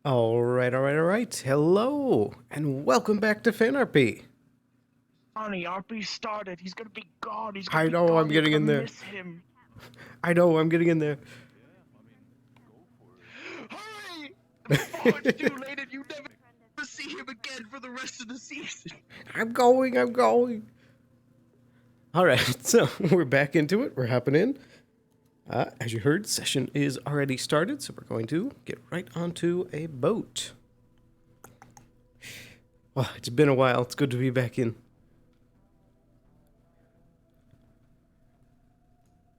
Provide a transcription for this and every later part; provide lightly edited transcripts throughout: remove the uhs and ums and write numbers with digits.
All right. Hello, and welcome back to FanRP. Johnny, RP started. He's gonna be gone. He's I gonna be know, gone. I'm getting You're in gonna there. miss him. I know, I'm getting in there. Hurry! Before it's too late and you never see him again for the rest of the season. I'm going. All right, so we're back into it. We're hopping in. As you heard, session is already started, so we're going to get right onto a boat. Well, it's been a while. It's good to be back in.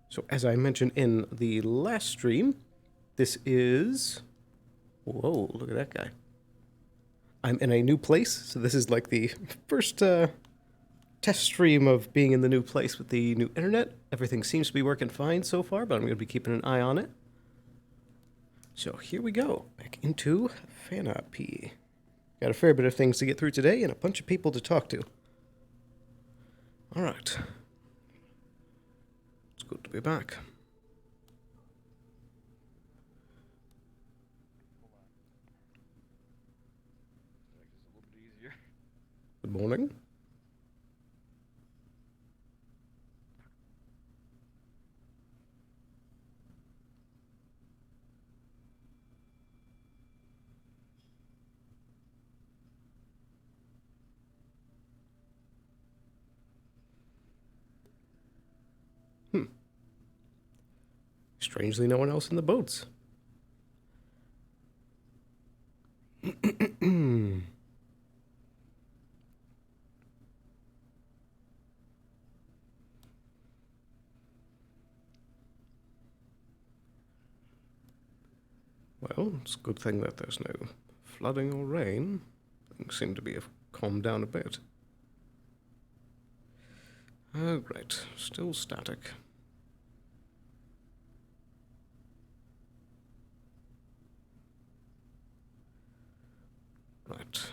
So, as I mentioned in the last stream, this is... Whoa, look at that guy. I'm in a new place, so this is like the first test stream of being in the new place with the new internet. Everything seems to be working fine so far, but I'm going to be keeping an eye on it. So here we go, back into FanRP. Got a fair bit of things to get through today and a bunch of people to talk to. Alright. It's good to be back. Good morning. Strangely, no one else in the boats. Well, it's a good thing that there's no flooding or rain. Things seem to be calmed down a bit. Oh, great. Still static. Right.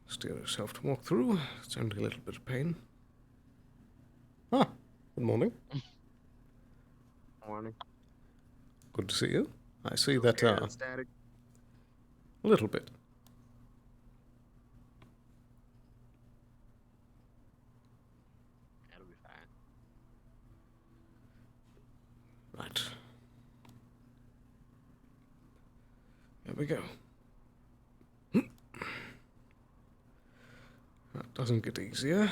Steer yourself to walk through. It's only a little bit of pain. Ah, good morning. Morning. Good to see you. I see that, Static. a little bit. That'll be fine. Right. There we go. That doesn't get easier.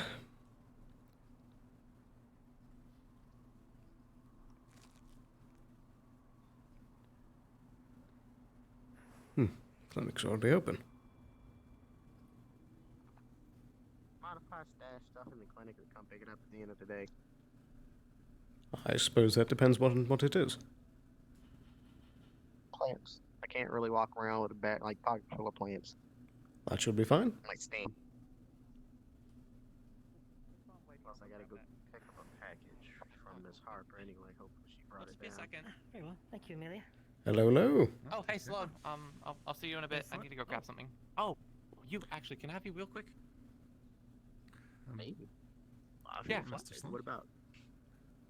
Clinic's already open. Mind if I stash stuff in the clinic and come pick it up at the end of the day? I suppose that depends what it is. Plants. I can't really walk around with a bag like pocket full of plants. That should be fine. Like steam. Plus, I gotta go pick up a package from Miss Harper anyway. Hopefully, she brought it Just be a down. second. Very well, thank you, Amelia. Hello. Oh, hey, Sloan. I'll see you in a bit. I need to go grab something. Oh, you actually, can I have you real quick? Maybe. Yeah. Mr. Sloan. What about?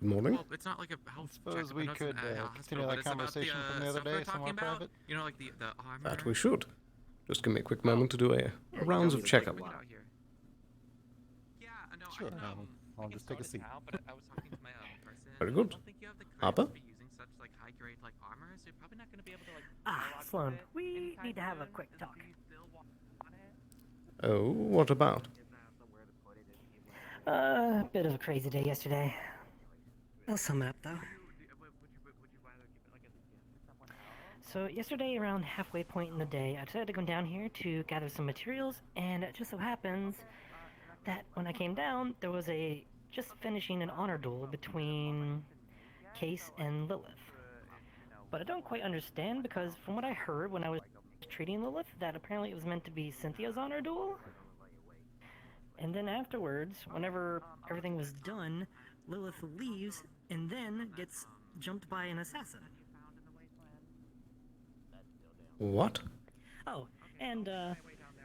Good morning. Well, it's not like a health check. Suppose we could continue hospital, that but it's about conversation from the other stuff we were day, talking somewhere about. private. You know, like the armor. That we should. Just give me a quick moment to do a rounds of checkup. Bring it out here. Yeah, no, Sure, I know. I'll We can just take a start it seat. now, but I was talking to my person. Very good. I don't think you have the Harper? credits for using such like high grade like armor, so you're probably not going to be able to like. dialogue Sloan, with it we anytime need to have a soon. quick Do talk. you still want it? Oh, what about? A bit of a crazy day yesterday. I'll sum it up though. Would you rather give it like as a gift to someone else? So yesterday, around halfway point in the day, I decided to go down here to gather some materials, and it just so happens that when I came down, there was just finishing an honor duel between Case and Lilith. But I don't quite understand because from what I heard when I was treating Lilith, that apparently it was meant to be Cynthia's honor duel. And then afterwards, whenever everything was done, Lilith leaves and then gets jumped by an assassin. What? Oh, and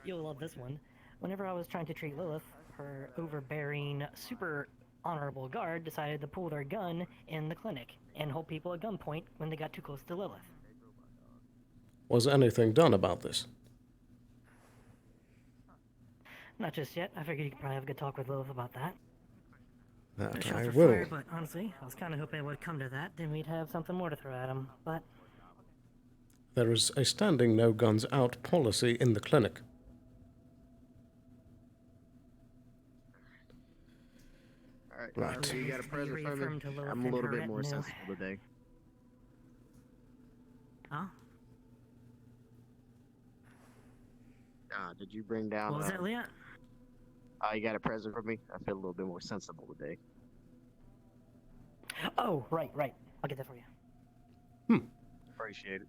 you'll love this one. Whenever I was trying to treat Lilith, her overbearing, super honorable guard decided to pull their gun in the clinic and hold people at gunpoint when they got too close to Lilith. Was anything done about this? Not just yet. I figured you could probably have a good talk with Lilith about that. That Shot I for will. fire, but honestly, I was kind of hoping it would come to that. Then we'd have something more to throw at him. But There is a standing no guns out policy in the clinic. Alright, Right. so you got a present for me? Reaffirmed to Lilith I'm a and little her bit more retinue. sensible today. Huh? Did you bring down... What was that, Leah? you got a present for me? I feel a little bit more sensible today. Oh, right. I'll get that for you. Appreciate it.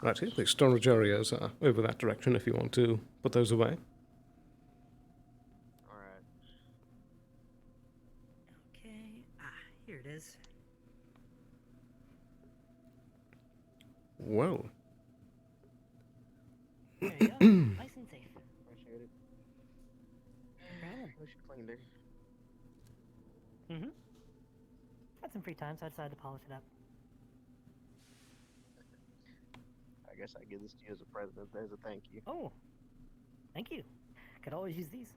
Righty, the storage areas are over that direction if you want to put those away. Alright. Okay. Here it is. Well, There you go. Nice and safe. Appreciate it. Problem. Wish you cleaned it. Mm-hmm. Had some free time, so I decided to polish it up. I guess I give this to you as a present, as a thank you. Oh, thank you. Could always use these.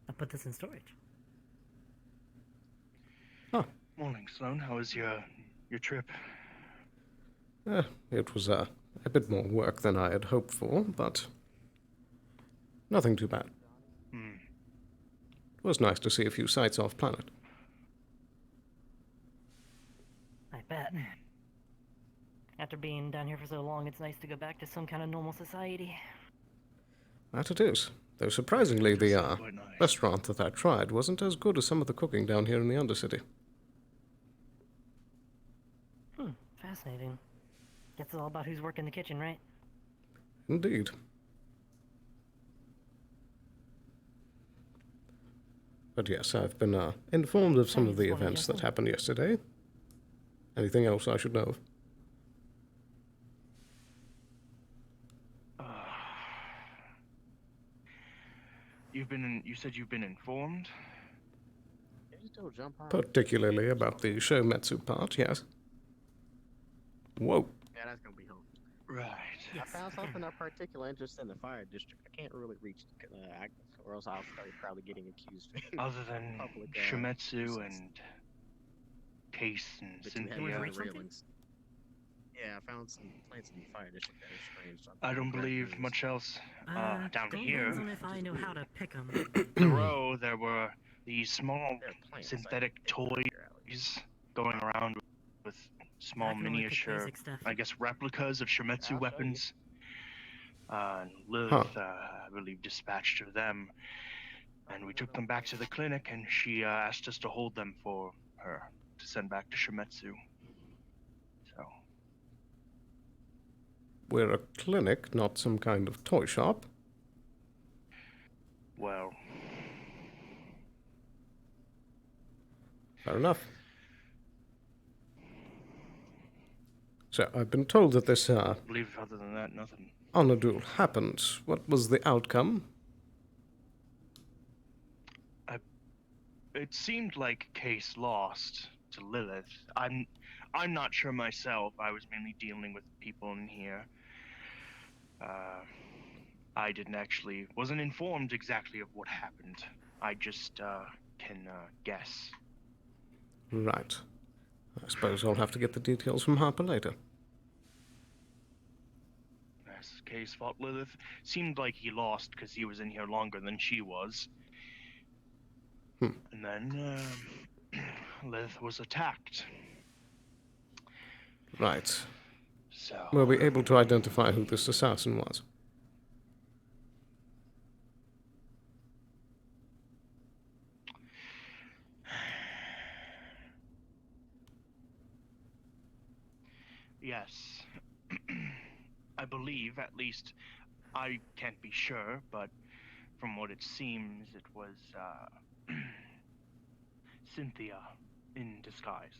I'll put this in storage. Morning, Sloan. How was your trip? it was a bit more work than I had hoped for, but nothing too bad. It was nice to see a few sights off planet. I bet. After being down here for so long, it's nice to go back to some kind of normal society. That it is. Though surprisingly, the Quite nice. restaurant that I tried wasn't as good as some of the cooking down here in the Undercity. Fascinating. Guess it's all about who's working the kitchen, right? Indeed. But yes, I've been informed of some of the events that happened yesterday. Anything else I should know of? You said you've been informed? Can you still jump on? Particularly about the Shometsu part, yes. Whoa. Yeah, that's gonna be home. Right. I found something of particular interest in the fire district. I can't really reach, or else I'll start probably getting accused. Other than Public, Shimetsu nuisance. and Case and But you Cynthia, have read something? railings. Yeah, I found some plants in the fire district that are strange. So I don't grabbed believe these. much else. Down Depends here, on if I know how to pick them. the row, there were these small They're plants, synthetic I think they're toys going around with small I can only pick miniature, basic stuff. I guess, replicas of I'll Shimetsu show you. weapons. And Lilith, Huh. I believe, dispatched of them. And we took them back to the clinic, and she asked us to hold them for her to send back to Shimetsu. So, We're a clinic, not some kind of toy shop. well, Fair enough. So, I've been told that this I believe other than that, nothing. honor duel happened. What was the outcome? It seemed like Case lost to Lilith. I'm not sure myself. I was mainly dealing with people in here. I wasn't informed exactly of what happened. I just can guess. Right. I suppose I'll have to get the details from Harper later. As Case fought Lilith, seemed like he lost because he was in here longer than she was. And then Lilith was attacked. Right. So Were we able to identify who this assassin was? yes, I believe, at least, I can't be sure, but from what it seems, it was Cynthia in disguise.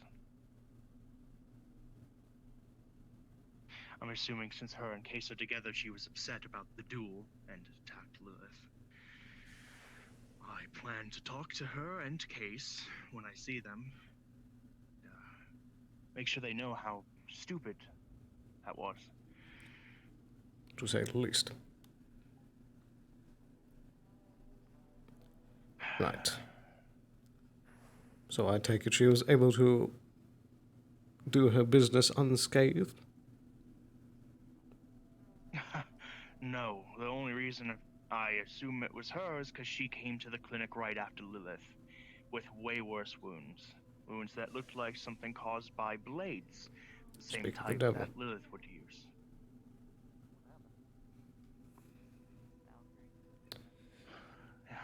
I'm assuming since her and Case are together, she was upset about the duel and attacked Lilith. I plan to talk to her and Case when I see them. Make sure they know how stupid that was. To say the least. Right. So I take it she was able to do her business unscathed? No, the only reason I assume it was her is because she came to the clinic right after Lilith, with way worse wounds. Wounds that looked like something caused by blades, the same Speak of the type devil. that Lilith would use.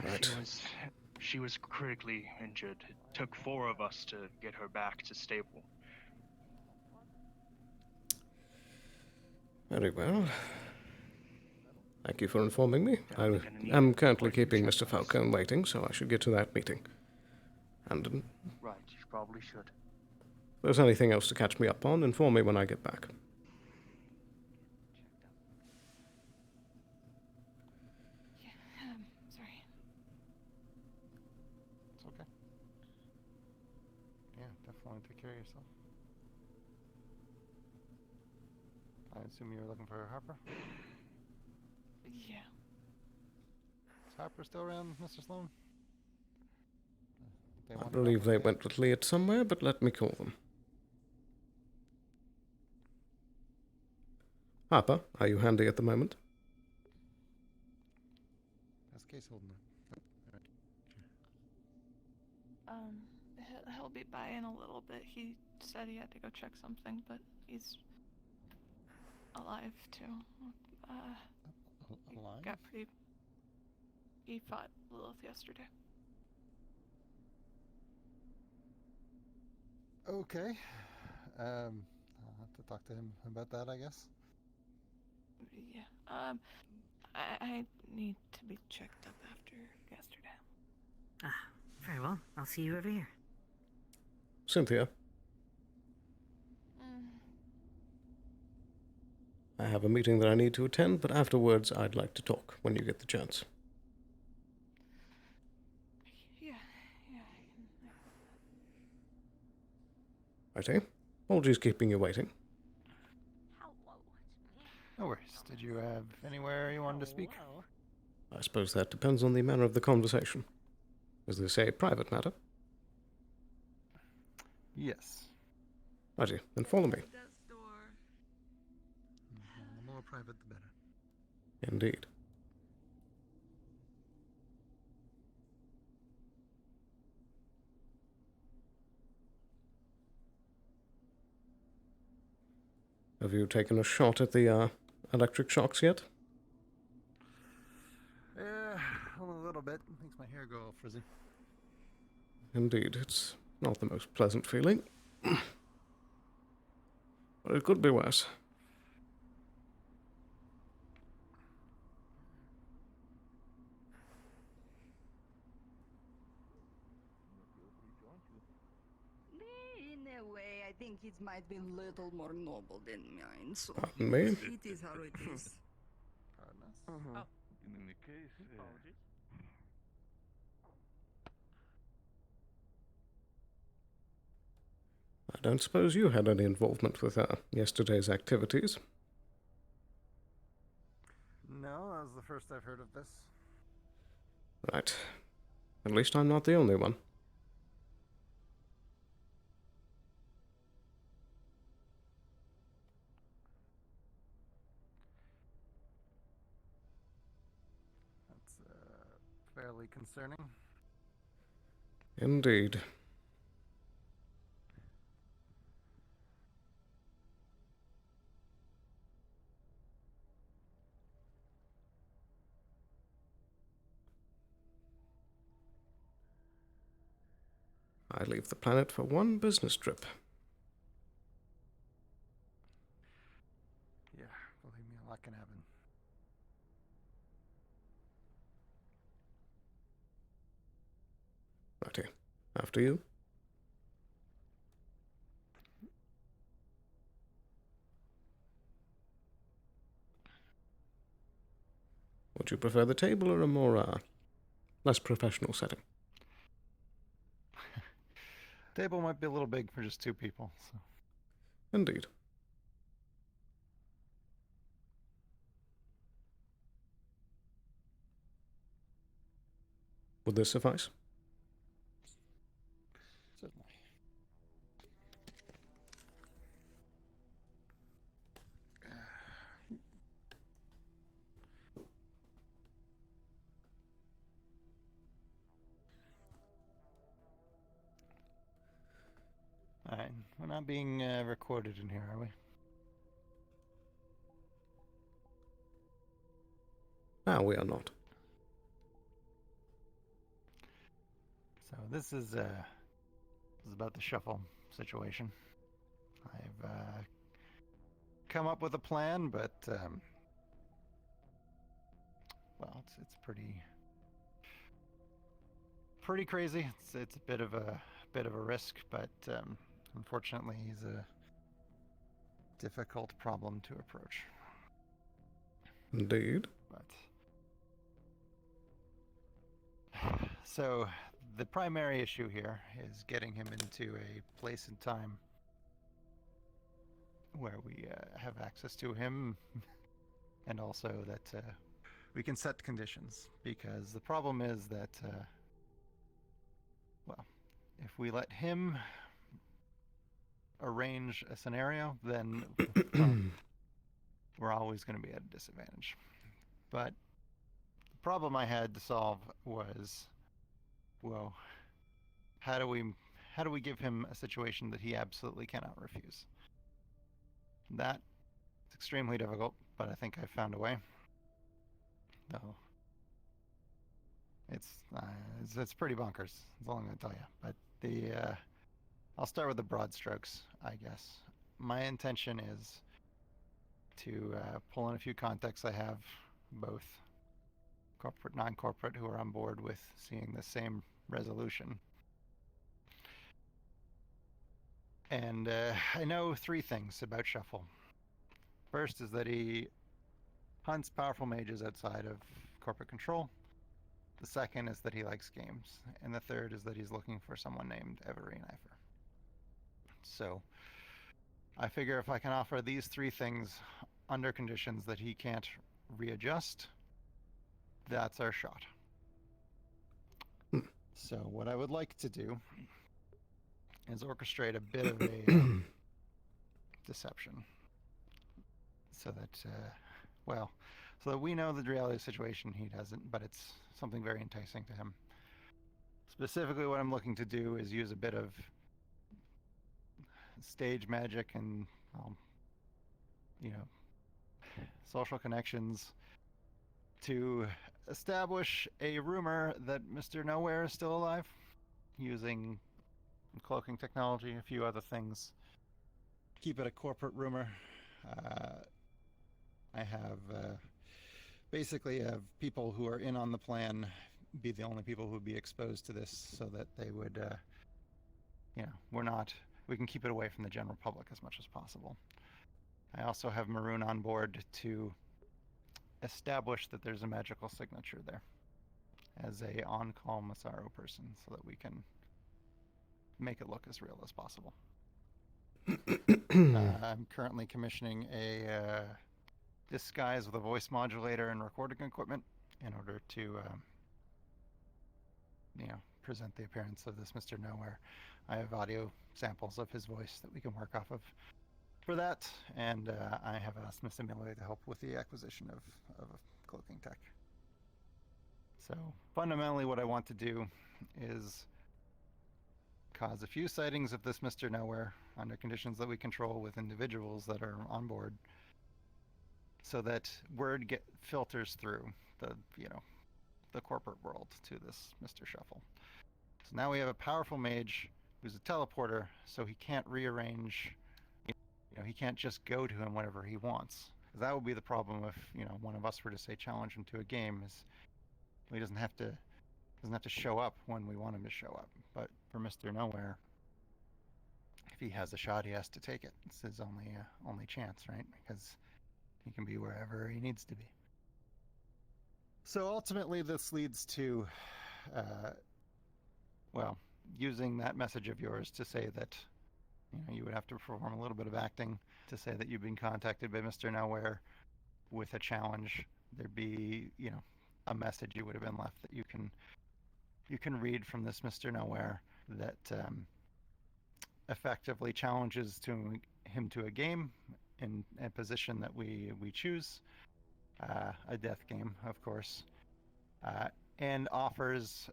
Right. She was critically injured. It took 4 of us to get her back to stable. Very well. Thank you for informing me. Yeah, I we're gonna need am currently quite a few keeping Mr. checkpoints. Falcone waiting, so I should get to that meeting. And if Right, you probably should. there's anything else to catch me up on, inform me when I get back. Sorry. It's okay. Yeah, definitely take care of yourself. I assume you were looking for Harper? Yeah. Is Harper still around, Mr. Sloan? I believe they went with Leah somewhere, but let me call them. Harper, are you handy at the moment? How's Case holding up? He'll be by in a little bit. He said he had to go check something, but he's alive too. Alive? Got pretty. He fought Lilith yesterday. Okay. I'll have to talk to him about that, I guess. Yeah. I need to be checked up after yesterday. Ah, very well. I'll see you over here. Cynthia, I have a meeting that I need to attend, but afterwards I'd like to talk when you get the chance. Yeah. Righty. Apologies keeping you waiting. No worries. Did you have anywhere you wanted to speak? I suppose that depends on the manner of the conversation. Is this a private matter? Yes. Righty, then follow me. The more private, the better. Indeed. Have you taken a shot at the electric shocks yet? Yeah, only a little bit. Makes my hair go all frizzy. Indeed, it's not the most pleasant feeling. But it could be worse. In a way, I think it might be a little more noble than mine, so Pardon me? it is how it is. Pardon us? Uh-huh. In any case, I don't suppose you had any involvement with yesterday's activities. No, that was the first I've heard of this. Right. At least I'm not the only one. That's fairly concerning. Indeed. I leave the planet for one business trip. Yeah, believe me, a lot can happen. Righty. After you. Would you prefer the table or a more, less professional setting? Table might be a little big for just 2 people. So. Indeed. Would this suffice? Certainly. Alright, we're not being recorded in here, are we? No, we are not. So this is about the shuffle situation. I've come up with a plan, but well, it's pretty crazy. It's a bit of a risk, but unfortunately, he's a difficult problem to approach. Indeed. But so the primary issue here is getting him into a place and time where we have access to him, and also that we can set conditions. Because the problem is that, well, if we let him arrange a scenario, then we're always going to be at a disadvantage. But the problem I had to solve was, well, how do we give him a situation that he absolutely cannot refuse? That is extremely difficult, but I think I found a way. Though it's pretty bonkers. That's all I'm going to tell you. But I'll start with the broad strokes, I guess. My intention is to pull in a few contacts I have, both corporate, non-corporate, who are on board with seeing the same resolution. And I know 3 things about Shuffle. First is that he hunts powerful mages outside of corporate control. The second is that he likes games. And the third is that he's looking for someone named Everine Eifer. So I figure if I can offer these 3 things under conditions that he can't readjust, that's our shot. So what I would like to do is orchestrate a bit of a deception, so that so that we know the reality of the situation, he doesn't, but it's something very enticing to him. Specifically, what I'm looking to do is use a bit of stage magic and social connections to establish a rumor that Mr. Nowhere is still alive, using cloaking technology, a few other things. Keep it a corporate rumor. I have basically have people who are in on the plan be the only people who would be exposed to this, so that they would, we can keep it away from the general public as much as possible. I also have Maroon on board to establish that there's a magical signature there as a on-call Massaro person, so that we can make it look as real as possible. I'm currently commissioning a disguise with a voice modulator and recording equipment in order to present the appearance of this Mr. Nowhere. I have audio samples of his voice that we can work off of for that, and I have asked Miss Amelia to help with the acquisition of a cloaking tech. So fundamentally what I want to do is cause a few sightings of this Mr. Nowhere under conditions that we control with individuals that are on board, so that word filters through the corporate world to this Mr. Shuffle. So now we have a powerful mage who's a teleporter, so he can't rearrange. He can't just go to him whenever he wants. That would be the problem if one of us were to say challenge him to a game. Is he doesn't have to show up when we want him to show up. But for Mr. Nowhere, if he has a shot, he has to take it. It's his only chance, right? Because he can be wherever he needs to be. So ultimately, this leads to, well, using that message of yours to say that, you would have to perform a little bit of acting to say that you've been contacted by Mr. Nowhere with a challenge. There'd be, a message you would have been left that you can read from this Mr. Nowhere that effectively challenges him to a game in a position that we choose, a death game, of course, and offers,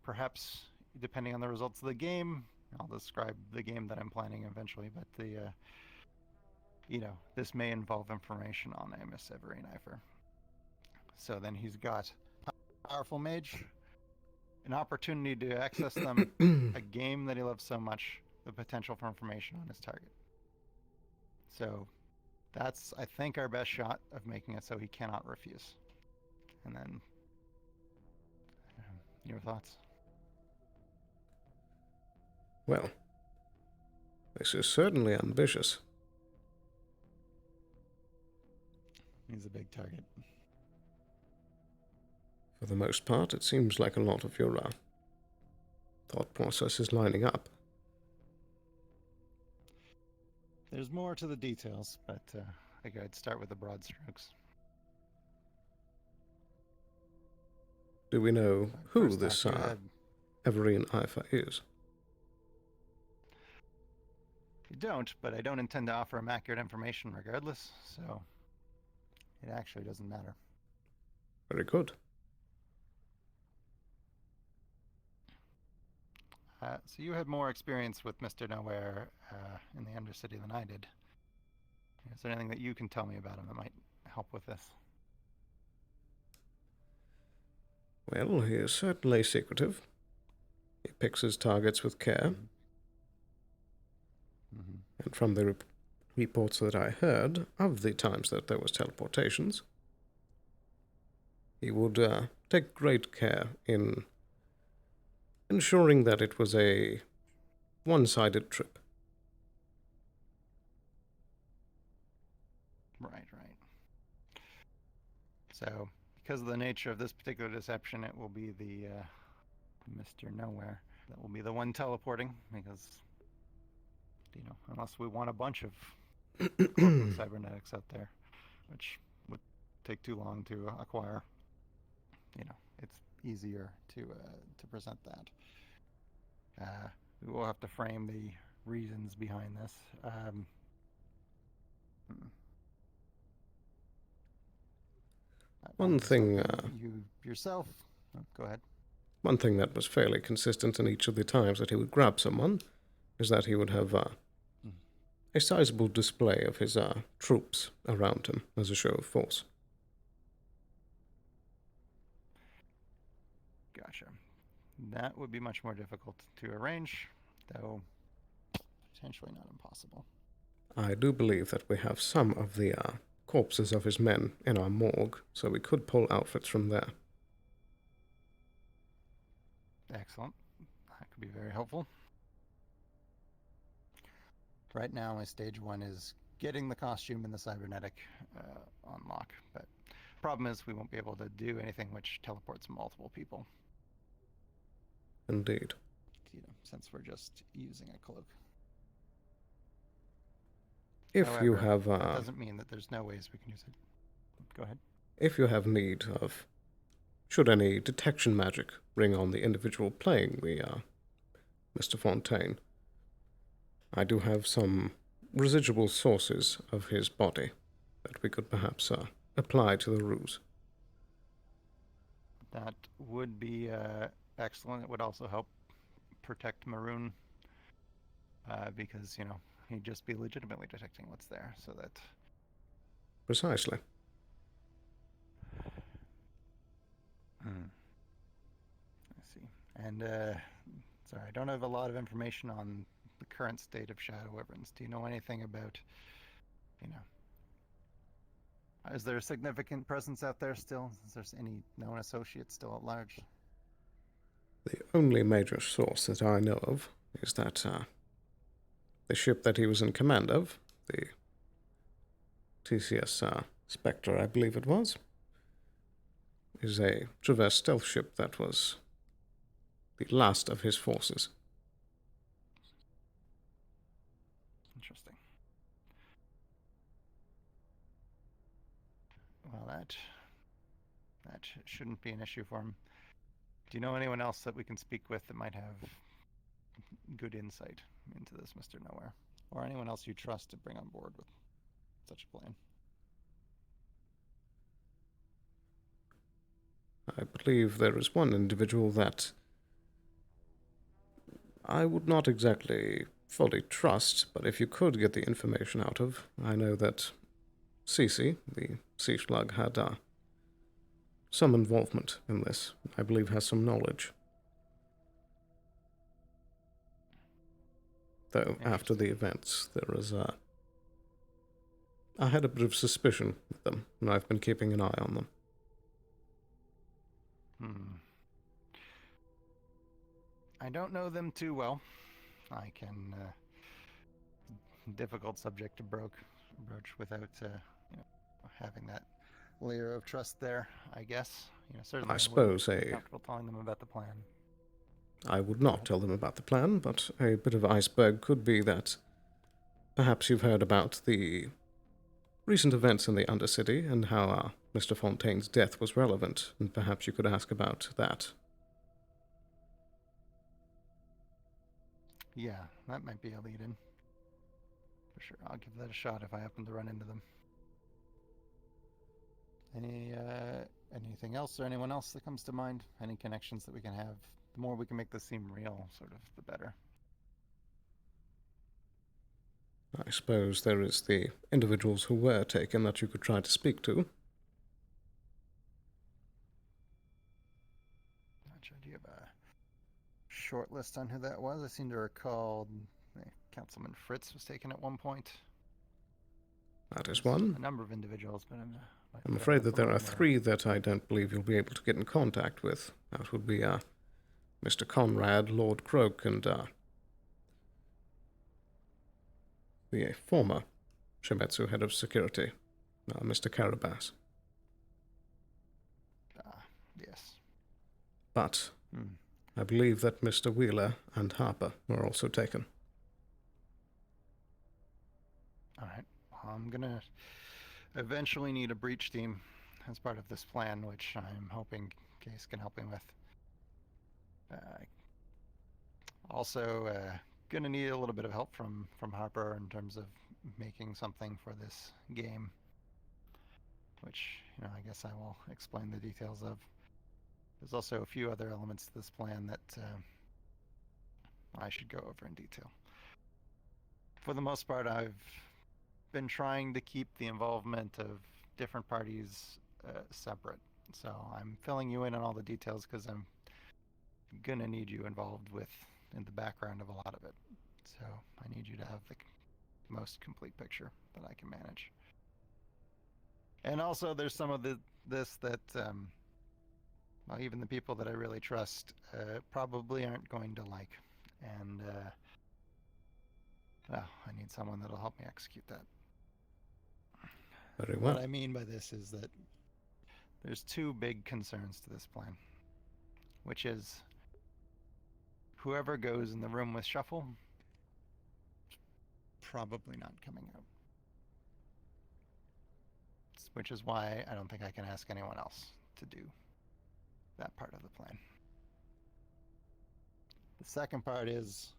perhaps depending on the results of the game, I'll describe the game that I'm planning eventually, but this may involve information on a Miss Severine Eifer. So then he's got Powerful Mage, an opportunity to access them, a game that he loves so much, the potential for information on his target. So that's, I think, our best shot of making it so he cannot refuse. And then, your thoughts? Well, this is certainly ambitious. He's a big target. For the most part, it seems like a lot of your thought process is lining up. There's more to the details, but I think I'd start with the broad strokes. Do we know who First this off, you had- Everine Eifer is? You don't, but I don't intend to offer him accurate information regardless, so it actually doesn't matter. Very good. So you had more experience with Mr. Nowhere in the Undercity than I did. Is there anything that you can tell me about him that might help with this? Well, he is certainly secretive. He picks his targets with care. Mm-hmm. And from the reports that I heard of the times that there was teleportations, he would take great care in ensuring that it was a one-sided trip. Right. So, because of the nature of this particular deception, it will be the Mr. Nowhere that will be the one teleporting, because, unless we want a bunch of corporate cybernetics out there, which would take too long to acquire, it's easier to present that. We will have to frame the reasons behind this. One thing... you yourself... Oh, go ahead. One thing that was fairly consistent in each of the times that he would grab someone is that he would have a sizable display of his troops around him as a show of force. Gotcha. That would be much more difficult to arrange, though potentially not impossible. I do believe that we have some of the corpses of his men in our morgue, so we could pull outfits from there. Excellent. That could be very helpful. Right now, my stage one is getting the costume and the cybernetic on lock, but problem is we won't be able to do anything which teleports multiple people. Indeed. Since we're just using a cloak. If However, you have... that doesn't mean that there's no ways we can use it. Go ahead. If you have need of... Should any detection magic ring on the individual playing the Mr. Fontaine, I do have some residual sources of his body that we could perhaps apply to the ruse. That would be excellent. It would also help protect Maroon, because, he'd just be legitimately detecting what's there, so that... Precisely. I see. And, sorry, I don't have a lot of information on the current state of Shadow Wyverns. Do you know anything about, is there a significant presence out there still? Is there any known associates still at large? The only major source that I know of is that the ship that he was in command of, the TCS Spectre, I believe it was is a Traverse stealth ship that was the last of his forces. Interesting. Well, that shouldn't be an issue for him. Do you know anyone else that we can speak with that might have good insight into this Mr. Nowhere? Or anyone else you trust to bring on board with such a plan? I believe there is one individual that I would not exactly fully trust, but if you could get the information out of, I know that Cece, the sea slug, had some involvement in this. I believe has some knowledge. Though after the events, I had a bit of suspicion with them, and I've been keeping an eye on them. I don't know them too well. I can difficult subject to broach without having that layer of trust there. I guess certainly. I suppose comfortable telling them about the plan. I would not tell them about the plan, but a bit of iceberg could be that perhaps you've heard about the recent events in the Undercity and how Mr. Fontaine's death was relevant, and perhaps you could ask about that. Yeah, that might be a lead-in. For sure, I'll give that a shot if I happen to run into them. Anything else or anyone else that comes to mind? Any connections that we can have? The more we can make this seem real, sort of, the better. I suppose there is the individuals who were taken that you could try to speak to. Gotcha. Do you have a short list on who that was? I seem to recall Councilman Fritz was taken at one point. That is one. A number of individuals, but I'm afraid that there are three that I don't believe you'll be able to get in contact with. That would be Mr. Conrad, Lord Croak, and the former Shimetsu head of security, Mr. Carabas. Yes. But I believe that Mr. Wheeler and Harper were also taken. All right. Well, I'm going to eventually need a breach team as part of this plan, which I'm hoping Case can help me with. Also, going to need a little bit of help from Harper in terms of making something for this game, which, I guess I will explain the details of. There's also a few other elements to this plan that I should go over in detail. For the most part, I've been trying to keep the involvement of different parties separate. So I'm filling you in on all the details because I'm going to need you involved in the background of a lot of it. So I need you to have the most complete picture that I can manage. And also there's some of this that even the people that I really trust probably aren't going to like. And I need someone that'll help me execute that. Very well. What I mean by this is that there's two big concerns to this plan, which is whoever goes in the room with Shuffle is probably not coming out. Which is why I don't think I can ask anyone else to do that part of the plan. The second part is,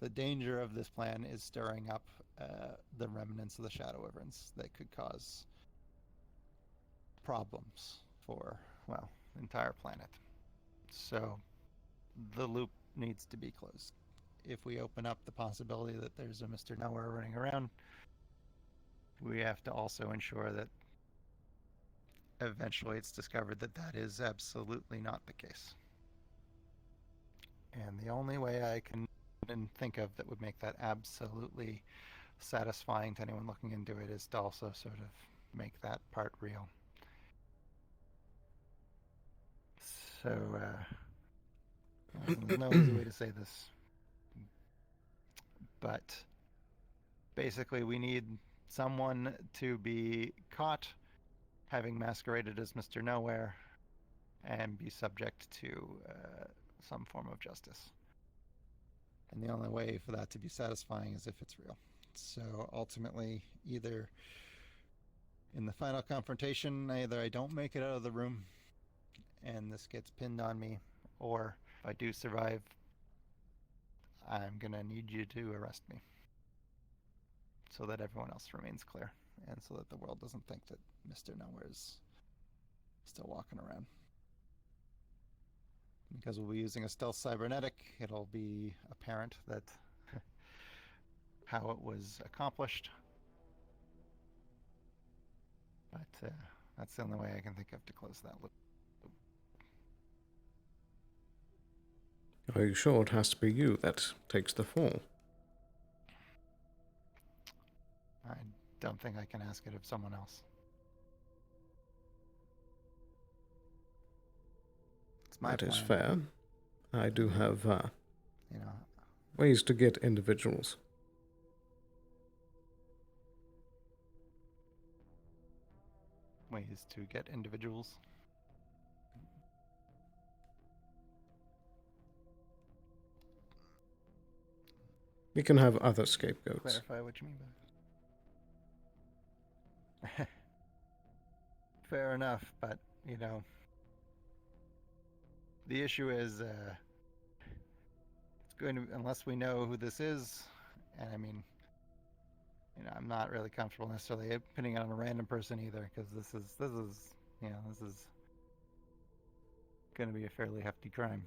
the danger of this plan is stirring up the remnants of the Shadow Wyverns that could cause problems for, the entire planet. So the loop needs to be closed. If we open up the possibility that there's a Mr. Nowhere running around, we have to also ensure that eventually it's discovered that that is absolutely not the case. And the only way I can think of that would make that absolutely satisfying to anyone looking into it is to also sort of make that part real. So, there's no easy way to say this, but basically we need someone to be caught having masqueraded as Mr. Nowhere and be subject to some form of justice. And the only way for that to be satisfying is if it's real. So ultimately, either in the final confrontation, either I don't make it out of the room and this gets pinned on me, or if I do survive, I'm gonna need you to arrest me so that everyone else remains clear and so that the world doesn't think that Mr. Nowhere's still walking around. Because we'll be using a stealth cybernetic, it'll be apparent that how it was accomplished. But that's the only way I can think of to close that loop. Are you sure it has to be you that takes the fall? I don't think I can ask it of someone else. It's my That is plan. fair. I do have You know, ways to get individuals. ways to get individuals. We can have other scapegoats. Clarify what you mean by that. Fair enough, but, you know, the issue is, it's going to, unless we know who this is, and I mean, you know, I'm not really comfortable necessarily pinning it on a random person either, because this is, you know, this is going to be a fairly hefty crime.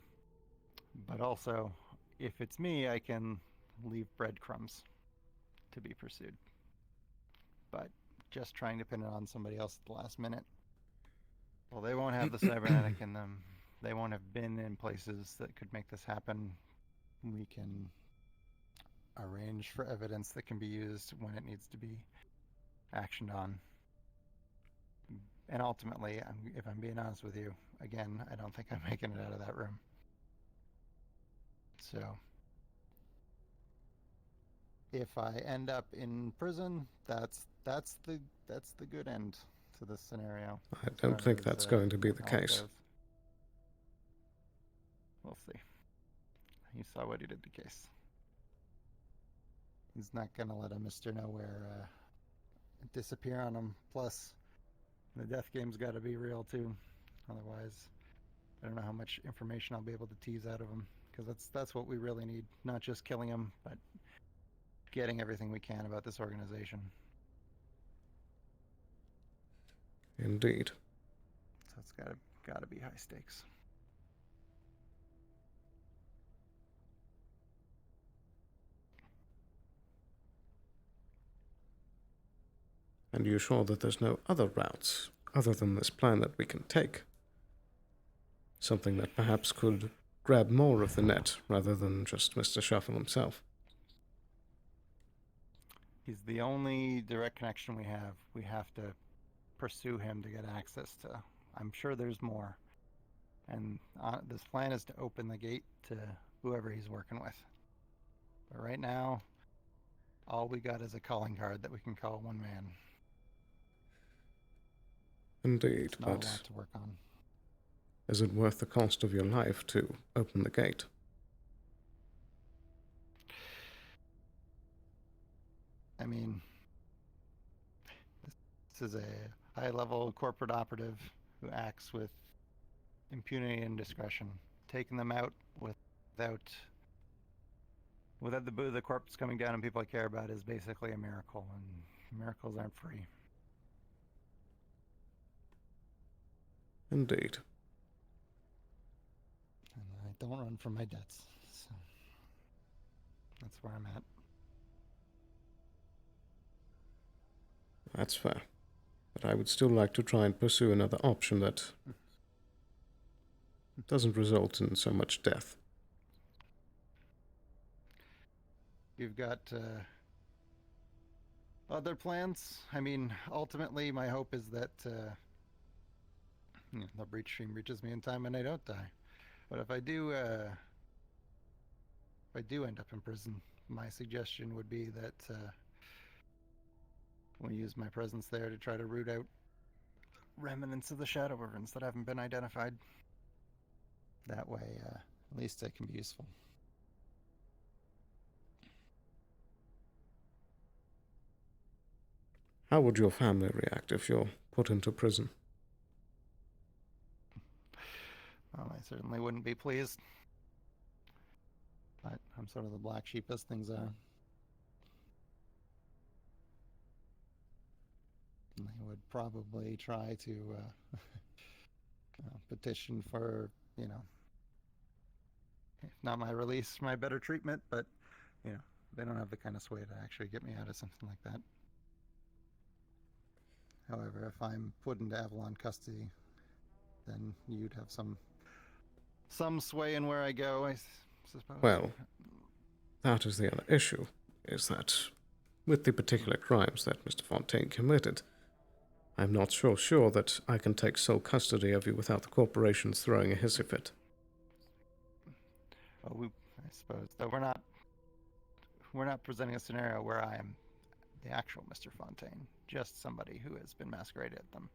But also, if it's me, I can leave breadcrumbs to be pursued. But just trying to pin it on somebody else at the last minute, well, they won't have the cybernetic in them. They won't have been in places that could make this happen. We can arrange for evidence that can be used when it needs to be actioned on. And ultimately, if I'm being honest with you, again, I don't think I'm making it out of that room. So, if I end up in prison, that's the good end to this scenario. I don't think that's going to be the case. We'll see. You saw what he did to Case. He's not going to let a Mr. Nowhere disappear on him. Plus, the death game's got to be real too. Otherwise, I don't know how much information I'll be able to tease out of him. Because that's what we really need. Not just killing him, but getting everything we can about this organization. Indeed. So it's gotta be high stakes. And you're sure that there's no other routes other than this plan that we can take? Something that perhaps could grab more of the net rather than just Mr. Shuffle himself. He's the only direct connection we have. We have to pursue him to get access to. I'm sure there's more. And this plan is to open the gate to whoever he's working with. But right now, all we got is a calling card that we can call one man. Indeed, It's not a but lot to work on. is it worth the cost of your life to open the gate? I mean, this is a high-level corporate operative who acts with impunity and discretion. Taking them out without the corpse coming down and people I care about is basically a miracle, and miracles aren't free. Indeed. And I don't run from my debts, so that's where I'm at. That's fair. But I would still like to try and pursue another option that doesn't result in so much death. You've got other plans? I mean, ultimately, my hope is that the breach stream reaches me in time and I don't die. But if I do end up in prison, my suggestion would be that we use my presence there to try to root out remnants of the Shadow Wyverns that haven't been identified. That way, at least it can be useful. How would your family react if you're put into prison? Well, I certainly wouldn't be pleased. But I'm sort of the black sheep as things are. They would probably try to petition for, if not my release, my better treatment, but, they don't have the kind of sway to actually get me out of something like that. However, if I'm put into Avalon custody, then you'd have some sway in where I go, I suppose. Well, that is the other issue, is that with the particular crimes that Mr. Fontaine committed, I'm not so sure that I can take sole custody of you without the corporations throwing a hissy fit. Well, I suppose, though we're not presenting a scenario where I am the actual Mr. Fontaine, just somebody who has been masqueraded at them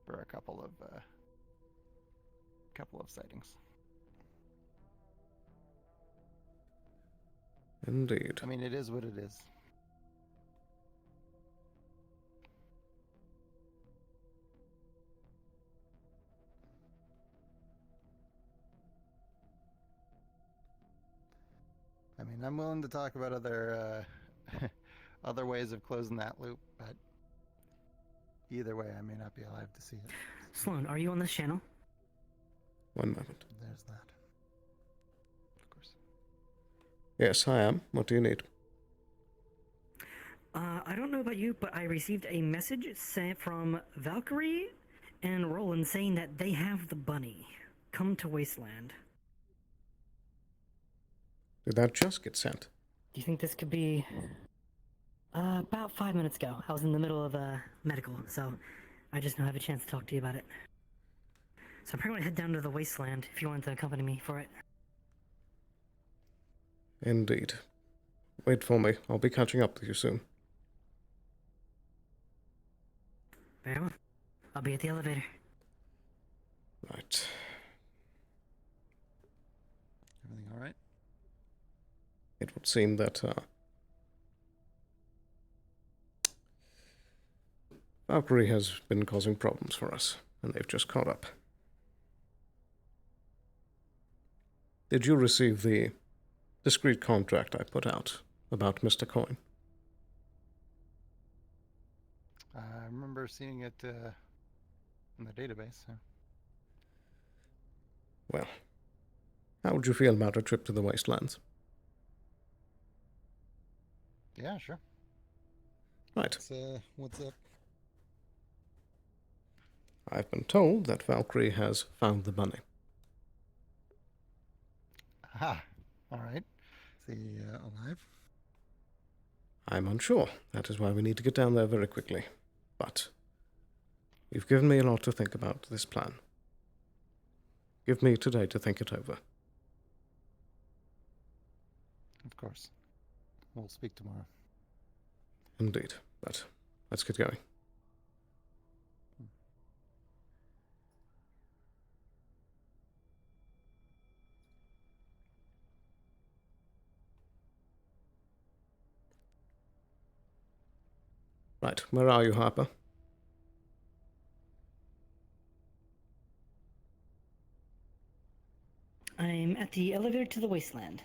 for a couple of sightings. Indeed. I mean, it is what it is. I mean, I'm willing to talk about other other ways of closing that loop, but either way, I may not be alive to see it. Sloan, are you on this channel? One moment. There's that. Of course. Yes, I am. What do you need? I don't know about you, but I received a message sent from Valkyrie and Roland saying that they have the bunny. Come to Wasteland. Did that just get sent? Do you think this could be... about 5 minutes ago. I was in the middle of medical, so I just now have a chance to talk to you about it. So I'm probably going to head down to the Wasteland if you want to accompany me for it. Indeed. Wait for me. I'll be catching up with you soon. Very well. I'll be at the elevator. Right. Everything all right? It would seem that, Valkyrie has been causing problems for us, and they've just caught up. Did you receive the discreet contract I put out about Mr. Coyne? I remember seeing it in the database. So. Well, how would you feel about a trip to the Wastelands? Yeah, sure. Right. What's up? I've been told that Valkyrie has found the bunny. Aha. All right. Is he alive? I'm unsure. That is why we need to get down there very quickly. But you've given me a lot to think about this plan. Give me today to think it over. Of course. We'll speak tomorrow. Indeed. But let's get going. Right, where are you, Harper? I'm at the elevator to the Wasteland.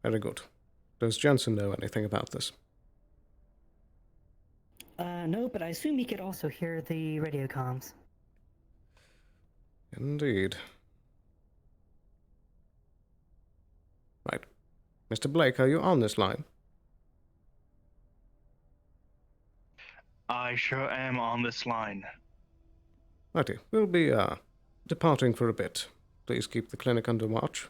Very good. Does Jensen know anything about this? No, but I assume he could also hear the radio comms. Indeed. Right. Mr. Blake, are you on this line? I sure am on this line. Righty. We'll be, departing for a bit. Please keep the clinic under watch.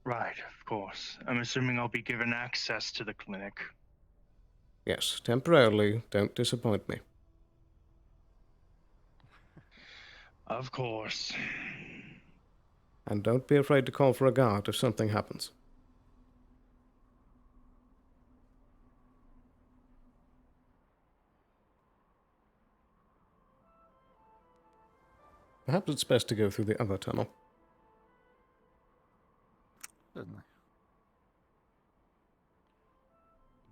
Right, of course. I'm assuming I'll be given access to the clinic. Yes, temporarily. Don't disappoint me. Of course. And don't be afraid to call for a guard if something happens. Perhaps it's best to go through the other tunnel. Certainly.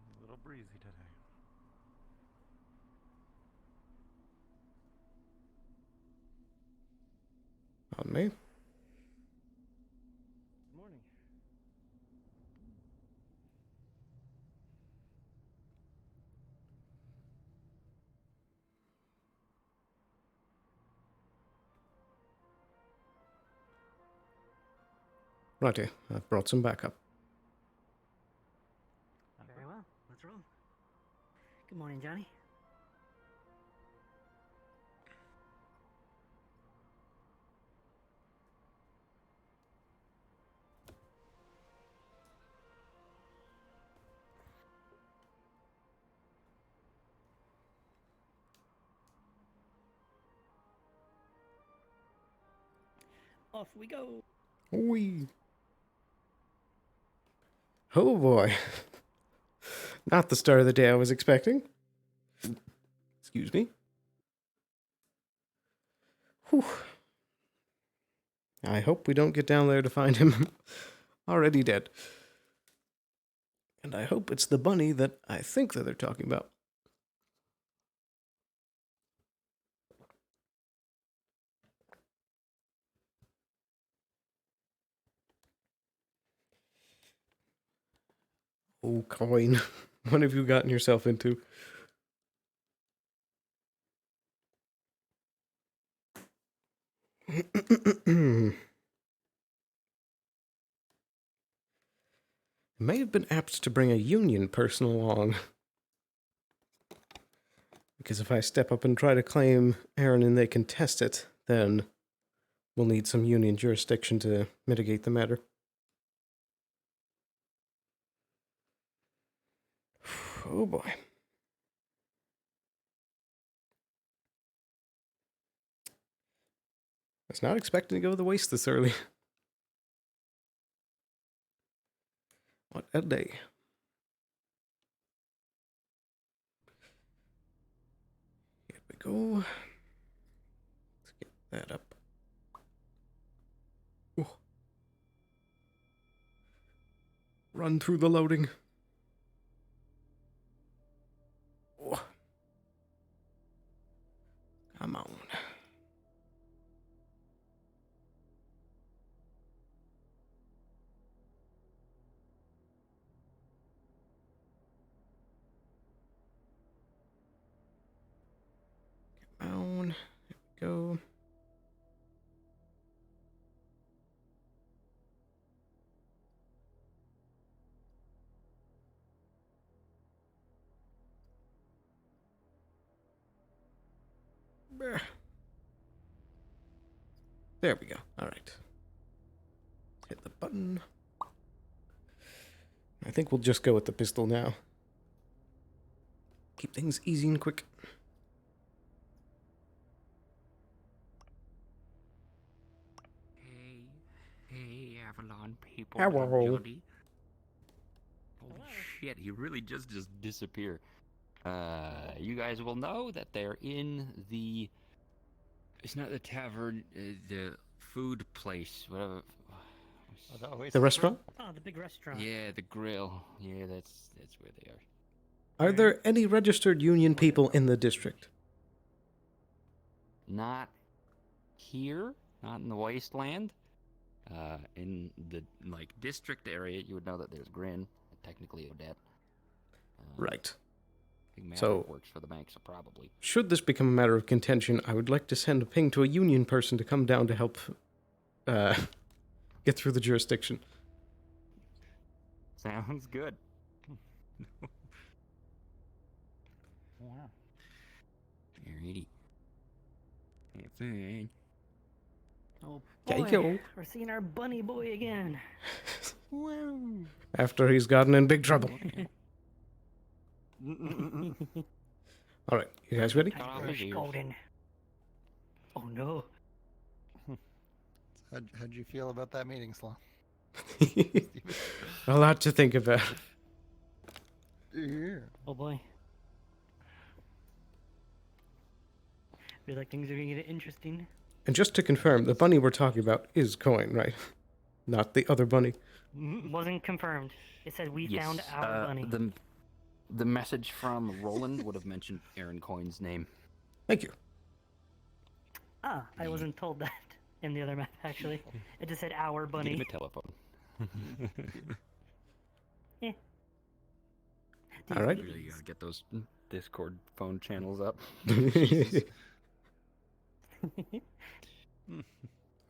A little breezy today. On me. Good morning. Righty, I've brought some backup. Very well. Let's roll. Good morning, Johnny. Off we go. Wee. Oh boy. Not the start of the day I was expecting. Excuse me. Whew. I hope we don't get down there to find him already dead. And I hope it's the bunny that I think that they're talking about. Oh, coin. What have you gotten yourself into? It may have been apt to bring a union person along. Because if I step up and try to claim Aaron and they contest it, then we'll need some union jurisdiction to mitigate the matter. Oh boy. I was not expecting to go to the waste this early. What a day. Here we go. Let's get that up. Ooh. Run through the loading. Oh. Come on. There we go. There we go. All right. Hit the button. I think we'll just go with the pistol now. Keep things easy and quick. Hey, Avalon people. Hello. Johnny. Holy shit, he really just disappeared. You guys will know that they're in the... It's not the tavern, the food place, whatever. The restaurant? Oh, the big restaurant. Yeah, the grill. Yeah, that's where they are. Are there any registered union people in the district? Not here, not in the wasteland. In the district area, you would know that there's Grin, technically Odette. Right. I think So- Maverick works for the bank, so probably. Should this become a matter of contention, I would like to send a ping to a union person to come down to help get through the jurisdiction. Sounds good. Wow. Alrighty. Have fun. Oh There you boy, go. we're seeing our bunny boy again. After he's gotten in big trouble. All right, you guys ready? Cut off Irish his ears. golden. Oh no. How'd you feel about that meeting, Sloan? A lot to think about. Yeah. Oh boy. Feel like things are gonna get interesting. And just to confirm, the bunny we're talking about is Coin, right? Not the other bunny. Wasn't confirmed. It said we found our bunny. The message from Roland would have mentioned Aaron Coin's name. Thank you. Ah, I wasn't told that in the other map, actually. It just said our bunny. Give him a telephone. Yeah. All right. Really gotta get those Discord phone channels up.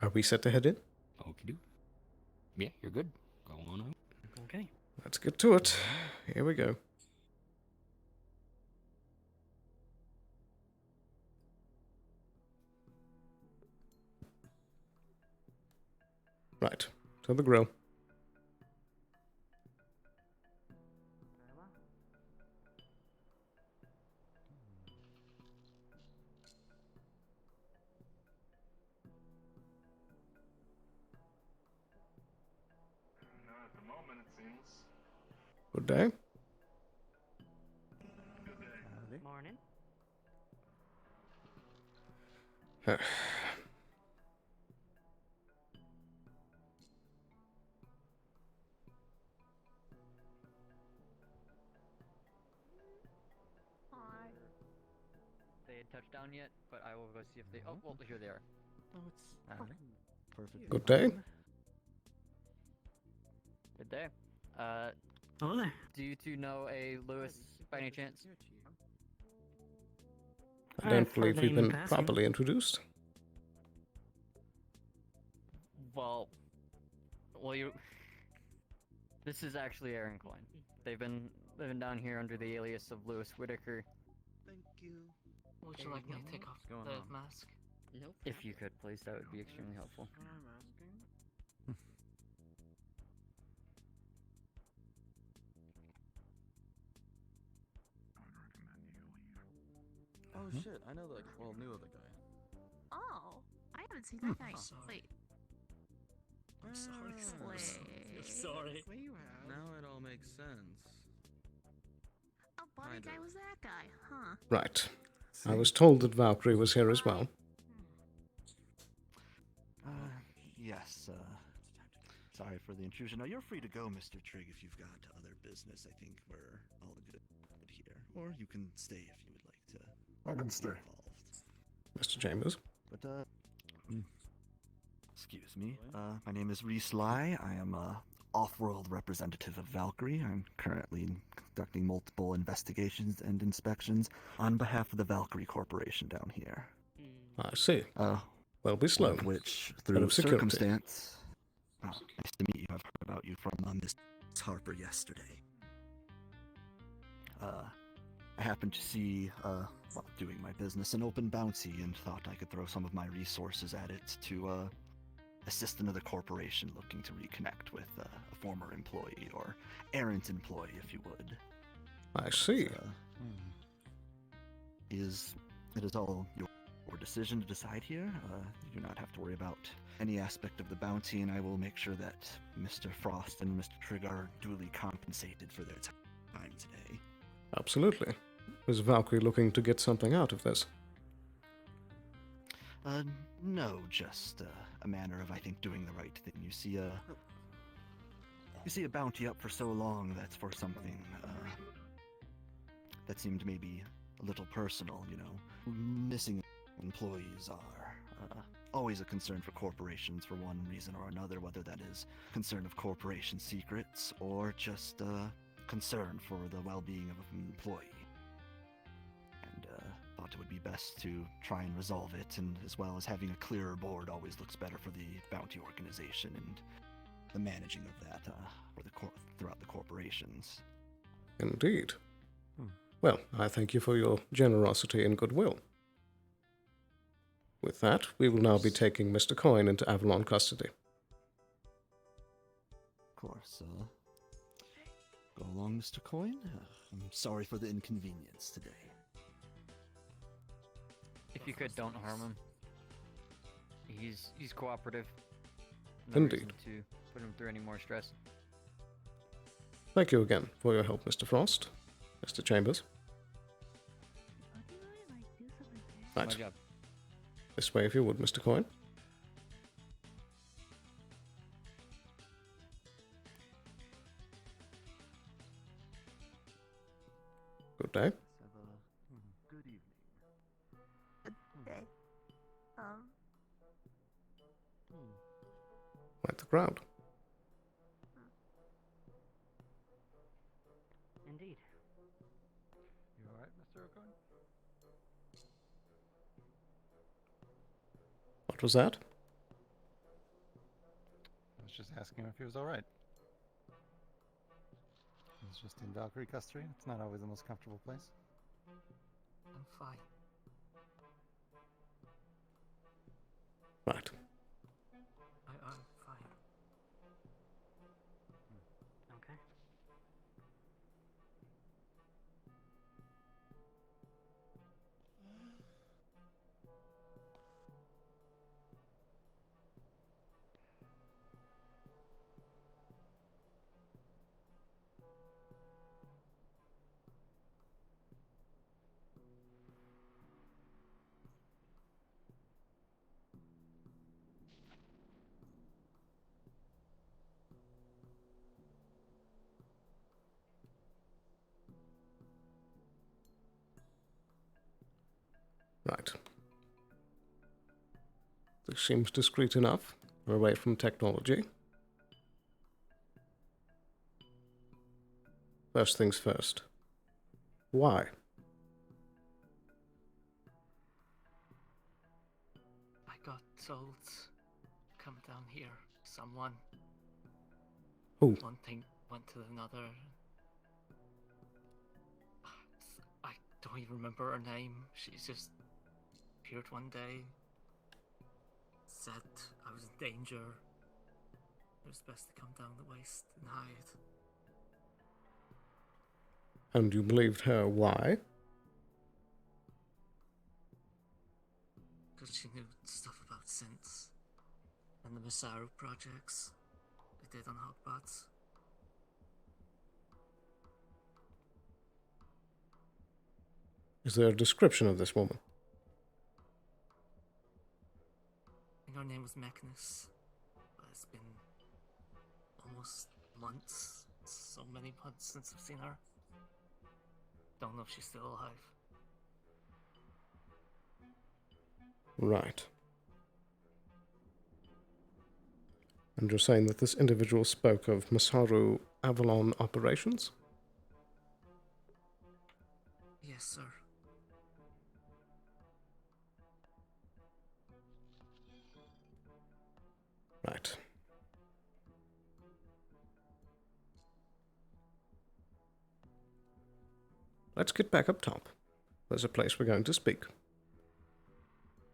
Are we set to head in? Okey-do. Yeah, you're good. Go on out. Okay. Let's get to it. Here we go. Right, to the grill. Not at the moment, it seems. Good day. Good day. Morning. They had touchdown yet, but I will go see if they. Oh, well, here they are. Oh, it's perfect. Good day. Good day. Oh there. Do you two know a Lewis by any chance? I don't I've believe heard we've name in been passing. properly introduced. Well, you. This is actually Aaron Coin. They've been living down here under the alias of Lewis Whitaker. Thank you. Would you like me to take off the mask? Nope. If you could, please, that would be extremely helpful. I'm asking. Oh shit, I know knew of the guy. Oh, I haven't seen that guy. Wait. I'm sorry. Wait. Sorry. Well, you have. Now it all makes sense. Oh, bunny guy was that guy, huh? Right. I was told that Valkyrie was here as well. Yes, sorry for the intrusion. Now, you're free to go, Mr. Trigg, if you've got other business. I think we're all good here. Or you can stay if you would like to. I can stay. Mr. Chambers. But, excuse me. My name is Reese Lai. I am a off-world representative of Valkyrie. I'm currently conducting multiple investigations and inspections on behalf of the Valkyrie Corporation down here. I see. Welby One Sloan. of which, Head through of security. circumstance... nice to meet you. I've heard about you from Miss Harper yesterday. I happened to see, while doing my business, an open bounty and thought I could throw some of my resources at it to, assist another corporation looking to reconnect with a former employee, or errant employee, if you would. I see. It is all your decision to decide here. You do not have to worry about any aspect of the bounty, and I will make sure that Mr. Frost and Mr. Trigg are duly compensated for their time today. Absolutely. Is Valkyrie looking to get something out of this? No, just a manner of, I think, doing the right thing. You see a bounty up for so long that's for something that seemed maybe a little personal, you know. Missing employees are always a concern for corporations for one reason or another, whether that is concern of corporation secrets or just concern for the well-being of an employee. And thought it would be best to try and resolve it, and as well as having a clearer board always looks better for the bounty organization and the managing of that throughout the corporations. Indeed. Well, I thank you for your generosity and goodwill. With that, we will now be taking Mr. Coin into Avalon custody. Of course, go along, Mr. Coin. I'm sorry for the inconvenience today. If you could, don't harm him. He's cooperative. No Indeed. reason to put him through any more stress. Thank you again for your help, Mr. Frost. Mr. Chambers. My Right. job. This way, if you would, Mr. Coin. Good day. Good evening. Okay. Quite the crowd. Indeed. You alright, Mr. O'Connor? What was that? I was just asking him if he was alright. He's just in Valkyrie custody. It's not always the most comfortable place. I'm fine. Right. I'm fine. Okay. Right. This seems discreet enough. We're away from technology. First things first. Why? I got told, come down here. Someone. Who? One thing went to another. I don't even remember her name. She's just appeared one day. Said I was in danger. It was best to come down the waist and hide. And you believed her. Why? Because she knew stuff about synths and the Masaru projects they did on Hogbots. Is there a description of this woman? I think her name was Mechanus, but it's been almost months, so many months since I've seen her. Don't know if she's still alive. Right. And you're saying that this individual spoke of Masaru Avalon operations? Yes, sir. Right. Let's get back up top. There's a place we're going to speak.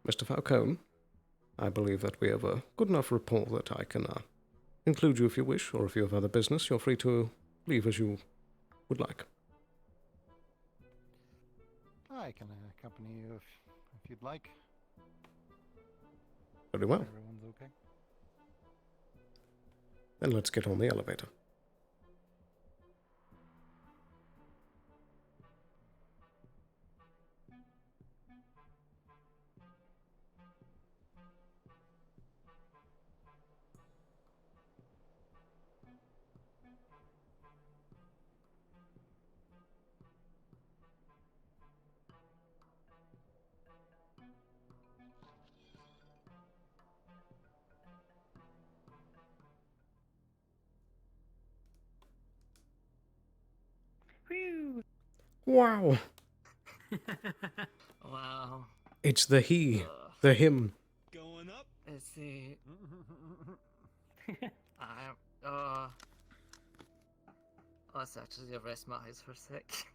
Mr. Falcone, I believe that we have a good enough rapport that I can include you if you wish, or if you have other business, you're free to leave as you would like. I can accompany you if you'd like. Very well. Everyone's okay. Then let's get on the elevator. Whew. Wow. Wow. It's the he, the him. Going up? It's the... Let's actually rest my eyes for a sec.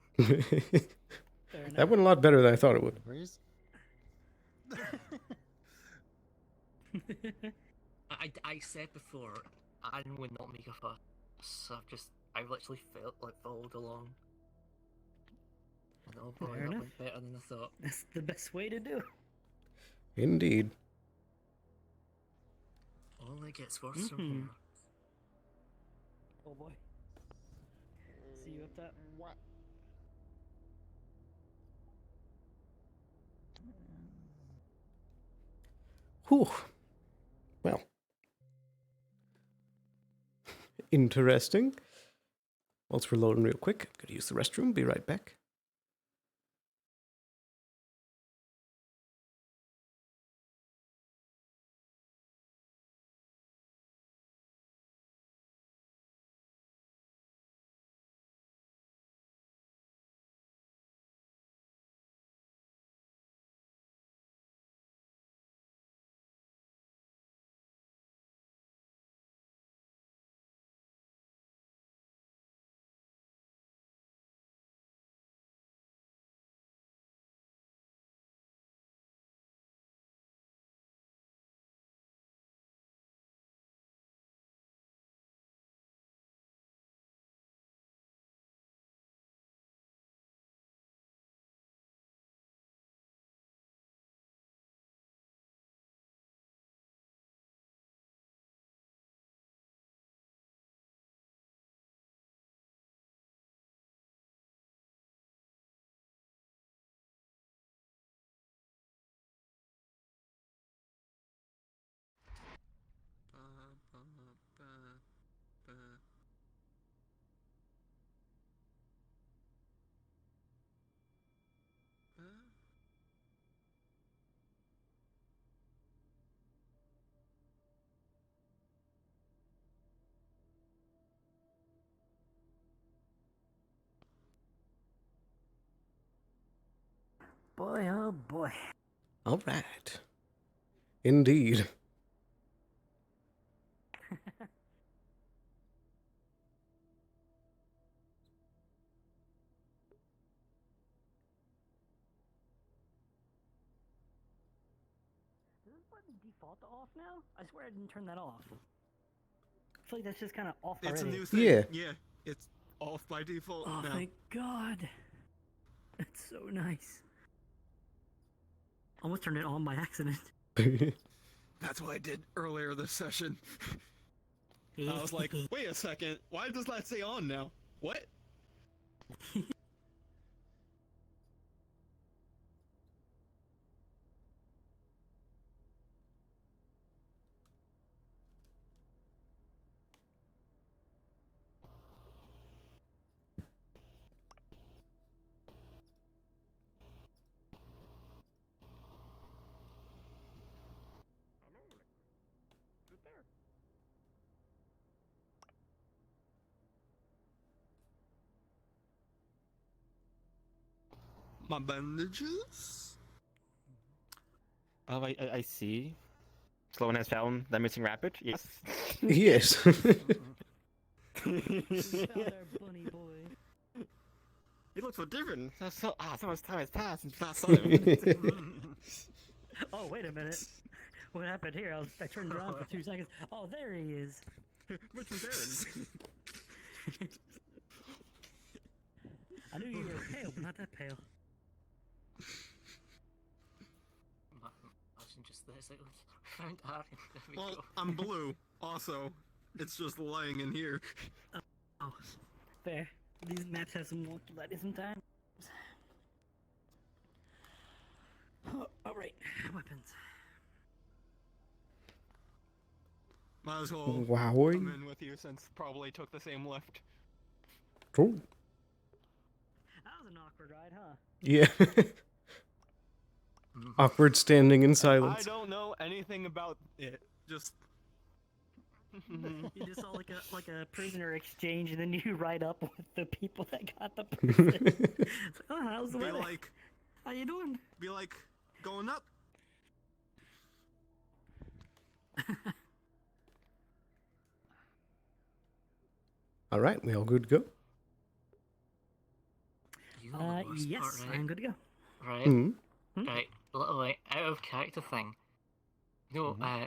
That went a lot better than I thought it would. I said before, I would not make a fuss, so I literally felt like followed along. And oh boy, Fair that enough. went better than I thought. That's the best way to do. Indeed. Only gets worse from here. Oh boy. See you up top. What? Whew. Well. Interesting. Whilst we're loading real quick, gotta use the restroom, be right back. Boy, oh boy. All right. Indeed. Does this button default to off now? I swear I didn't turn that off. I feel like that's just kind of off It's already. a new thing. Yeah. Yeah, it's off by default Oh, now. thank God. That's so nice. Almost turned it on by accident. That's what I did earlier this session. I was like, wait a second, why does that say on now? What? My bandages? Oh, I see. Sloan has found the missing rabbit. Yes. Yes. Found our bunny boy. He looks so different. So much time has passed since last saw him. Oh, wait a minute. What happened here? I turned around for 2 seconds. Oh, there he is. Which was Aaron? I knew you were pale, but not that pale. Imagine just this. Like, we found Aaron. There we Well, go. I'm blue, also. It's just lying in here. Oh, fair. These maps have some wonky sometimes. Oh, alright, weapons. Might as well Wowing. come in with you since probably took the same lift. Cool. That was an awkward ride, huh? Yeah. Awkward standing in I silence. don't know anything about it. Just You just saw like a prisoner exchange, and then you ride up with the people that got the prison. It's like, oh, how's the be weather? like, How you doing? be like, going up. All right, we all good to go? You know the worst Yes, part, right? I'm good to go. Right. Mm. Right. Little like out of character thing. You know,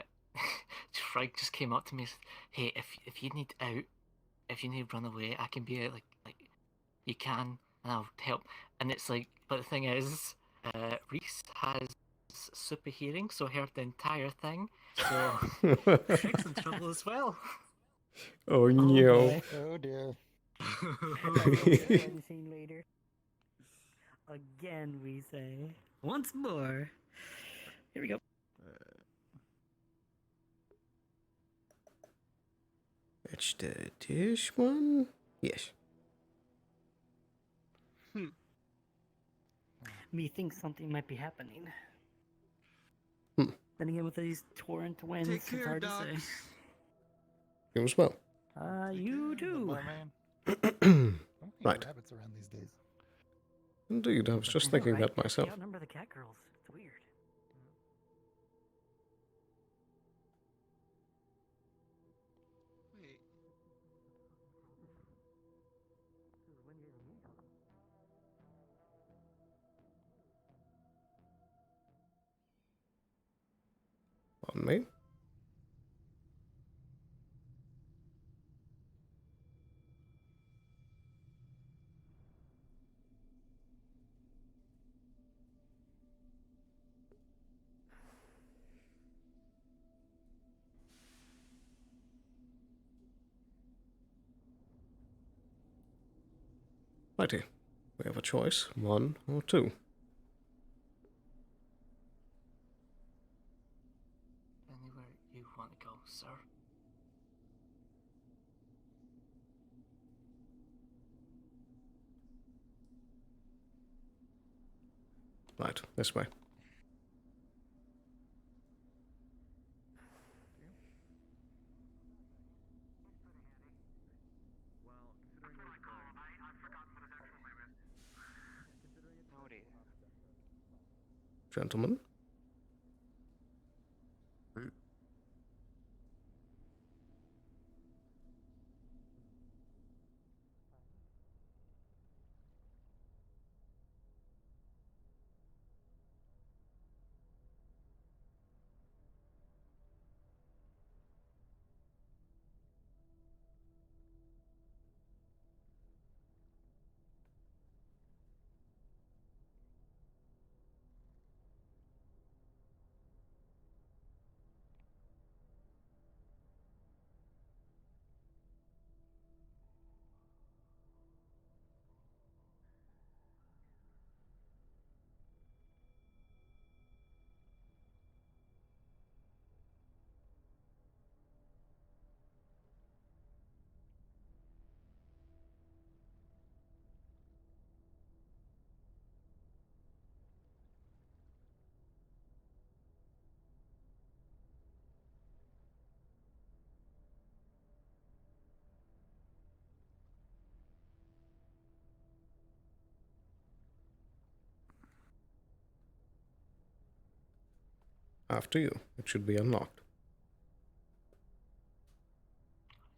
Frag just came up to me and said, "Hey, if you need out, if you need to run away, I can be out. Like you can, and I'll help." And it's like, but the thing is, Reese has super hearing, so heard the entire thing. So Frag's in trouble as well. Oh no. boy. Oh dear. End scene later. Again, we say. Once more. Here we go. That's the dish one? Yes. Me thinks something might be happening. Hmm. Then again, with these torrent winds, Take it's care, hard Doc. to say. You as well. You too. Barman. Don't eat Right. rabbits around these days. Indeed, I was just I know, thinking right? that They myself. outnumber the cat girls. It's weird. Wait. On me. Righty. We have a choice, 1 or 2. Anywhere you want to go, sir. Right, this way. Howdy. Gentlemen. After you. It should be unlocked.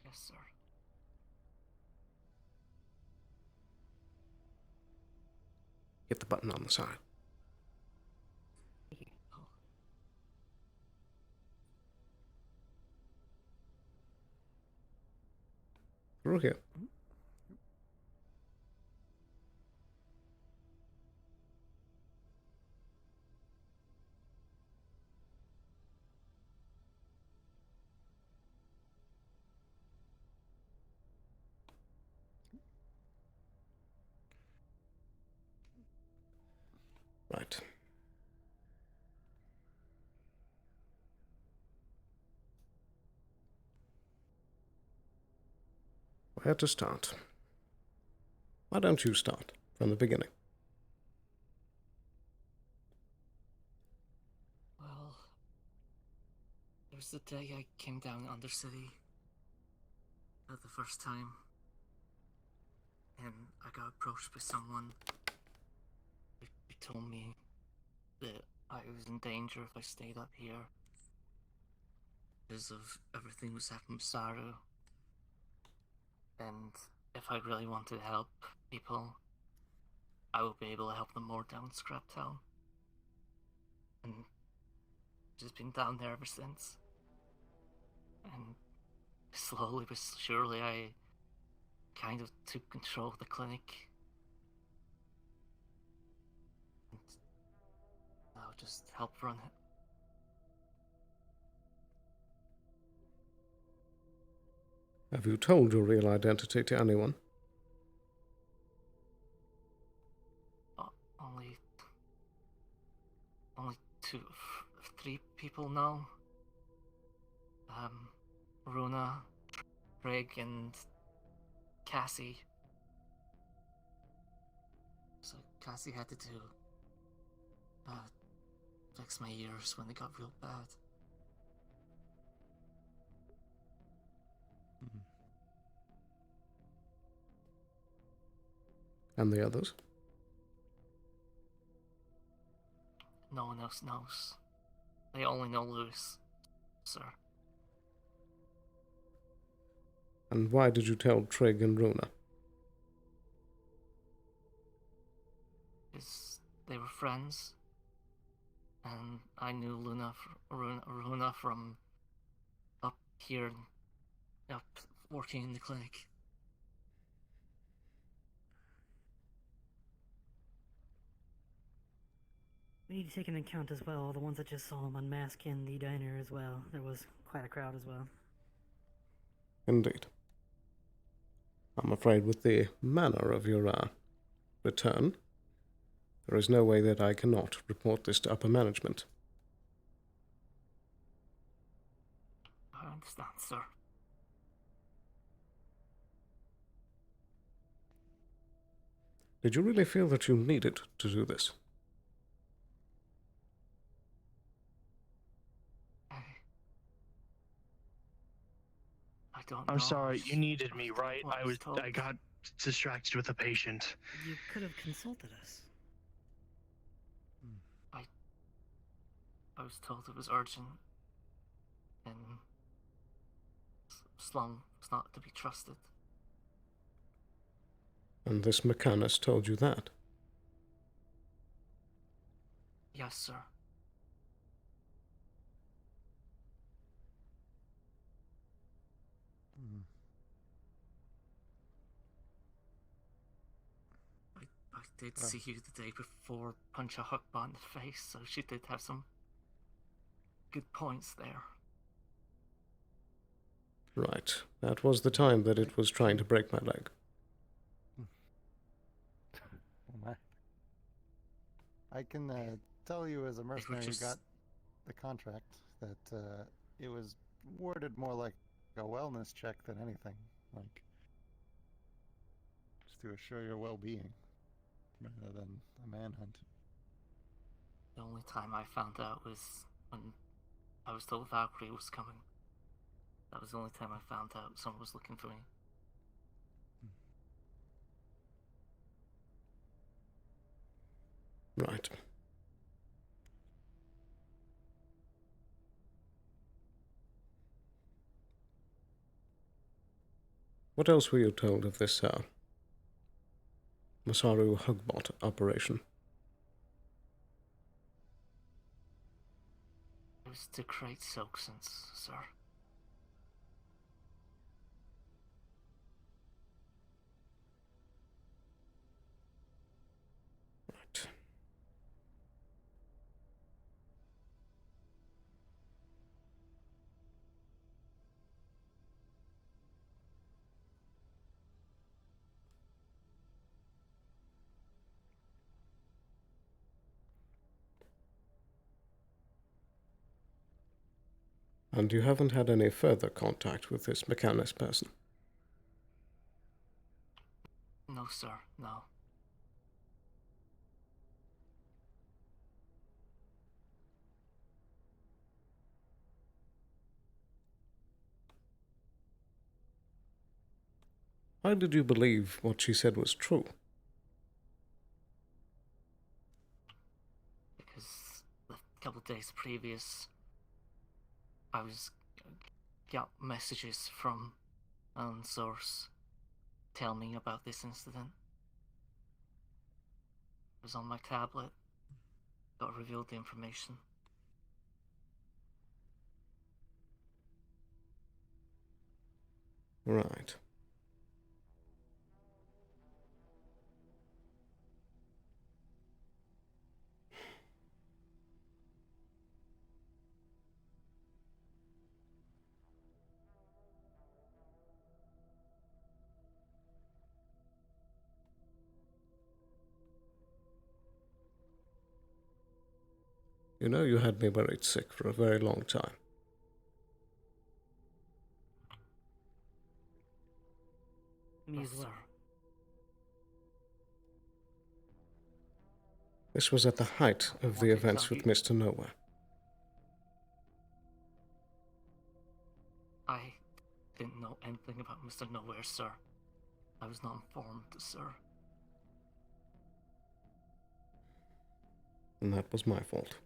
Yes, sir. Hit the button on the side. Through here. Right. Where to start? Why don't you start from the beginning? Well, it was the day I came down Undercity for the first time, and I got approached by someone who told me that I was in danger if I stayed up here because of everything that's happened with Saru, and if I really wanted to help people, I would be able to help them more down Scrap Town. And just been down there ever since. And slowly but surely I kind of took control of the clinic. And now just help run it. Have you told your real identity to anyone? Only three people know. Runa, Craig and Cassie. So Cassie had to do fix my ears when they got real bad. And the others? No one else knows. They only know Lewis, sir. And why did you tell Trig and Runa? Because they were friends, and I knew Runa from up here, up working in the clinic. We need to take into account as well the ones that just saw him unmask in the diner as well. There was quite a crowd as well. Indeed. I'm afraid with the manner of your return, there is no way that I cannot report this to upper management. I understand, sir. Did you really feel that you needed to do this? I don't know. I'm sorry, you needed me, right? I got distracted with a patient. You could have consulted us. I was told it was urgent, and Sloan was not to be trusted. And this mechanist told you that? Yes, sir. I did see you the day before punch a hookbot in the face, so she did have some good points there. Right. That was the time that it was trying to break my leg. I can tell you as a mercenary who got the contract that it was worded more like a wellness check than anything. Like, just to assure your well-being rather than a manhunt. The only time I found out was when I was told Valkyrie was coming. That was the only time I found out someone was looking for me. Right. What else were you told of this Masaru Hugbot operation? It was to create silk scents, sir. Right. And you haven't had any further contact with this mechanist person? No, sir, no. Why did you believe what she said was true? Because a couple of days previous, I got messages from an source telling me about this incident. It was on my tablet. Got revealed the information. Right. You know, you had me worried sick for a very long time. Me Yes, as well. sir. This was at the height of the events with Mr. Nowhere. I didn't know anything about Mr. Nowhere, sir. I was not informed, sir. And that was my fault.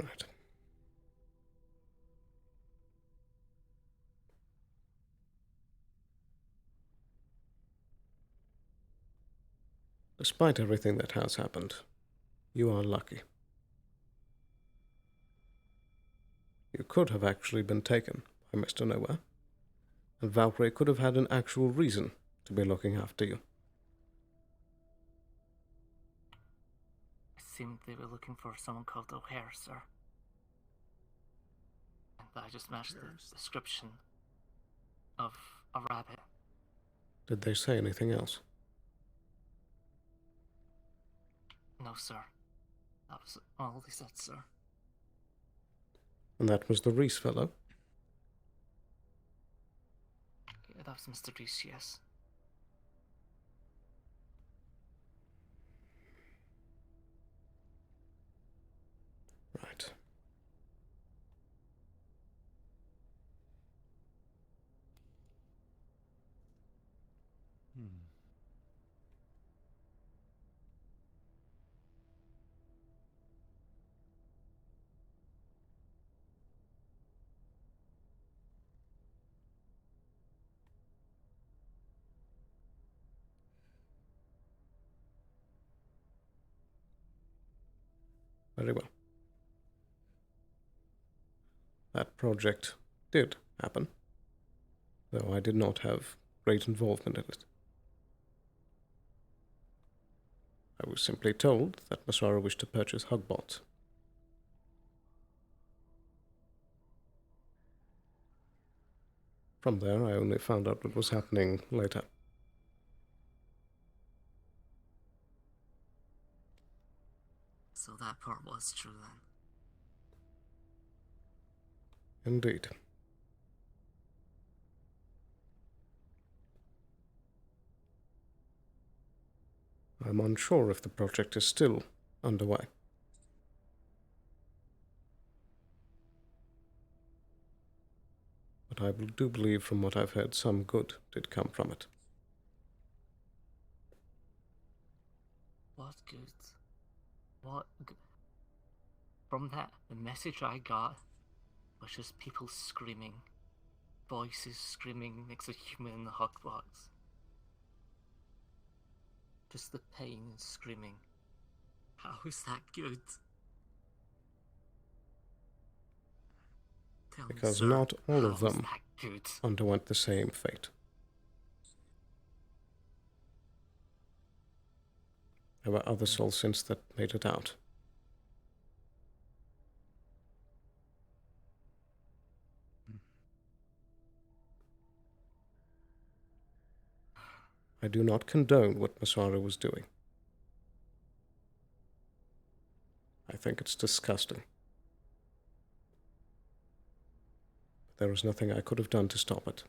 Right. Despite everything that has happened, you are lucky. You could have actually been taken by Mr. Nowhere, and Valkyrie could have had an actual reason to be looking after you. It seemed they were looking for someone called O'Hare, sir. And I just matched the description of a rabbit. Did they say anything else? No, sir. That was all they said, sir. And that was the Reese fellow? Yeah, that was Mr. Reese, yes. Right. Very well. That project did happen, though I did not have great involvement in it. I was simply told that Masara wished to purchase Hugbots. From there, I only found out what was happening later. So that part was true then. Indeed. I'm unsure if the project is still underway. But I do believe from what I've heard some good did come from it. What good? What? From that, the message I got was just people screaming. Voices screaming makes a human in the hugbox. Just the pain and screaming. How is that good? Tell me, Because sir, not all of how is them that good? underwent the same fate. There were other souls since that made it out. I do not condone what Masara was doing. I think it's disgusting. There was nothing I could have done to stop it.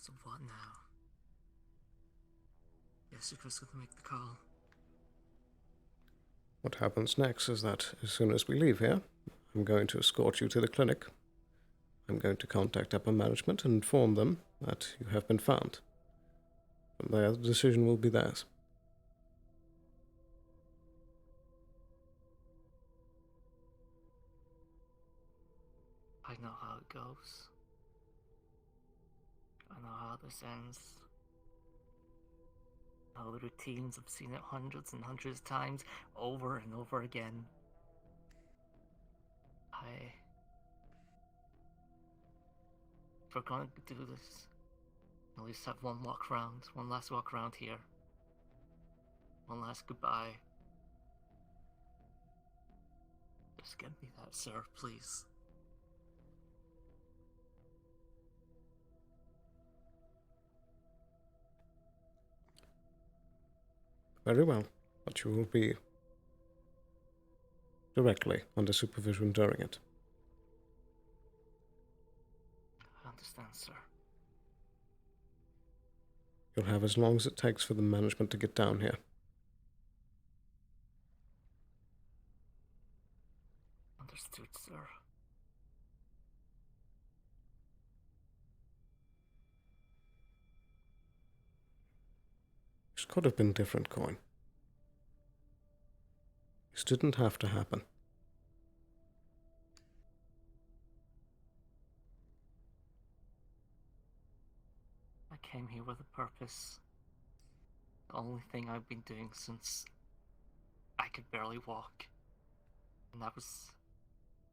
So what now? Jessica's gonna make the call. What happens next is that as soon as we leave here, I'm going to escort you to the clinic. I'm going to contact upper management and inform them that you have been found. From there, the decision will be theirs. I know how it goes. I know how this ends. I know the routines, I've seen it hundreds and hundreds of times, over and over again. If we're gonna do this, at least have one last walk around here. One last goodbye. Just get me that, sir, please. Very well, but you will be directly under supervision during it. I understand, sir. You'll have as long as it takes for the management to get down here. Understood, sir. This could have been different, Coin. This didn't have to happen. I came here with a purpose. The only thing I've been doing since I could barely walk. And that was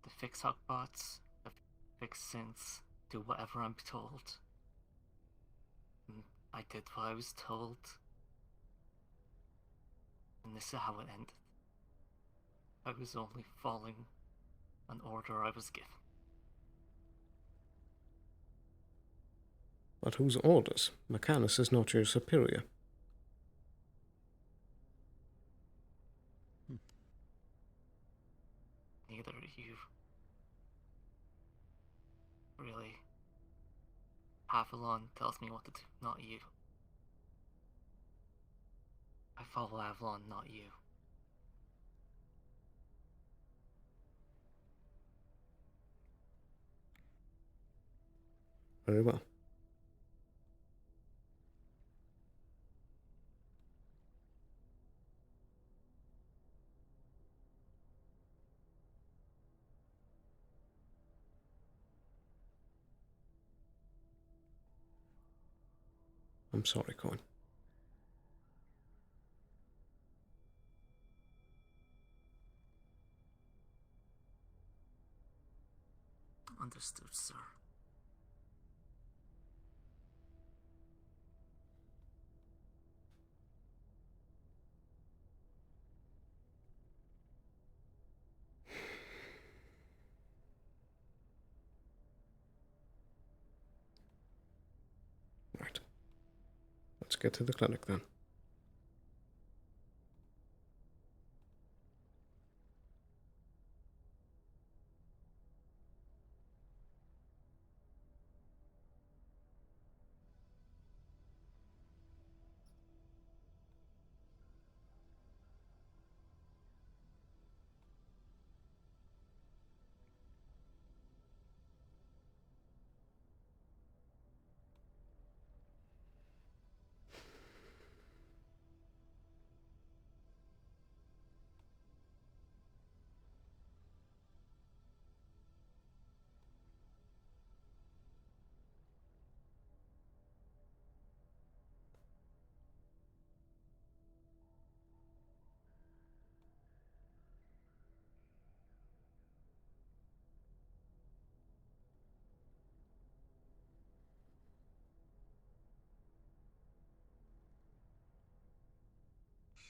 to fix Hogbots, to fix synths, do whatever I'm told. And I did what I was told. And this is how it ended. I was only following an order I was given. But whose orders? Mechanus is not your superior. Neither of you. Really. Avalon tells me what to do, not you. I follow Avalon, not you. Very well. I'm sorry, Coin. Understood, sir. Right. Let's get to the clinic then.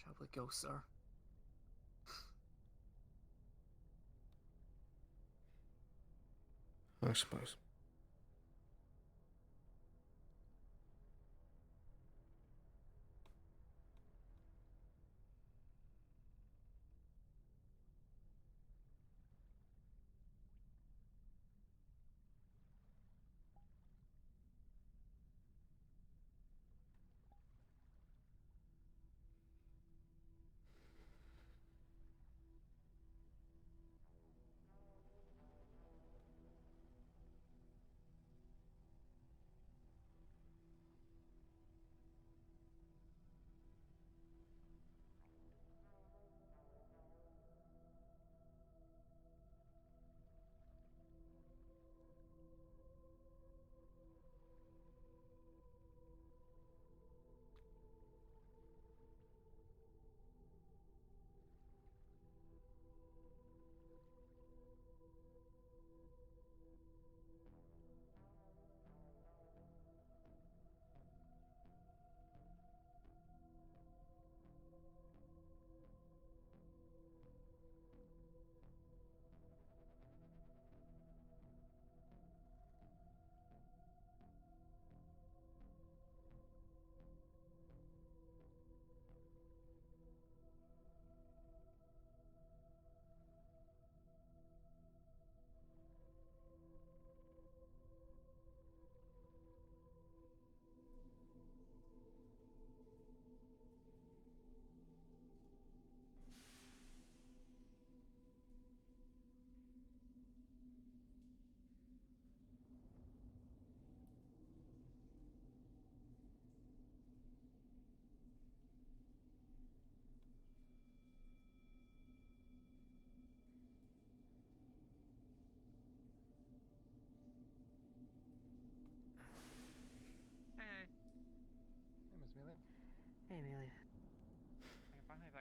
Shall we go, sir? I suppose.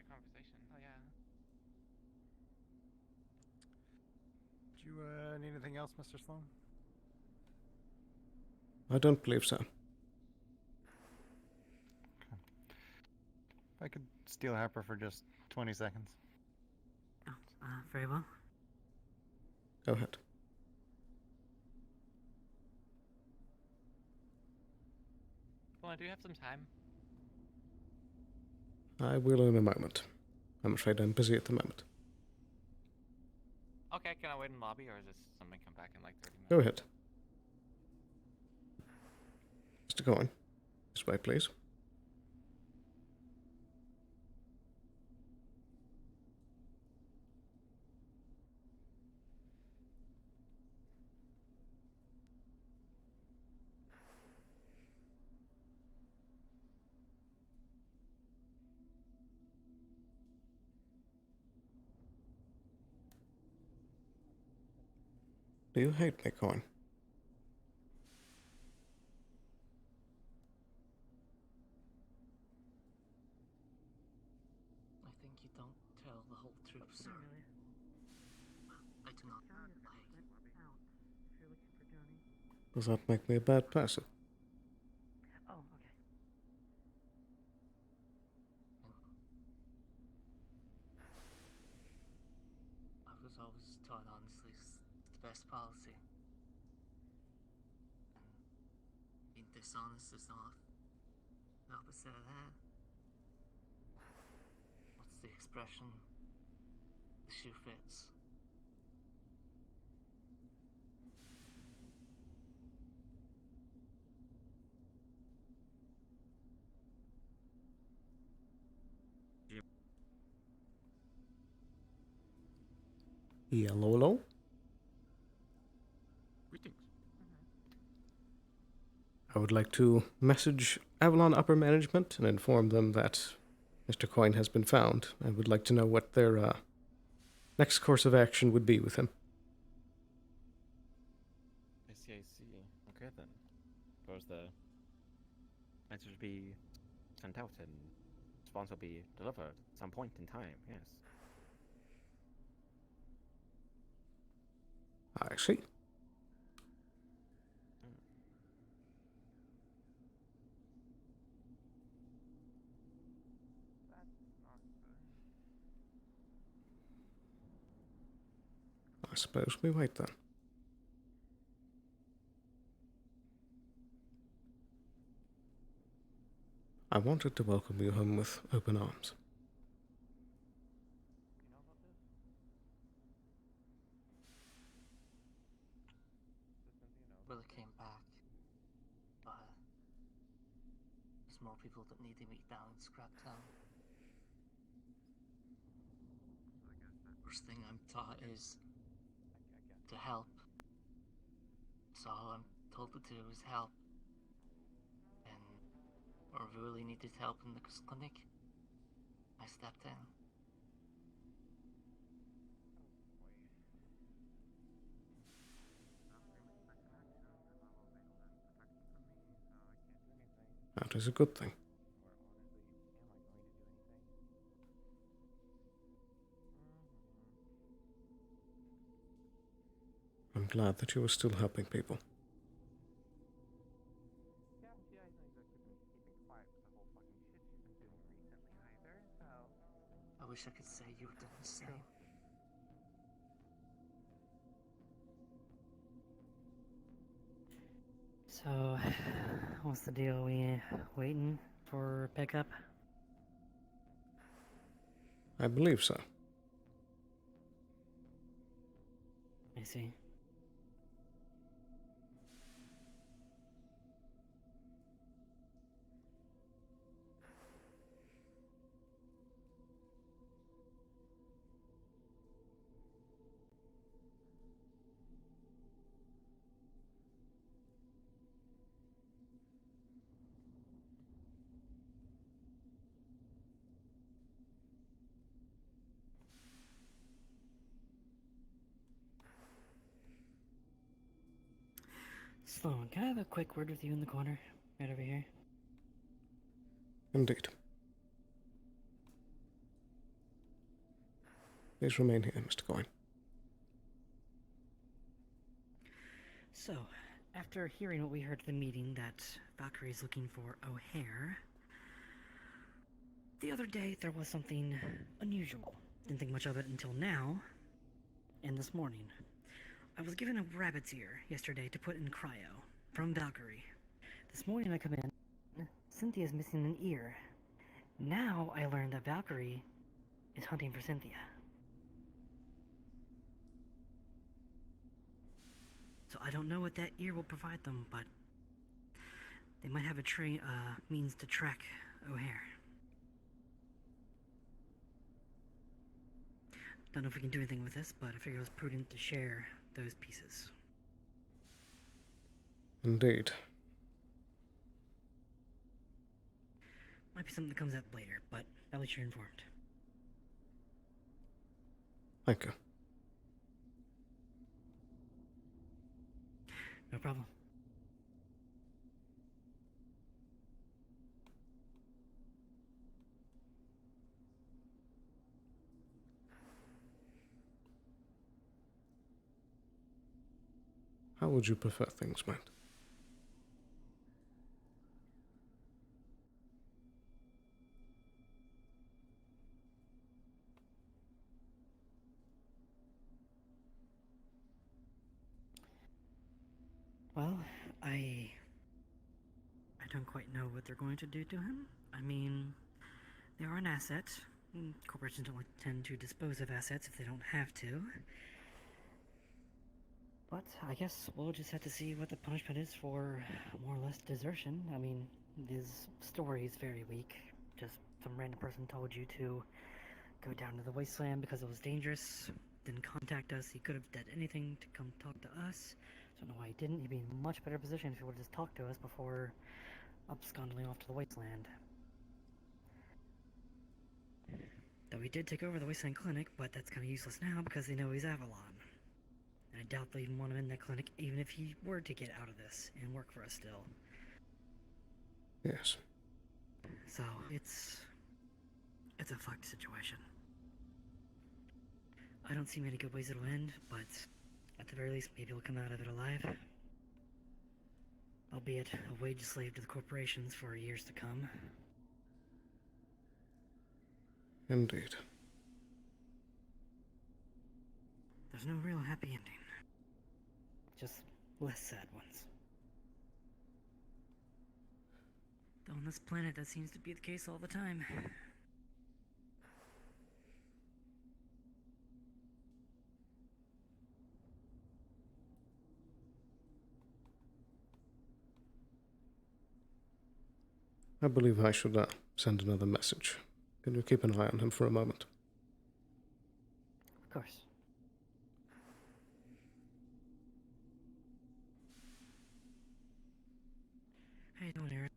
conversation. Oh yeah. Do you need anything else, Mr. Sloan? I don't believe so. If I could steal Harper for just 20 seconds. Very well. Go ahead. Well, I do have some time. I will in a moment. I'm afraid I'm busy at the moment. Okay, can I wait in the lobby, or is this something come back in like 30 minutes? Go ahead. Mr. Cohen, this way, please. Do you hate me, Cohen? I think you don't tell the whole truth, sir. I do not hate. Does that make me a bad person? Oh, okay. I was always taught honestly is the best policy. And being dishonest is not the opposite of that. What's the expression? The shoe fits. Hello, hello? Greetings. I would like to message Avalon upper management and inform them that Mr. Coyne has been found. I would like to know what their next course of action would be with him. I see, I see. Okay then. Suppose the message will be sent out and response will be delivered at some point in time, yes. I see. I suppose we wait then. I wanted to welcome you home with open arms. Willa came back, but there's more people that need to meet down in Scraptown. First thing I'm taught is to help. So all I'm told to do is help. And where we really needed help in the clinic, I stepped in. That is a good thing. I'm glad that you are still helping people. I wish I could say you were doing the same. So, what's the deal? We waiting for pickup? I believe so. I see. Sloan, can I have a quick word with you in the corner? Right over here. Indeed. Please remain here, Mr. Coyne. So, after hearing what we heard at the meeting that Valkyrie's looking for O'Hare, the other day there was something unusual. Didn't think much of it until now, and this morning. I was given a rabbit's ear yesterday to put in cryo from Valkyrie. This morning I come in, Cynthia's missing an ear. Now I learned that Valkyrie is hunting for Cynthia. So I don't know what that ear will provide them, but they might have a means to track O'Hare. Don't know if we can do anything with this, but I figure it was prudent to share those pieces. Indeed. Might be something that comes up later, but at least you're informed. Thank you. No problem. How would you prefer things went? Well, I don't quite know what they're going to do to him. I mean, they are an asset. Corporations don't tend to dispose of assets if they don't have to. But I guess we'll just have to see what the punishment is for more or less desertion. I mean, his story is very weak. Just some random person told you to go down to the wasteland because it was dangerous. Didn't contact us. He could have done anything to come talk to us. Don't know why he didn't. He'd be in a much better position if he would have just talked to us before absconding off to the wasteland. Though he did take over the wasteland clinic, but that's kind of useless now because they know he's Avalon. And I doubt they even want him in that clinic, even if he were to get out of this and work for us still. Yes. So, it's a fucked situation. I don't see many good ways it'll end, but at the very least, maybe he'll come out of it alive. Albeit a wage slave to the corporations for years to come. Indeed. There's no real happy ending. Just less sad ones. Though on this planet, that seems to be the case all the time. I believe I should send another message. Can you keep an eye on him for a moment? Of course. How you doing, Aaron?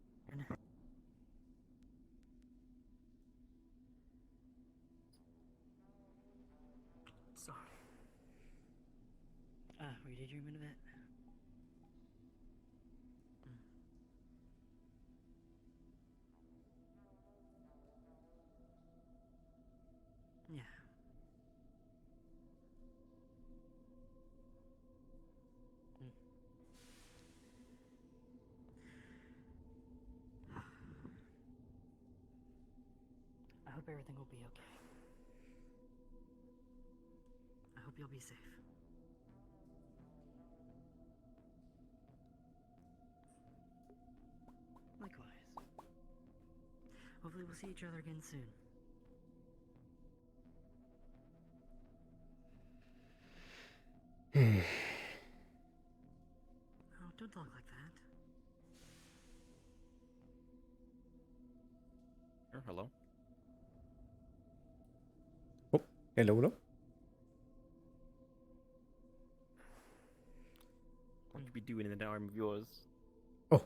Sorry. Were you daydreaming a bit? Yeah. I hope everything will be okay. I hope you'll be safe. Likewise. Hopefully we'll see each other again soon. Oh, don't talk like that. Sure, hello? Oh, hello. What would you be doing in that arm of yours? Oh,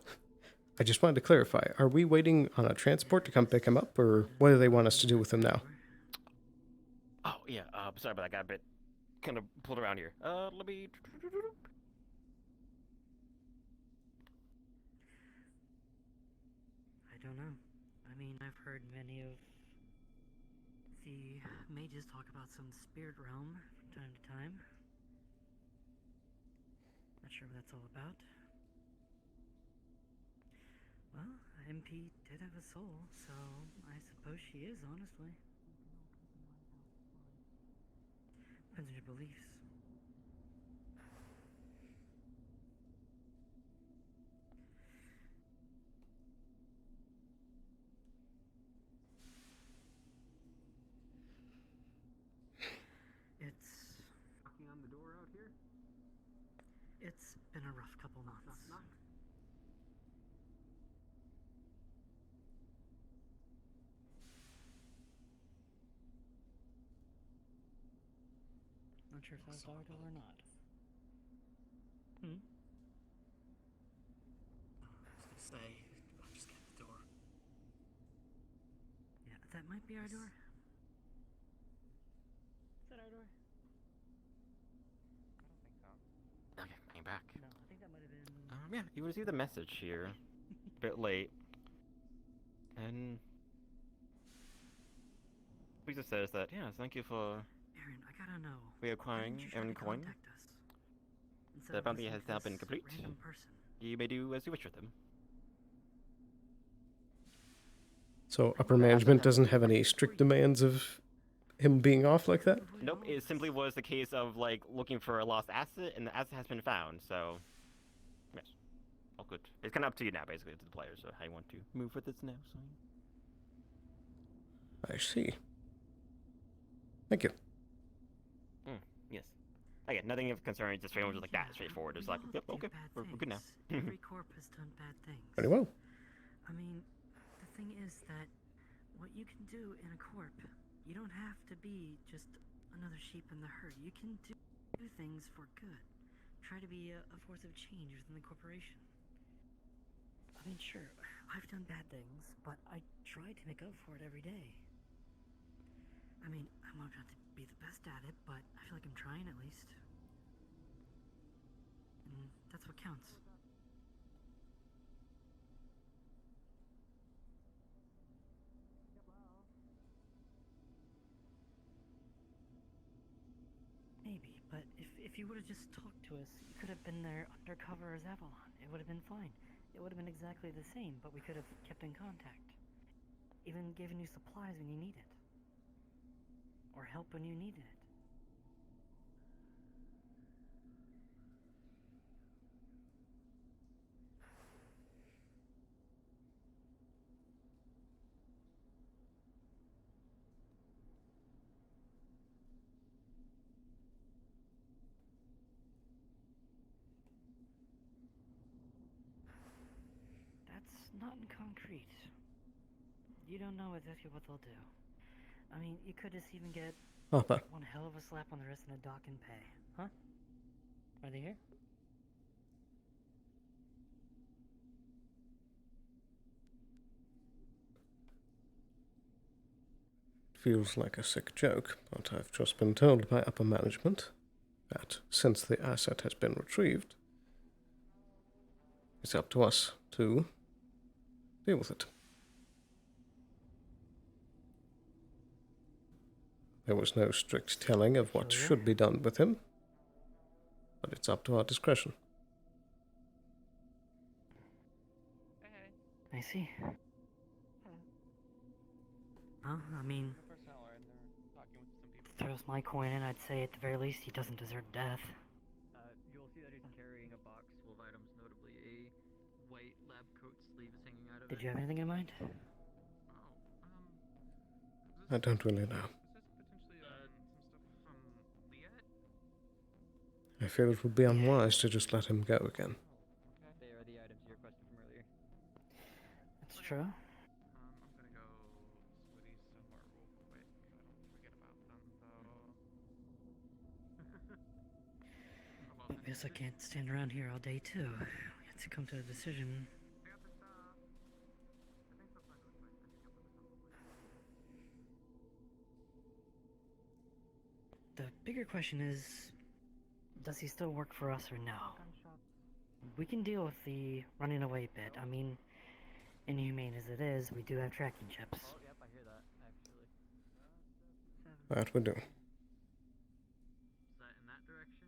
I just wanted to clarify. Are we waiting on a transport to come pick him up, or what do they want us to do with him now? Oh, yeah, sorry about that. I got a bit kind of pulled around here. Let me... I don't know. I mean, I've heard many of The mages talk about some spirit realm from time to time. Not sure what that's all about. Well, MP did have a soul, so I suppose she is, honestly. Depends on your beliefs. Knocking on the door out here? It's been a rough couple months. Not sure if that's our door or not. I was gonna say, I'll just get the door. Yeah, that might be our door. Is that our door? Okay, getting back. No, I think that might have been. Yeah, you received a message here. A bit late. And it just says that, yeah, thank you for Aaron, I gotta know. reacquiring Aaron Coin. The bounty has now been complete. You may do as you wish with them. So upper management doesn't have any strict demands of him being off like that? Nope, it simply was the case of, like, looking for a lost asset, and the asset has been found, so yes. All good. It's kind of up to you now, basically, to the players, so how you want to move with this now, so. I see. Thank you. Yes. Again, nothing of concern, just very much like that, straightforward. It's like, yep, okay, we're good now. Every corp has done bad things. Very well. I mean, the thing is that what you can do in a corp, you don't have to be just another sheep in the herd. You can do things for good. Try to be a force of change within the corporation. I mean, sure, I've done bad things, but I try to make up for it every day. I mean, I'm not going to be the best at it, but I feel like I'm trying at least. And that's what counts. Maybe, but if you would have just talked to us, you could have been there undercover as Avalon. It would have been fine. It would have been exactly the same, but we could have kept in contact. Even given you supplies when you need it. Or help when you needed it. That's not in concrete. You don't know exactly what they'll do. I mean, you could just even get Papa. one hell of a slap on the wrist and a dock and pay. Huh? Are they here? Feels like a sick joke, but I've just been told by upper management that since the asset has been retrieved, it's up to us to deal with it. There was no strict telling of what should be done with him, but it's up to our discretion. I see. Well, I mean, throws my coin in, I'd say at the very least he doesn't deserve death. You'll see that he's carrying a box full of items, notably a white lab coat sleeve is hanging out of it. Did you have anything in mind? I don't really know. I feel it would be unwise to just let him go again. They are the items you requested from earlier. That's true. I'm gonna go Switty somewhere real quick. I don't forget about them, though. I guess I can't stand around here all day too. We have to come to a decision. The bigger question is, does he still work for us or no? We can deal with the running away bit. I mean, inhumane as it is, we do have tracking chips. Oh, yep, I hear that, actually. That we do. Is that in that direction?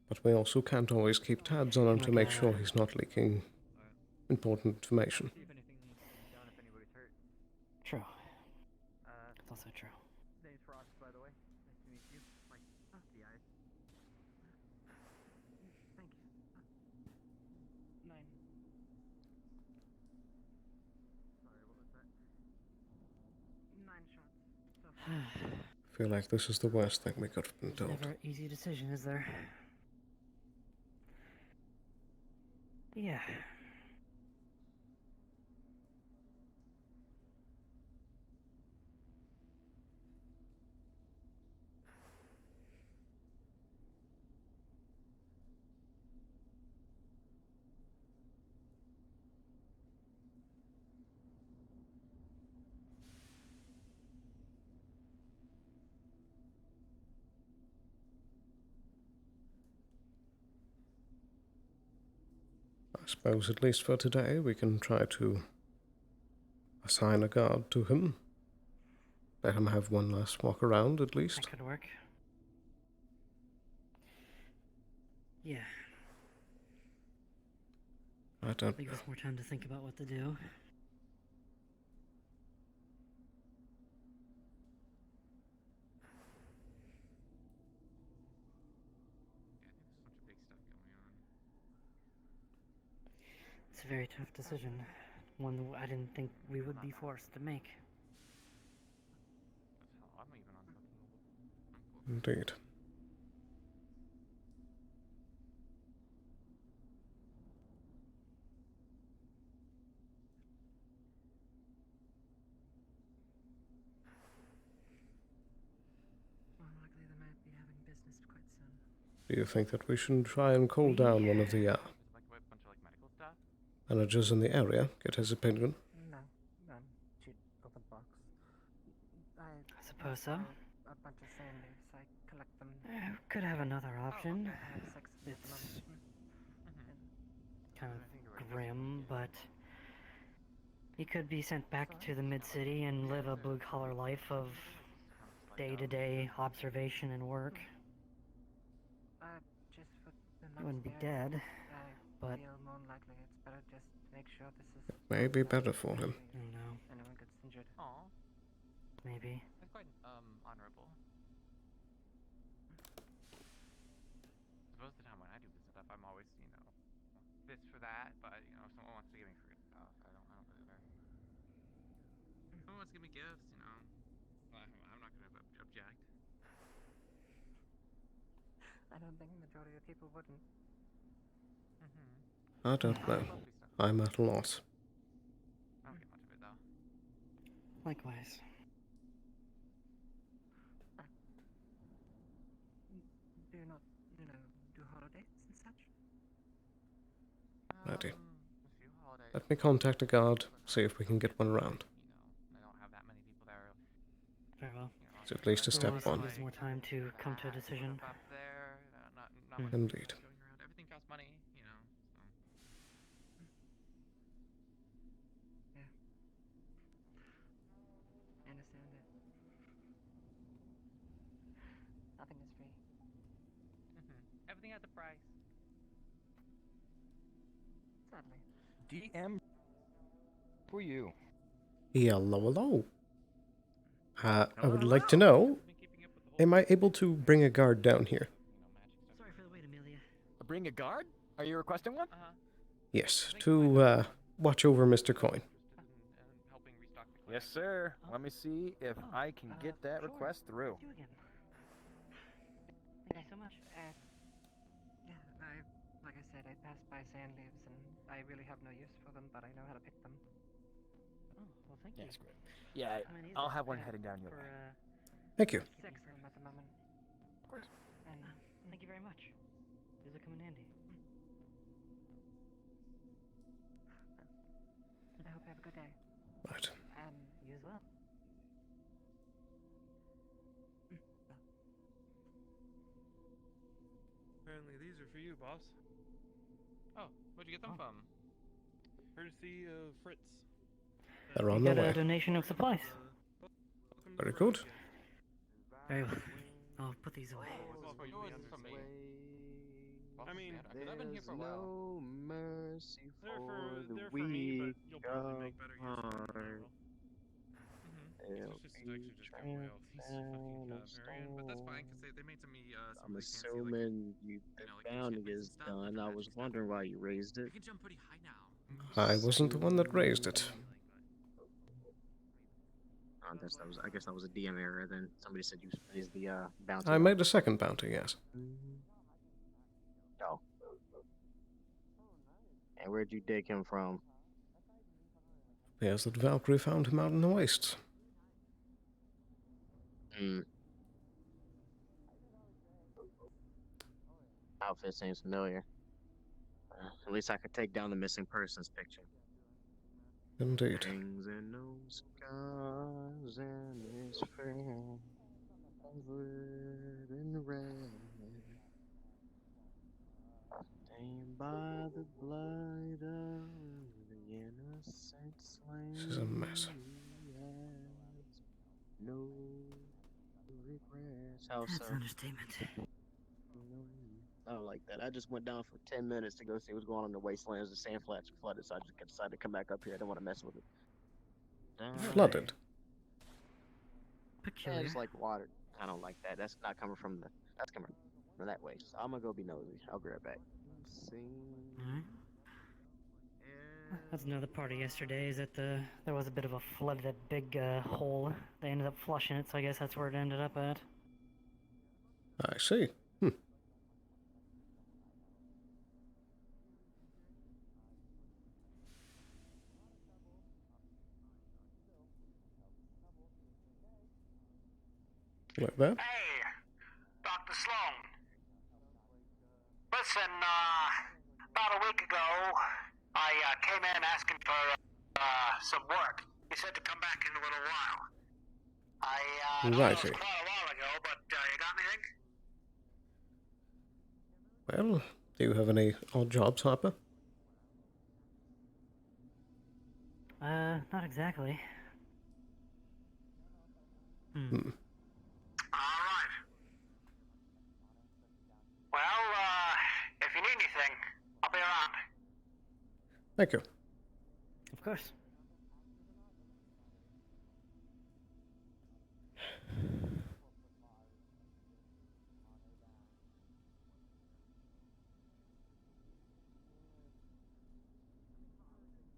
But we also can't always keep tabs on him to make sure he's not leaking important information. See if anything needs to be done if anybody's hurt. True. That's also true. Name's Frost, by the way. Nice to meet you. Like, the eyes. Thank you. 9. Sorry, what was that? 9 shots. So I feel like this is the worst thing we could have been told. never an easy decision, is there? Yeah. I suppose at least for today we can try to assign a guard to him. Let him have one last walk around at least. That could work. Yeah. I don't Leave know. us more time to think about what to do. It's a very tough decision. One I didn't think we would be forced to make. I'm even on fucking Indeed. More likely they might be having business quite soon. Do you think that we should try and call down one of the like a bunch of like medical stuff. managers in the area, get his opinion? No, shoot, open box. I suppose so. A bunch of sand leaves. I collect them. Could have another option. I have 6 at the It's moment. kind of grim, but he could be sent back to the mid-city and live a blue-collar life of day-to-day observation and work. Just for the He wouldn't be months there, dead, I but feel more likely it's better just make sure this is. It may be better for him. I don't know. Anyone gets injured. Aw, Maybe. that's quite honorable. Most of the time when I do this stuff, I'm always, this for that. But if someone wants to give me free stuff, I don't really care. If someone wants to give me gifts, I'm not gonna object. I don't think the majority of people wouldn't. I don't know. I'm at a loss. I don't get much of it though. Likewise. Do you not, do holidays and such? Righty. A few holidays. Let me contact a guard, see if we can get one around. I don't have that many people there. Very well. It's at least a step one. Gives more time to come to a decision. Up there, not Hmm. much Indeed. going around. Everything costs money, so. Yeah. I understand it. Nothing is free. Everything has a price. Sadly. DM for you. Hello, hello. I would like to know, am I able to bring a guard down here? Sorry for the wait, Amelia. Bring a guard? Are you requesting one? Yes, to watch over Mr. Coin. Yes, sir. Let me see if I can get that request through. You again. Thank you so much. Yeah, like I said, I passed by sand leaves and I really have no use for them, but I know how to pick them. Oh, well, thank you. Yes, great. Yeah, How many is I'll it? have one heading down your For, way. Thank you. 6 of them at the moment. Of course. And thank you very much. These will come in handy. I hope you have a good day. Right. You as well. Apparently these are for you, boss. Oh, where'd you get them from? Courtesy of Fritz. They're on You their got a way. donation of supplies. Very good. Very well. I'll put these away. I mean, I've been here for a while. No mercy for the they're for me, but you'll probably weak make better use of them heart. tomorrow. It's just actually just got away all these fucking Marion, but that's fine because they made some I'm really fancy, assuming the like bounty enchantments is and stuff, done. different I magic was stuff. wondering why you raised it. You can jump pretty high now. I wasn't the one that raised it. I guess that was a DM error. Then somebody said you raised the bounty. I made a second bounty, yes. Oh. And where'd you dig him from? Appears that Valkyrie found him out in the wastes. Outfit seems familiar. At least I could take down the missing persons picture. Indeed. Rings and no scars and his friend covered in red. Stained by the blood of the innocent slain. This is a mess. No regrets. That's an understatement. I don't like that. I just went down for 10 minutes to go see what's going on in the wastelands. The sand flats are flooded, so I just decided to come back up here. I don't want to mess with it. Flooded. Yeah, it's like water. I don't like that. That's not coming from that's coming from that way. So I'm gonna go be nosy. I'll be right back. Alright. That's another part of yesterday, is that there was a bit of a flood, that big hole. They ended up flushing it, so I guess that's where it ended up at. I see. Like that? Hey, Dr. Sloan. Listen, about a week ago, I came in asking for some work. You said to come back in a little while. I know it was quite a while ago, but you got anything? Well, do you have any odd jobs, Harper? Not exactly. Alright. Well, if you need anything, I'll be around. Thank you. Of course.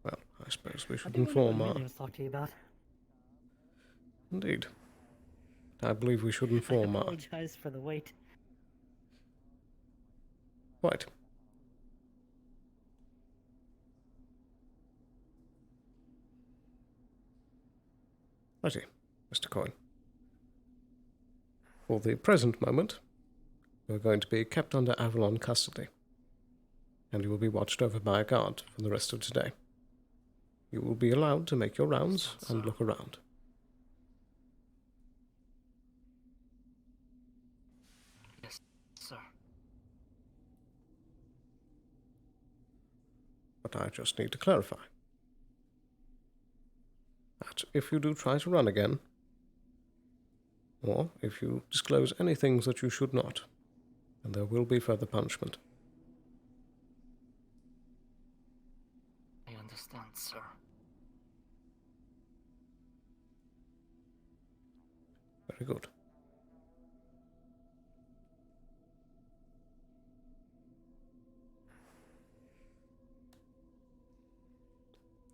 Well, I suppose we should I do inform remember our... what I talk to you about. Indeed. I believe we should inform I our... apologize for the wait. Right. Righty, Mr. Coyne. For the present moment, you are going to be kept under Avalon custody, and you will be watched over by a guard for the rest of today. You will be allowed to make your rounds and look around. Yes, sir. But I just need to clarify that if you do try to run again, or if you disclose any things that you should not, then there will be further punishment. I understand, sir. Very good.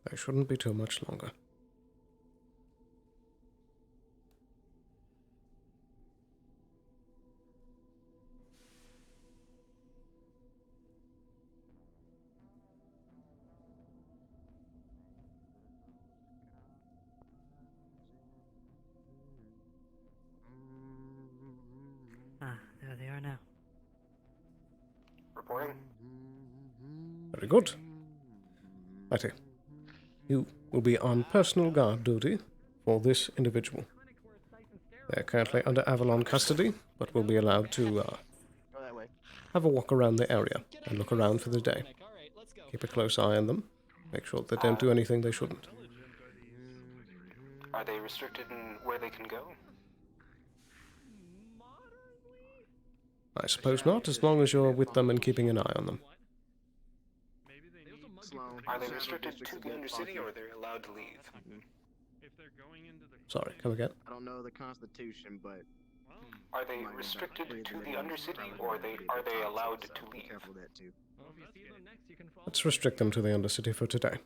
There shouldn't be too much longer. Ah, there they are now. Reporting. Very good. Righty. You will be on personal guard duty for this individual. They're currently under Avalon custody, but will be allowed to Go that way. have a walk around the area and look around for the day. Keep a close eye on them. Make sure they don't do anything they shouldn't. Are they restricted in where they can go? I suppose not, as long as you're with them and keeping an eye on them. Sloan. Are they restricted to the Undercity, or are they allowed to leave? Sorry, come again? I don't know the Constitution, but Are they restricted to the Undercity, or are they allowed to leave? Careful of that too. Let's restrict them to the Undercity for today.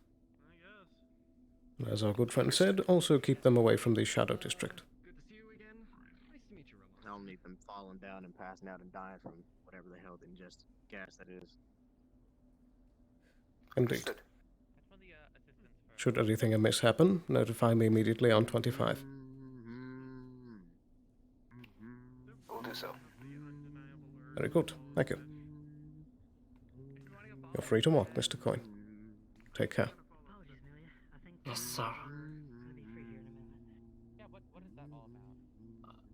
And as our good friend said, also keep them away from the Shadow District. I don't need them falling down and passing out and dying from whatever the hell than just gas that is. Indeed. Should anything amiss happen, notify me immediately on 25. We'll do so. Very good, thank you. You're free to walk, Mr. Coin. Take care. Yes, sir.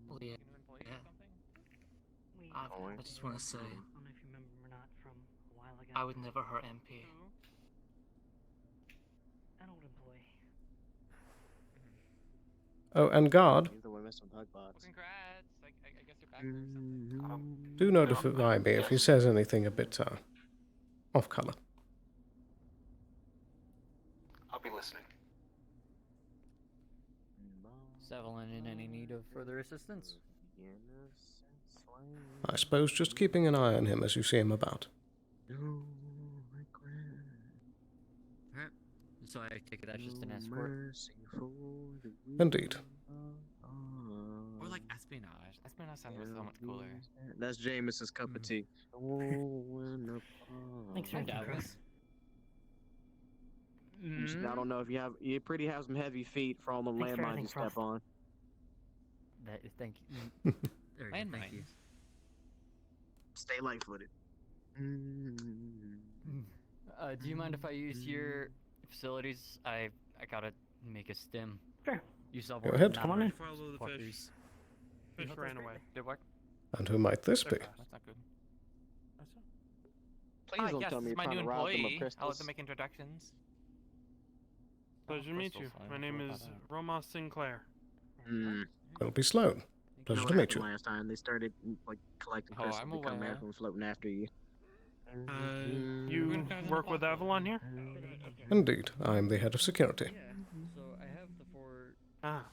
Well, yeah. I just want to say, I would never hurt MP. An old employee. Oh, and guard, He's the one missing bug bots. Congrats! I guess you're back there. do notify me if he says anything a bit, off-color. I'll be listening. Sevelin in any need of further assistance? I suppose just keeping an eye on him as you see him about. So I take it that's just an escort? Indeed. Or like espionage. Espionage sounds so much cooler. That's James's cup of tea. Thanks for Chris. I don't know if you pretty have some heavy feet for all the Thanks for landmines everything, you step Frost. on. That is, thank you. Very good, thank you. Stay light-footed. Do you mind if I use your facilities? I gotta make a stim. Sure. You still Go ahead. Come on in. Follow the fish. Fish ran away. Did work? And who might this be? That's not good. Please don't yes, tell me it's you're my new trying to rob them of employee. I'll let crystals. them make introductions. Pleasure to meet you. My name is Roma Sinclair. It'll be Sloan. Pleasure to meet you. Last time they started like collecting Oh, crystals, I'm become aware. African floating after you. You work with Avalon here? Indeed, I am the head of security. So I have the four. Ah.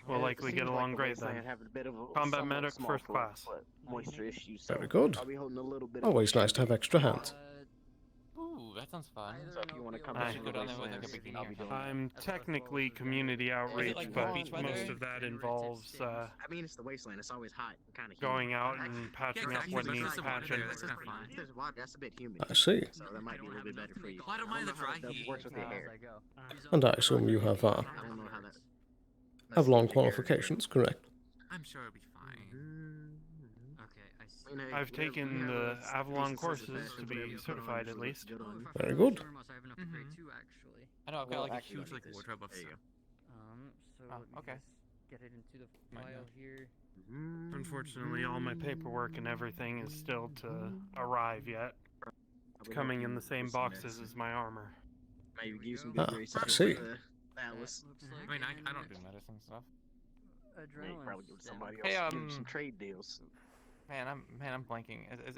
We'll likely get along great then. Combat medic, first class. Moisture issues. So Very good. I'll be holding a little bit. Always nice to have extra hands. Ooh, that sounds fun. So if you want to come I- back go down there with like a bikini or something. I'm technically community outreach, like but beach weather? most of that involves I mean, it's the wasteland. It's always hot, kind of going out and patching up what needs patching. That's kind of fine. There's water. That's a bit humid. I see. So that might be a little bit better for you. I don't mind the dry heat. Works with your hair. And I assume you have I don't know how that. Avalon qualifications, correct? I'm sure it'll be fine. Okay, I see. I've taken the Avalon courses to be certified at least. Very good. I have enough for grade 2 actually. I know I've got Well, like a actually, huge like like this. wardrobe of There you stuff. So Oh, let me okay. just get it into the Might file know. here. Unfortunately, all my paperwork and everything is still to arrive yet. It's coming in the same boxes as my armor. Maybe give you some Ah, good research. I see. Atlas. I mean, I don't do medicine stuff. Yeah, you Adrenaline. probably give it to somebody else. Hey, Give them some trade deals. Man, I'm blanking. Was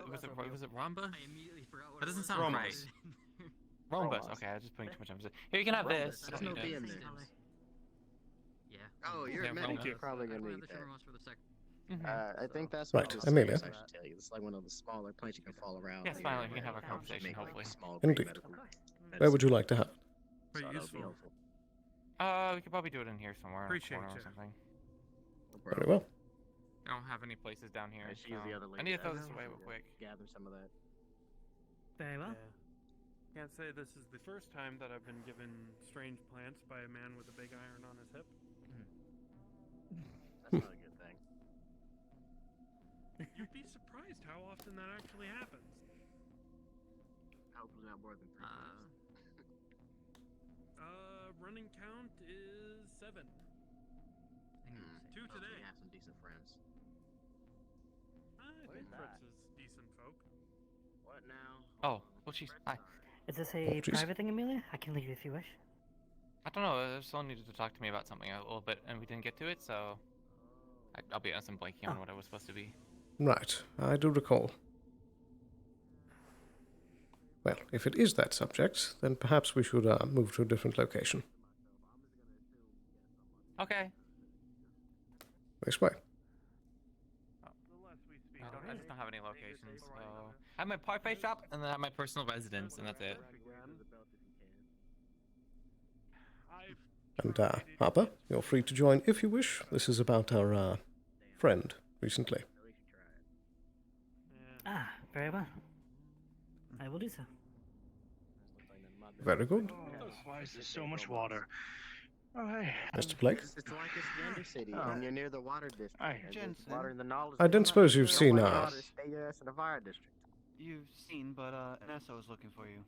it Rhomba? I immediately forgot what That it doesn't was. sound Rhombus. right. Rhombus. Okay, I was just putting too much emphasis. Here, you can have Rhombus. this. I There's don't no need B it. in there. Yeah. Oh, you're Yeah, a medic. Rhombus. You're probably I gonna wanted need the that. Sherman for the sec. I think that's Right, what this Amelia. is, I should tell you. It's like one of the smaller planes you can fall around. Yes, in, finally, we can where have a they conversation, make, like, hopefully. small Indeed. medical Where would you like to have it? So that'll be useful. helpful. We could probably do it in here somewhere. Appreciate in a corner you. or something. Very well. I don't have any places down here. Yeah, she's the so other I lady. need to throw I this know. away real quick. Gather some of that. Very well. Yeah. Can't say this is the first time that I've been given strange plants by a man with a big iron on his hip. That's not a good thing. You'd be surprised how often that actually happens. Hopefully not more than 3 months. Running count is 7. 2 Hopefully today. you have some decent friends. I think Fritz is decent folk. What now? Oh, well, jeez. Hi. Is this a jeez. private thing, Amelia? I can leave if you wish. I don't know. Someone needed to talk to me about something a little bit, and we didn't get to it, so I'll be honest. I'm blanking on what I was supposed to be. Right, I do recall. Well, if it is that subject, then perhaps we should move to a different location. Okay. This way. I just don't have any locations, so I have my parfait shop and then I have my personal residence, and that's it. And, Harper, you're free to join if you wish. This is about our, friend recently. Ah, very well. I will do so. Very good. Why is there so much water? Oh, hey. Mr. Blake? It's like it's the Undercity, and you're near the water district. Hi. And there's water in the knowledge. I don't suppose you've seen, Stay your ass in the fire district. You've seen, but Anessa was looking for you.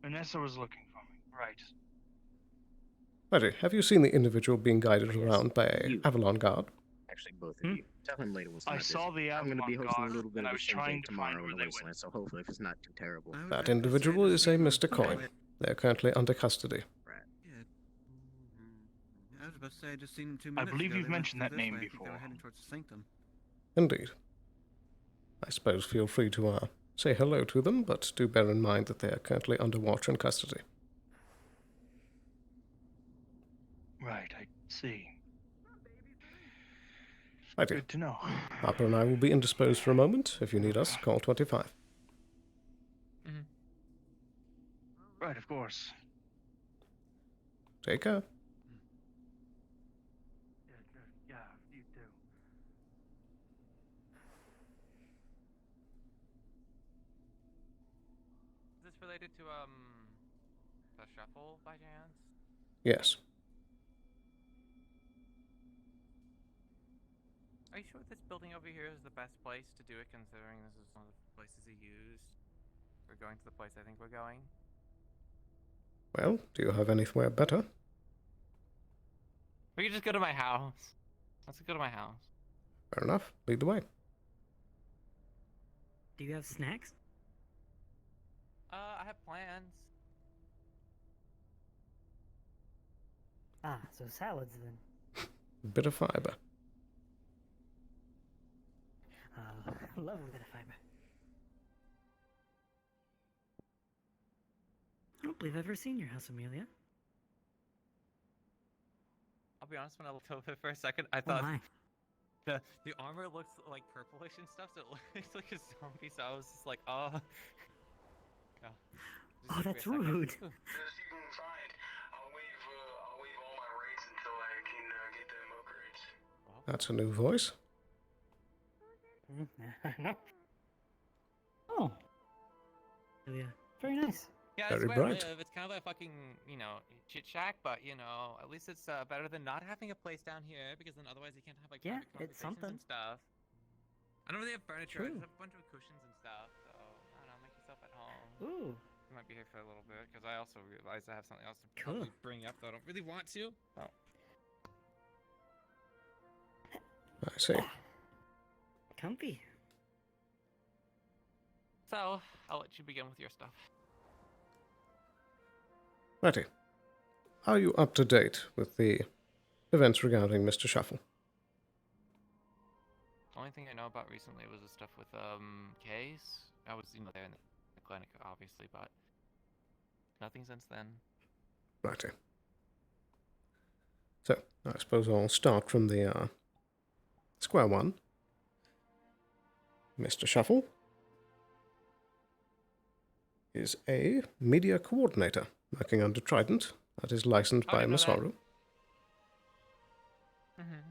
Vanessa was looking for me. Right. Matty, have you seen the individual being guided around by a Avalon guard? Actually, both of you. Tell him later what's I not saw busy. the I'm going to be Avalon hosting a Guard, little bit and of I the was same trying thing to find tomorrow where in they the went. wasteland, so hopefully if it's not too terrible. That individual is a Mr. Coin. They are currently under custody. I was about to say I just seen him 2 I minutes believe ago. you've They went mentioned through that this name way. I think before. They were heading towards the sanctum. Indeed. I suppose feel free to say hello to them, but do bear in mind that they are currently under watch and custody. Right, I see. Righty. Good to know. Harper and I will be indisposed for a moment. If you need us, call 25. Right, of course. Take care. Yeah, you too. Is this related to the shuffle by chance? Yes. Are you sure this building over here is the best place to do it, considering this is one of the places he used? We're going to the place I think we're going. Well, do you have anywhere better? We could just go to my house. Let's go to my house. Fair enough. Lead the way. Do you have snacks? I have plans. Ah, so salads then. Bit of fiber. Love a bit of fiber. I don't believe I've ever seen your house, Amelia. I'll be honest, when I looked over for a second, I thought my. the armor looks like purplish and stuff, so it looks like a zombie, so I was just like, oh. Yeah. Just Oh, took me a that's second. rude. That's a new voice. No. Oh. Yeah. Very nice. Yeah, Very that's where I bright. live. It's kind of like a fucking, chit shack, but, at least it's better than not having a place down here, because then otherwise you can't have, like, Yeah, private it's conversations something. and stuff. I don't really have furniture. I True. just have a bunch of cushions and stuff, so, I don't know, make yourself at home. Ooh. I might be here for a little bit, because I also realize I have something else to Cool. probably bring up that I don't really want to. Oh. I see. Comfy. So, I'll let you begin with your stuff. Righty. Are you up to date with the events regarding Mr. Shuffle? The only thing I know about recently was the stuff with, Case. I was, there in the clinic, obviously, but nothing since then. Righty. So, I suppose I'll start from the, square one. Mr. Shuffle is a media coordinator working under Trident that is licensed by Masaru. Mm-hmm.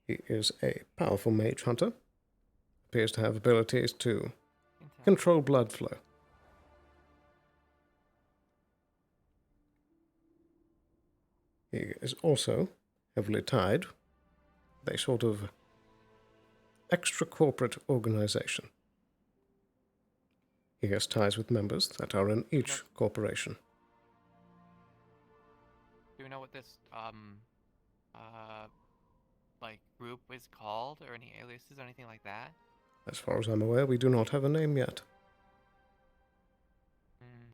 He is a powerful mage hunter. Appears to have abilities to control blood flow. He is also heavily tied with a sort of extra-corporate organization. He has ties with members that are in each corporation. Do we know what this, group is called, or any aliases or anything like that? As far as I'm aware, we do not have a name yet. Mm.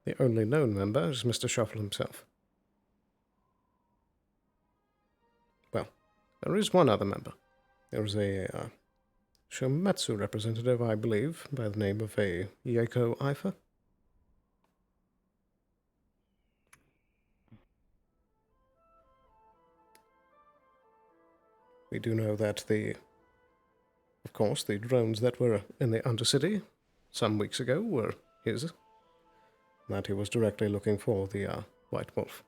The only known member is Mr. Shuffle himself. There is one other member. There is a Shometsu representative, I believe, by the name of a Yako Ifa. We do know that of course, the drones that were in the Undercity some weeks ago were his. That he was directly looking for the White Wolf.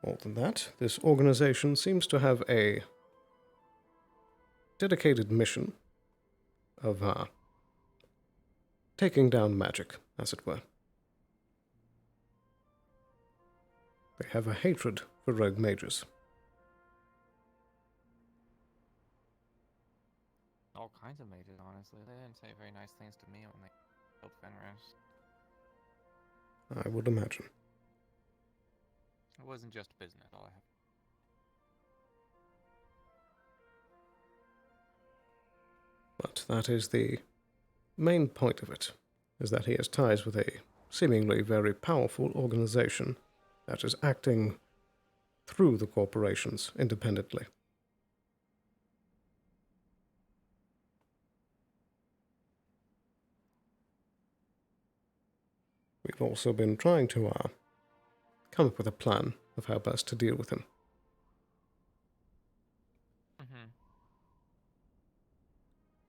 More than that, this organization seems to have a dedicated mission of taking down magic, as it were. They have a hatred for rogue mages. All kinds of mages, honestly. They didn't say very nice things to me when they killed Fenris. I would imagine. It wasn't just business, all I have. But that is the main point of it, is that he has ties with a seemingly very powerful organization that is acting through the corporations independently. We've also been trying to come up with a plan of how best to deal with him. Mm-hmm.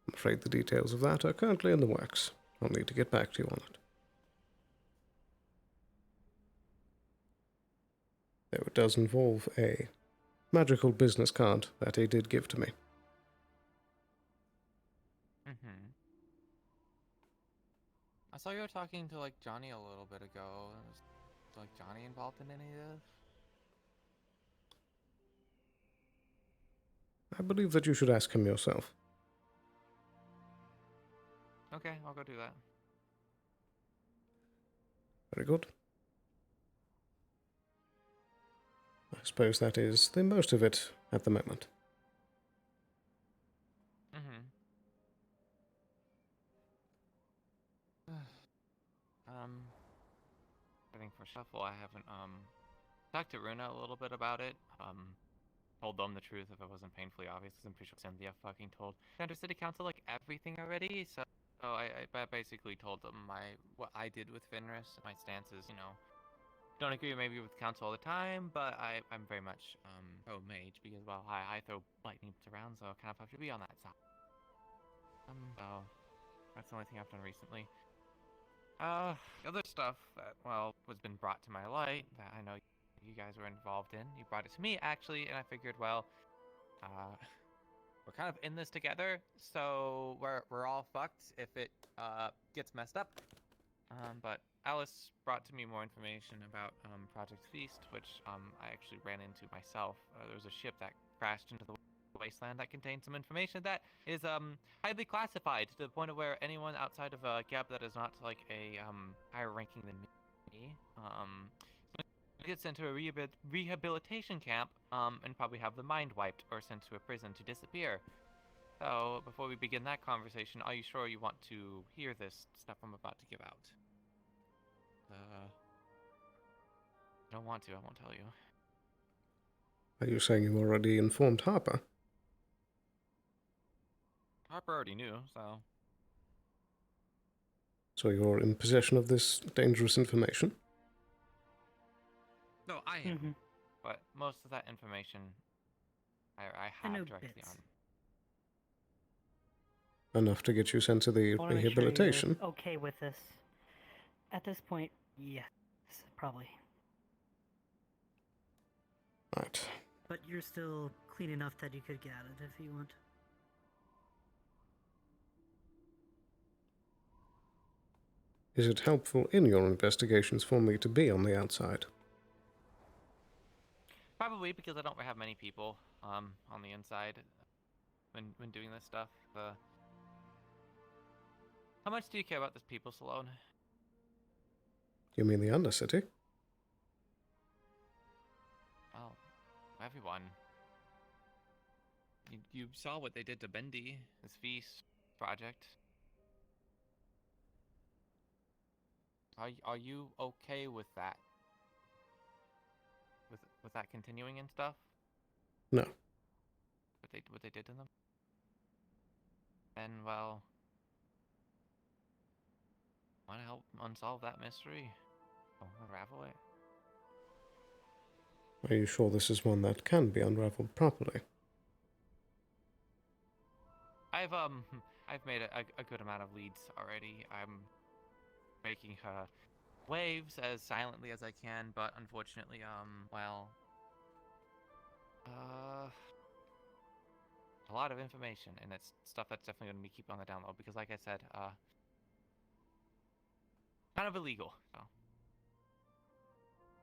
I'm afraid the details of that are currently in the works. I'll need to get back to you on it. Though it does involve a magical business card that he did give to me. Mm-hmm. I saw you were talking to, like, Johnny a little bit ago. Was, like, Johnny involved in any of this? I believe that you should ask him yourself. Okay, I'll go do that. Very good. I suppose that is the most of it at the moment. Mm-hmm. I think for Shuffle, I haven't, talked to Runa a little bit about it. Told them the truth if it wasn't painfully obvious, because I'm pretty sure Cynthia fucking told Under City Council, like, everything already, so I basically told them what I did with Fenris. My stance is, you know, don't agree maybe with council all the time, but I'm very much pro mage because, well, I throw lightning around, so I kind of have to be on that side. So that's the only thing I've done recently. Other stuff that, well, was been brought to my light that I know you guys were involved in. You brought it to me actually, and I figured, well, we're kind of in this together, so we're all fucked if it gets messed up. But Alice brought to me more information about Project Feast, which I actually ran into myself. There was a ship that crashed into the wasteland that contained some information that is highly classified to the point of where anyone outside of Gab that is not like a higher ranking than me gets sent to a rehabilitation camp and probably have the mind wiped or sent to a prison to disappear. So before we begin that conversation, are you sure you want to hear this stuff I'm about to give out? I don't want to, I won't tell you. Are you saying you already informed Harper? Harper already knew, so... So you're in possession of this dangerous information? No, I am. But most of that information I have directly bits. on. Enough to get you sent to the I wanna make sure rehabilitation? you're okay with this. At this point, yes, probably. Right. But you're still clean enough that you could get out of it if you want. Is it helpful in your investigations for me to be on the outside? Probably because I don't have many people on the inside when doing this stuff. How much do you care about this people, Sloan? You mean the Undercity? Well, everyone. You saw what they did to Bendy, his feast project. Are you okay with that? with that continuing and stuff? No. What they did to them? And well, want to help unsolve that mystery? Unravel it. Are you sure this is one that can be unraveled properly? I've made a good amount of leads already. I'm making waves as silently as I can, but unfortunately, well, a lot of information, and it's stuff that's definitely going to be keep on the down low because, like I said, kind of illegal. So, I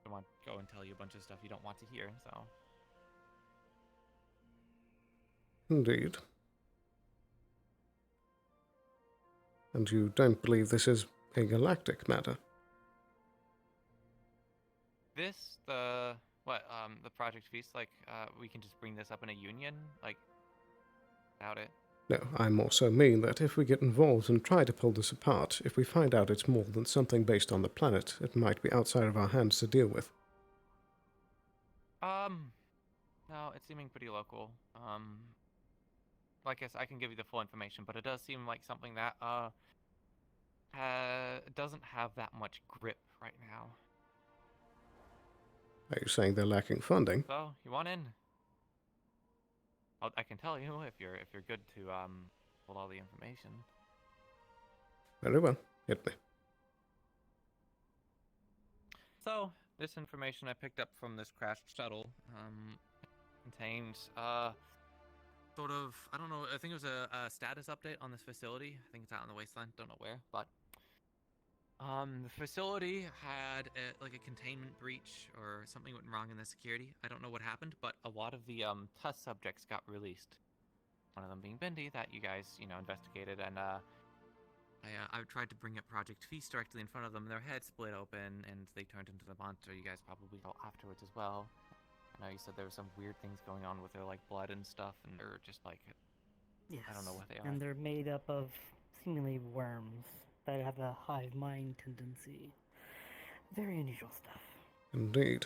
don't want to go and tell you a bunch of stuff you don't want to hear. So, Indeed. And you don't believe this is a galactic matter? this the Project Feast, like, we can just bring this up in a union, like, without it. No, I more so mean that if we get involved and try to pull this apart, if we find out it's more than something based on the planet, it might be outside of our hands to deal with. No, it's seeming pretty local. Like I said, I can give you the full information, but it does seem like something that, doesn't have that much grip right now. Are you saying they're lacking funding? So, you want in? I can tell you if you're good to, hold all the information. Very well. Hit me. So, this information I picked up from this crashed shuttle, contains, sort of, I don't know, I think it was a status update on this facility. I think it's out in the wasteland, don't know where, but, the facility had like a containment breach or something went wrong in the security. I don't know what happened, but a lot of the, test subjects got released. One of them being Bendy, that you guys, investigated, and, I tried to bring up Project Feast directly in front of them. Their heads split open, and they turned into the monster you guys probably saw afterwards as well. I know you said there were some weird things going on with their, like, blood and stuff, and they're just, like, Yes. I don't know what they are. And they're made up of seemingly worms that have a hive mind tendency. Very unusual stuff. Indeed.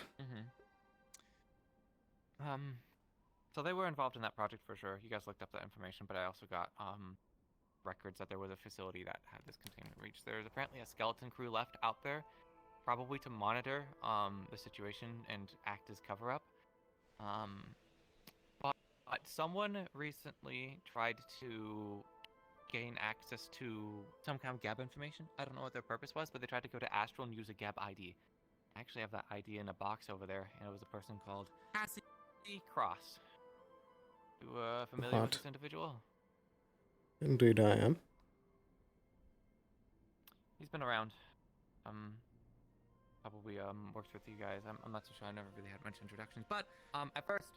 So they were involved in that project for sure. You guys looked up that information, but I also got, records that there was a facility that had this containment breach. There's apparently a skeleton crew left out there, probably to monitor the situation and act as cover-up. But someone recently tried to gain access to some kind of Gab information. I don't know what their purpose was, but they tried to go to Astral and use a Gab ID. I actually have that ID in a box over there, and it was a person called Cassie Cross. You familiar with this individual? Indeed I am. He's been around. Probably worked with you guys. I'm not so sure. I never really had much introductions. But at first,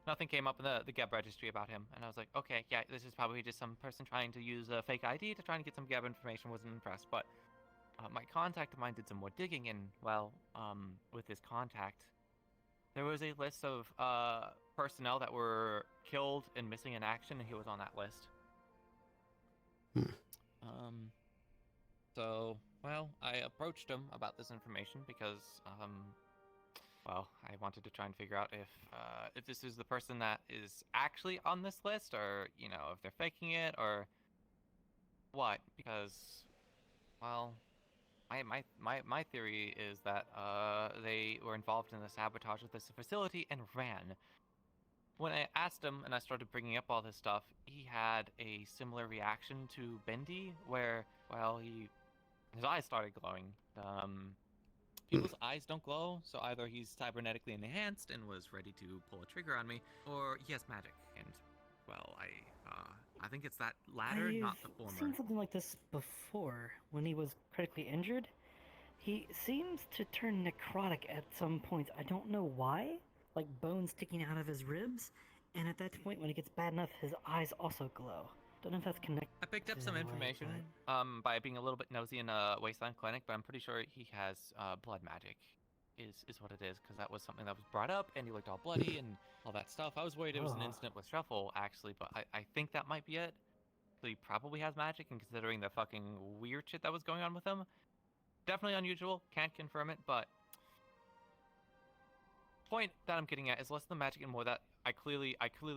nothing came up in the Gab registry about him, and I was like, okay, yeah, this is probably just some person trying to use a fake ID to try and get some Gab information. Wasn't impressed, but my contact of mine did some more digging, and well, with this contact, there was a list of personnel that were killed and missing in action, and he was on that list. So, well, I approached him about this information because, well, I wanted to try and figure out if this is the person that is actually on this list, or, if they're faking it, or what, because, well, my theory is that, they were involved in the sabotage of this facility and ran. When I asked him and I started bringing up all this stuff, he had a similar reaction to Bendy, where, well, his eyes started glowing. People's eyes don't glow, so either he's cybernetically enhanced and was ready to pull a trigger on me, or he has magic. And, well, I think it's that latter, not the former. I've seen something like this before. When he was critically injured, he seems to turn necrotic at some points. I don't know why. Like bones sticking out of his ribs, and at that point, when it gets bad enough, his eyes also glow. Don't know if that's connected. I picked up some information by being a little bit nosy in a wasteland clinic, but I'm pretty sure he has blood magic, is what it is, because that was something that was brought up, and he looked all bloody and all that stuff. I was worried it was an incident with Shuffle, actually, but I think that might be it. So he probably has magic, and considering the fucking weird shit that was going on with him, definitely unusual. Can't confirm it, but point that I'm getting at is less the magic and more that I clearly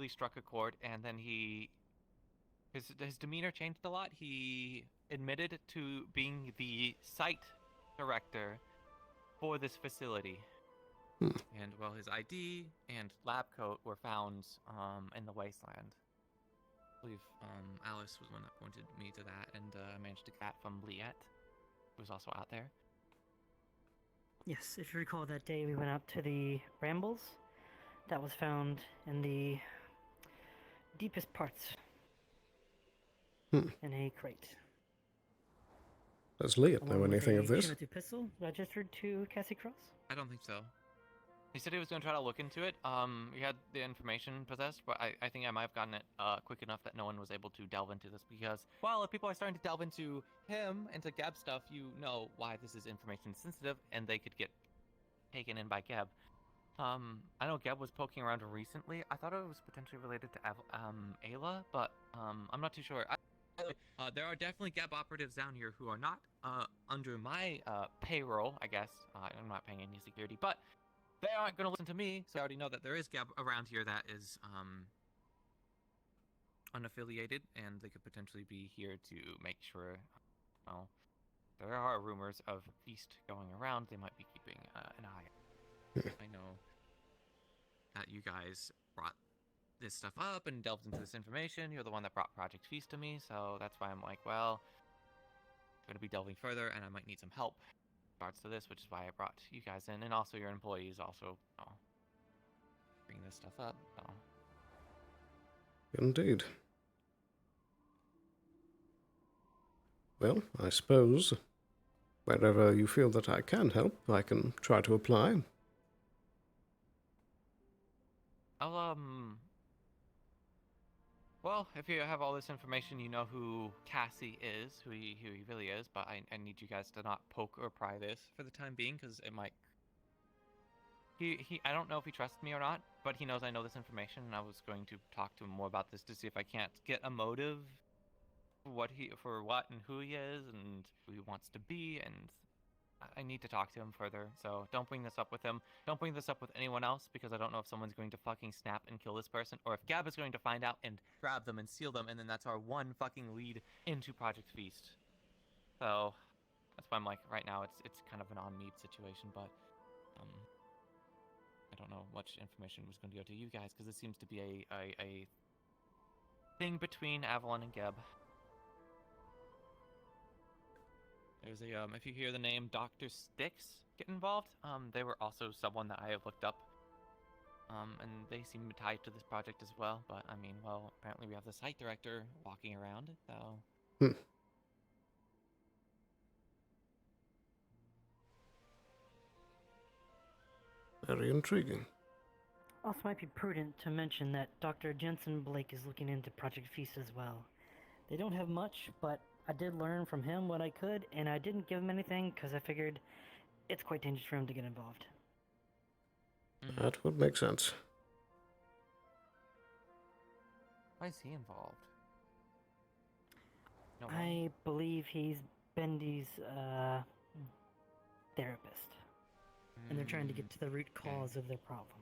struck a chord, and then his demeanor changed a lot. He admitted to being the site director for this facility. And well, his ID and lab coat were found in the wasteland. I believe Alice was one that pointed me to that, and I managed to get that from Liette, who was also out there. Yes, if you recall that day we went out to the Brambles, that was found in the deepest parts in a crate. Does Liette know Along with anything a of this? Trinity pistol registered to Cassie Cross? I don't think so. He said he was going to try to look into it. He had the information possessed, but I think I might have gotten it quick enough that no one was able to delve into this because, well, if people are starting to delve into him, into Gab stuff, you know why this is information sensitive, and they could get taken in by Gab. I know Gab was poking around recently. I thought it was potentially related to Ayla, but I'm not too sure. There are definitely Gab operatives down here who are not under my payroll, I guess. I'm not paying any security, but they aren't going to listen to me, so I already know that there is Gab around here that is unaffiliated, and they could potentially be here to make sure, well, there are rumors of Feast going around. They might be keeping an eye. I know that you guys brought this stuff up and delved into this information. You're the one that brought Project Feast to me, so that's why I'm like, well, I'm going to be delving further, and I might need some help in regards to this, which is why I brought you guys in, and also your employees also bring this stuff up. So. Indeed. Well, I suppose wherever you feel that I can help, I can try to apply. Well, if you have all this information, you know who Cassie is, who he really is, but I need you guys to not poke or pry this for the time being, because it might... I don't know if he trusts me or not, but he knows I know this information, and I was going to talk to him more about this to see if I can't get a motive for what and who he is, and who he wants to be, and I need to talk to him further, so don't bring this up with him. Don't bring this up with anyone else, because I don't know if someone's going to fucking snap and kill this person, or if Gab is going to find out and grab them and seal them, and then that's our one fucking lead into Project Feast. So, that's why I'm like, right now it's kind of an on-me situation, but, I don't know much information was going to go to you guys, because this seems to be a thing between Avalon and Gab. There's a, if you hear the name Dr. Sticks get involved, they were also someone that I have looked up, and they seem tied to this project as well, but, I mean, well, apparently we have the site director walking around, so... Very intriguing. Also might be prudent to mention that Dr. Jensen Blake is looking into Project Feast as well. They don't have much, but I did learn from him what I could, and I didn't give him anything because I figured it's quite dangerous for him to get involved. That would make sense. Why is he involved? No, I believe he's Bendy's therapist, and they're trying to get to the root cause of their problems.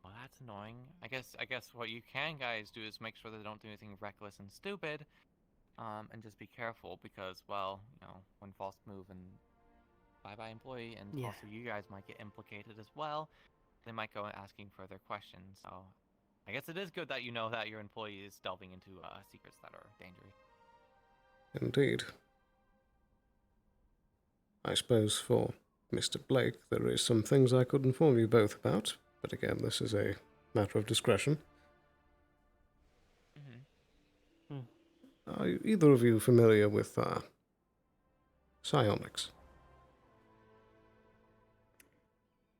Well, that's annoying. I guess what you can guys do is make sure they don't do anything reckless and stupid, and just be careful because, well, you know, one false move and bye-bye employee, and Yeah. also you guys might get implicated as well. They might go asking further questions, so I guess it is good that you know that your employee is delving into secrets that are dangerous. Indeed. I suppose for Mr. Blake, there is some things I could inform you both about, but again, this is a matter of discretion. Are either of you familiar with psionics?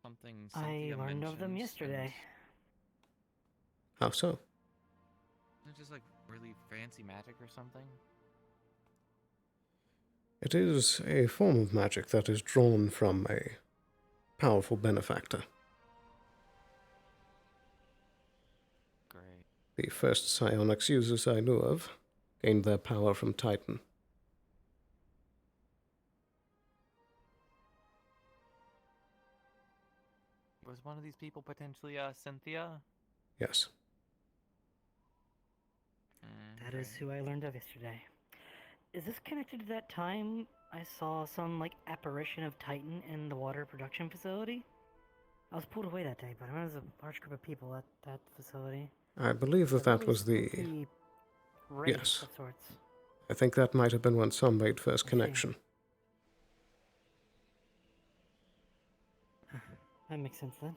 Something I Cynthia learned of them mentioned, yesterday. How so? Isn't it just like really fancy magic or something? It is a form of magic that is drawn from a powerful benefactor. Great. The first psionics users I knew of gained their power from Titan. Was one of these people potentially Cynthia? Yes. That is who I learned of yesterday. Is this connected to that time I saw some, like, apparition of Titan in the water production facility? I was pulled away that day, but there was a large group of people at that facility. I believe that that was the... Race Yes. of sorts. I think that might have been when Sam made first connection. That makes sense then.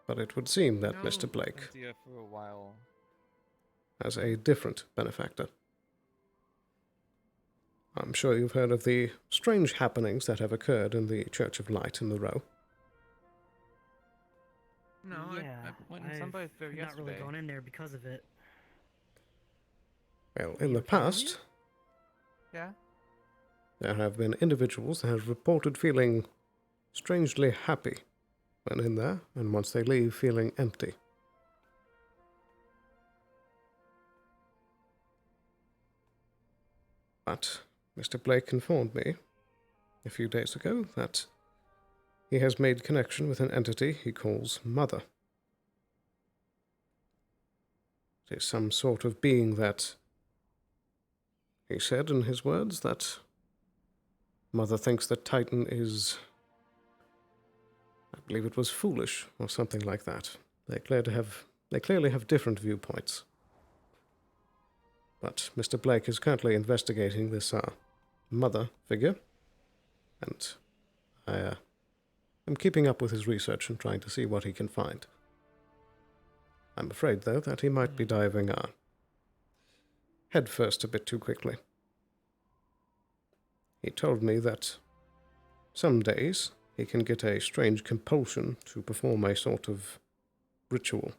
But it would seem that Mr. Blake Cynthia for a while. has a different benefactor. I'm sure you've heard of the strange happenings that have occurred in the Church of Light in the Row. No, Yeah, I went in somebody's there I've yesterday. not really gone in there because of it. Well, in the past, Yeah? there have been individuals that have reported feeling strangely happy when in there, and once they leave, feeling empty. But Mr. Blake informed me a few days ago that he has made connection with an entity he calls Mother. It is some sort of being that, he said in his words, that Mother thinks that Titan is, I believe it was foolish, or something like that. They clearly have different viewpoints. But Mr. Blake is currently investigating this Mother figure, and I am keeping up with his research and trying to see what he can find. I'm afraid, though, that he might be diving head first a bit too quickly. He told me that some days he can get a strange compulsion to perform a sort of ritual.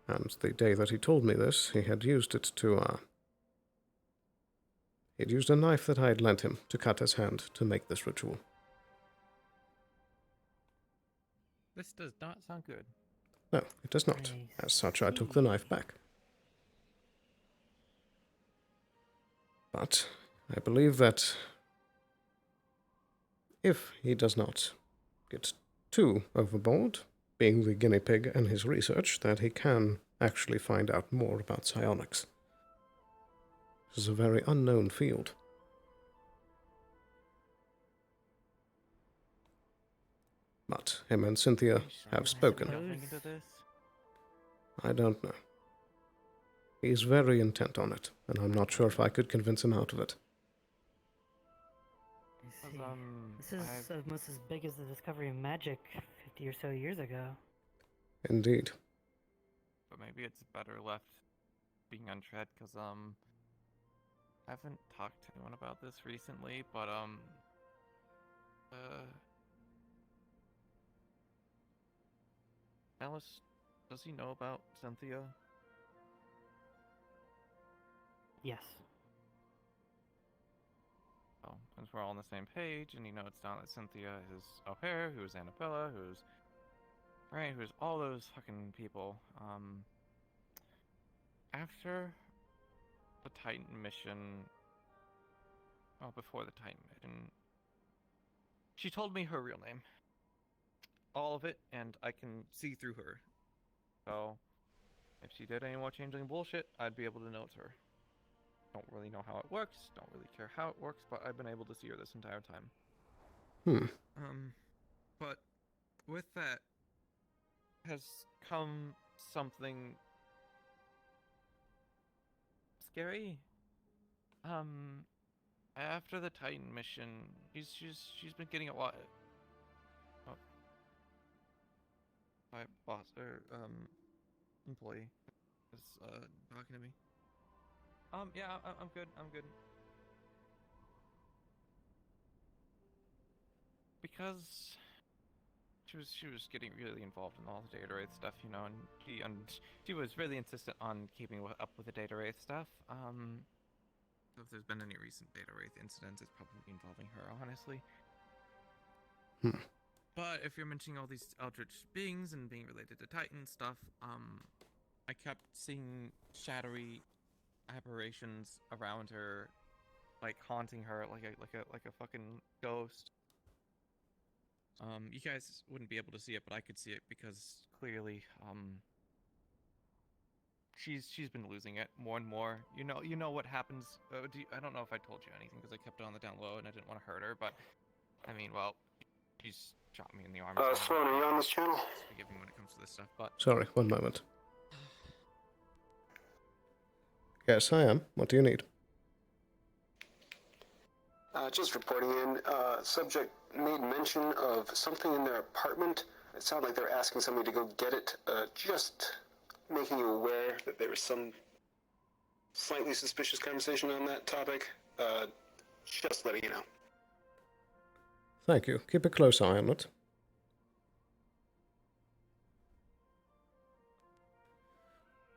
And the day that he told me this, he had used it to, he'd used a knife that I had lent him to cut his hand to make this ritual. This does not sound good. No, it does not. As such, I took the knife back. But I believe that if he does not get too overboard, being the guinea pig in his research, that he can actually find out more about psionics. This is a very unknown field. But him and Cynthia have spoken. I don't know. He's very intent on it, and I'm not sure if I could convince him out of it. I see. This is almost as big as the discovery of magic 50 or so years ago. Indeed. But maybe it's better left being untread, because, I haven't talked to anyone about this recently, but, Alice, does he know about Cynthia? Yes. Oh, since we're all on the same page, and you know it's not that Cynthia is O'Hare, who's Annabella, who's all those fucking people. After the Titan mission, well, before the Titan mission, she told me her real name. All of it, and I can see through her. So, if she did any more changeling bullshit, I'd be able to know it's her. Don't really know how it works, don't really care how it works, but I've been able to see her this entire time. But with that has come something scary. After the Titan mission, she's been getting a lot. Oh, my boss or employee is talking to me. Yeah, I'm good. I'm good. Because she was getting really involved in all the data wraith stuff, you know, and she was really insistent on keeping up with the data wraith stuff. So if there's been any recent data wraith incidents, it's probably involving her, honestly. But if you're mentioning all these eldritch beings and being related to Titan stuff, I kept seeing shadowy aberrations around her, like haunting her like a fucking ghost. You guys wouldn't be able to see it, but I could see it because clearly, she's been losing it more and more. You know what happens. I don't know if I told you anything because I kept it on the down low and I didn't want to hurt her. But I mean, well, she's shot me in the arm. So Sloan, are you on this channel? Forgive me when it comes to this stuff, but Sorry, one moment. Yes, I am. What do you need? Just reporting in. Subject made mention of something in their apartment. It sounded like they're asking somebody to go get it. Just making you aware that there was some slightly suspicious conversation on that topic. Just letting you know. Thank you. Keep a close eye on it.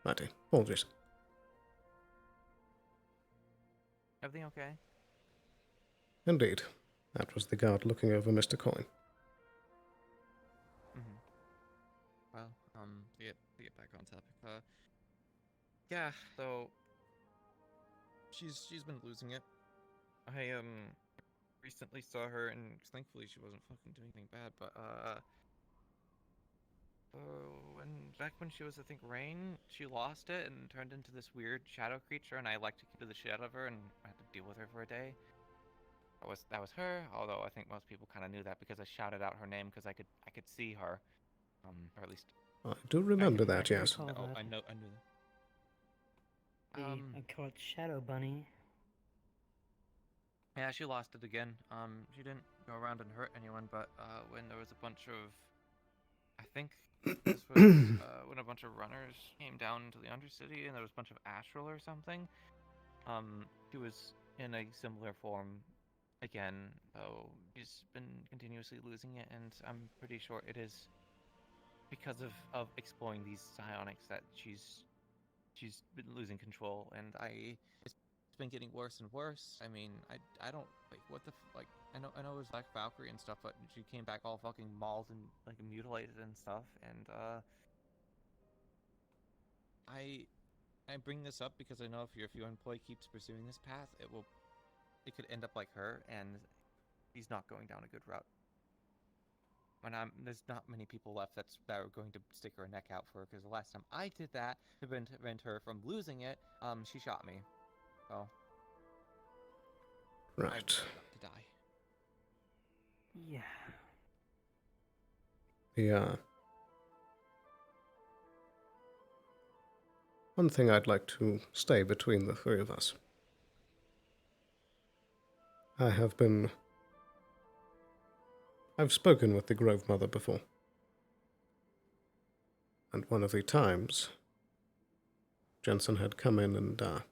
Righty. Apologies. everything okay? Indeed. That was the guard looking over Mr. Coin. Well, to get back on topic, yeah, so she's been losing it. I recently saw her, and thankfully she wasn't fucking doing anything bad, but back when she was, I think, Rain, she lost it and turned into this weird shadow creature, and I electrocuted the shit out of her, and I had to deal with her for a day. That was her, although I think most people kind of knew that because I shouted out her name because I could see her, or at least. I do remember that, yes. I knew that. I call it Shadow Bunny. Yeah, she lost it again. She didn't go around and hurt anyone, but when there was a bunch of, I think this was when a bunch of runners came down into the Undercity, and there was a bunch of Astral or something. She was in a similar form again, though she's been continuously losing it, and I'm pretty sure it is because of exploring these psionics that she's been losing control, and it's been getting worse and worse. I mean, I don't like what the like. I know it was Black Valkyrie and stuff, but she came back all fucking mauled and like mutilated and stuff. And I bring this up because I know if your employee keeps pursuing this path, it could end up like her, and he's not going down a good route. When there's not many people left that are going to stick her neck out for her, because the last time I did that to prevent her from losing it, she shot me. So right. I to die. Yeah. Yeah. One thing I'd like to stay between the three of us. I've spoken with the Grove Mother before. And one of the times, Jensen had come in and,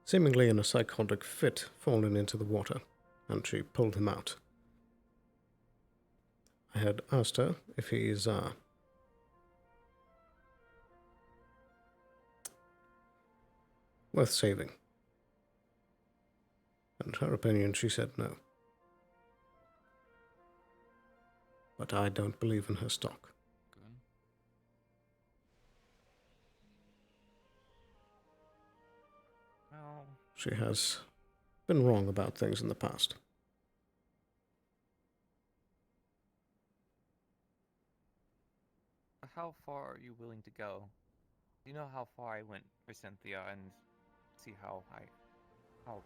seemingly in a psychotic fit, fallen into the water, and she pulled him out. I had asked her if he's, worth saving. And her opinion, she said no. But I don't believe in her stock. Good. Well, She has been wrong about things in the past. how far are you willing to go? You know how far I went for Cynthia, and see how all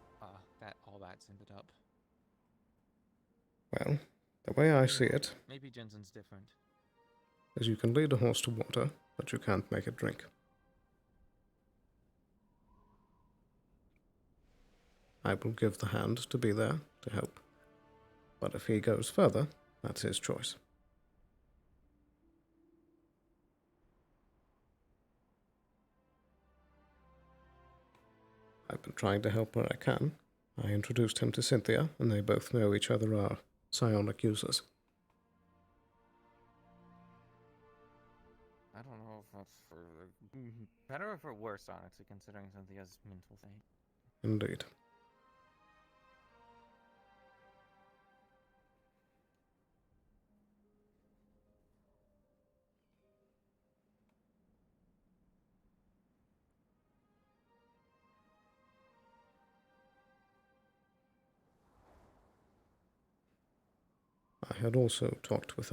that's ended up. Well, the way I see it Maybe Jensen's different. is you can lead a horse to water, but you can't make it drink. I will give the hand to be there to help. But if he goes further, that's his choice. I've been trying to help where I can. I introduced him to Cynthia, and they both know each other are psionic users. I don't know if that's for better or for worse, honestly, considering Cynthia's mental state. Indeed. I had also talked with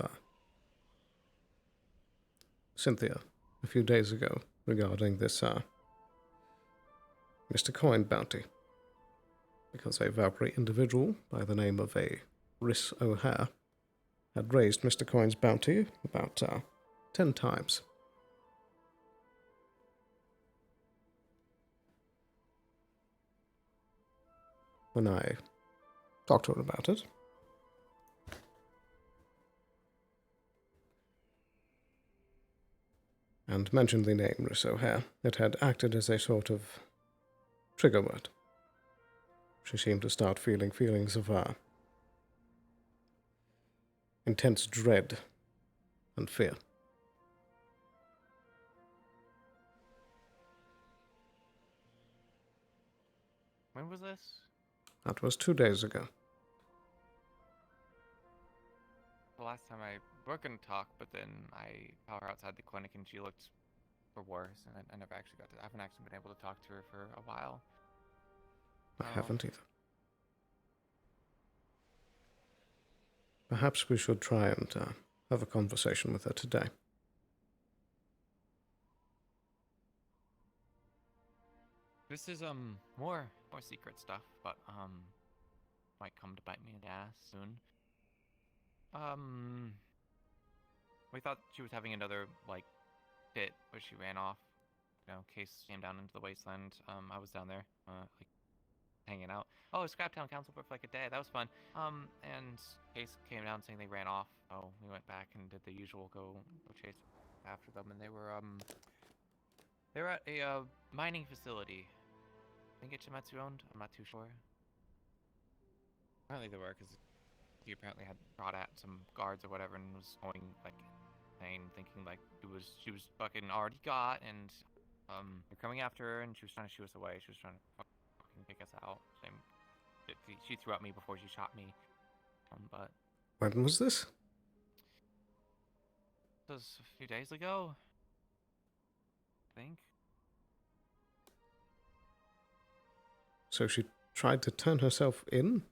Cynthia a few days ago regarding this Mr. Coin bounty, because a Valkyrie individual by the name of a Rhys O'Hare had raised Mr. Coin's bounty about 10 times. When I talked to her about it, and mentioned the name Rhys O'Hare, it had acted as a sort of trigger word. She seemed to start feeling feelings of intense dread and fear. When was this? That was 2 days ago. The last time we're gonna talk, but then I saw her outside the clinic and she looked for worse, and I never actually I haven't actually been able to talk to her for a while. I haven't either. Perhaps we should try and have a conversation with her today. This is more secret stuff, but might come to bite me in the ass soon. We thought she was having another like fit where she ran off. You know, Case came down into the wasteland. I was down there, like hanging out. Oh, Scraptown Council for like a day. That was fun. And Case came down saying they ran off. Oh, we went back and did the usual go chase after them, and they were at a mining facility. I think it's Shimetsu owned. I'm not too sure. Apparently they were, because he apparently had shot at some guards or whatever and was going like insane, thinking like she was fucking already got, and they're coming after her, and she was trying to shoo us away. She was trying to fucking kick us out. Same, she threw at me before she shot me. But when was this? It was a few days ago, I think. So she tried to turn herself in?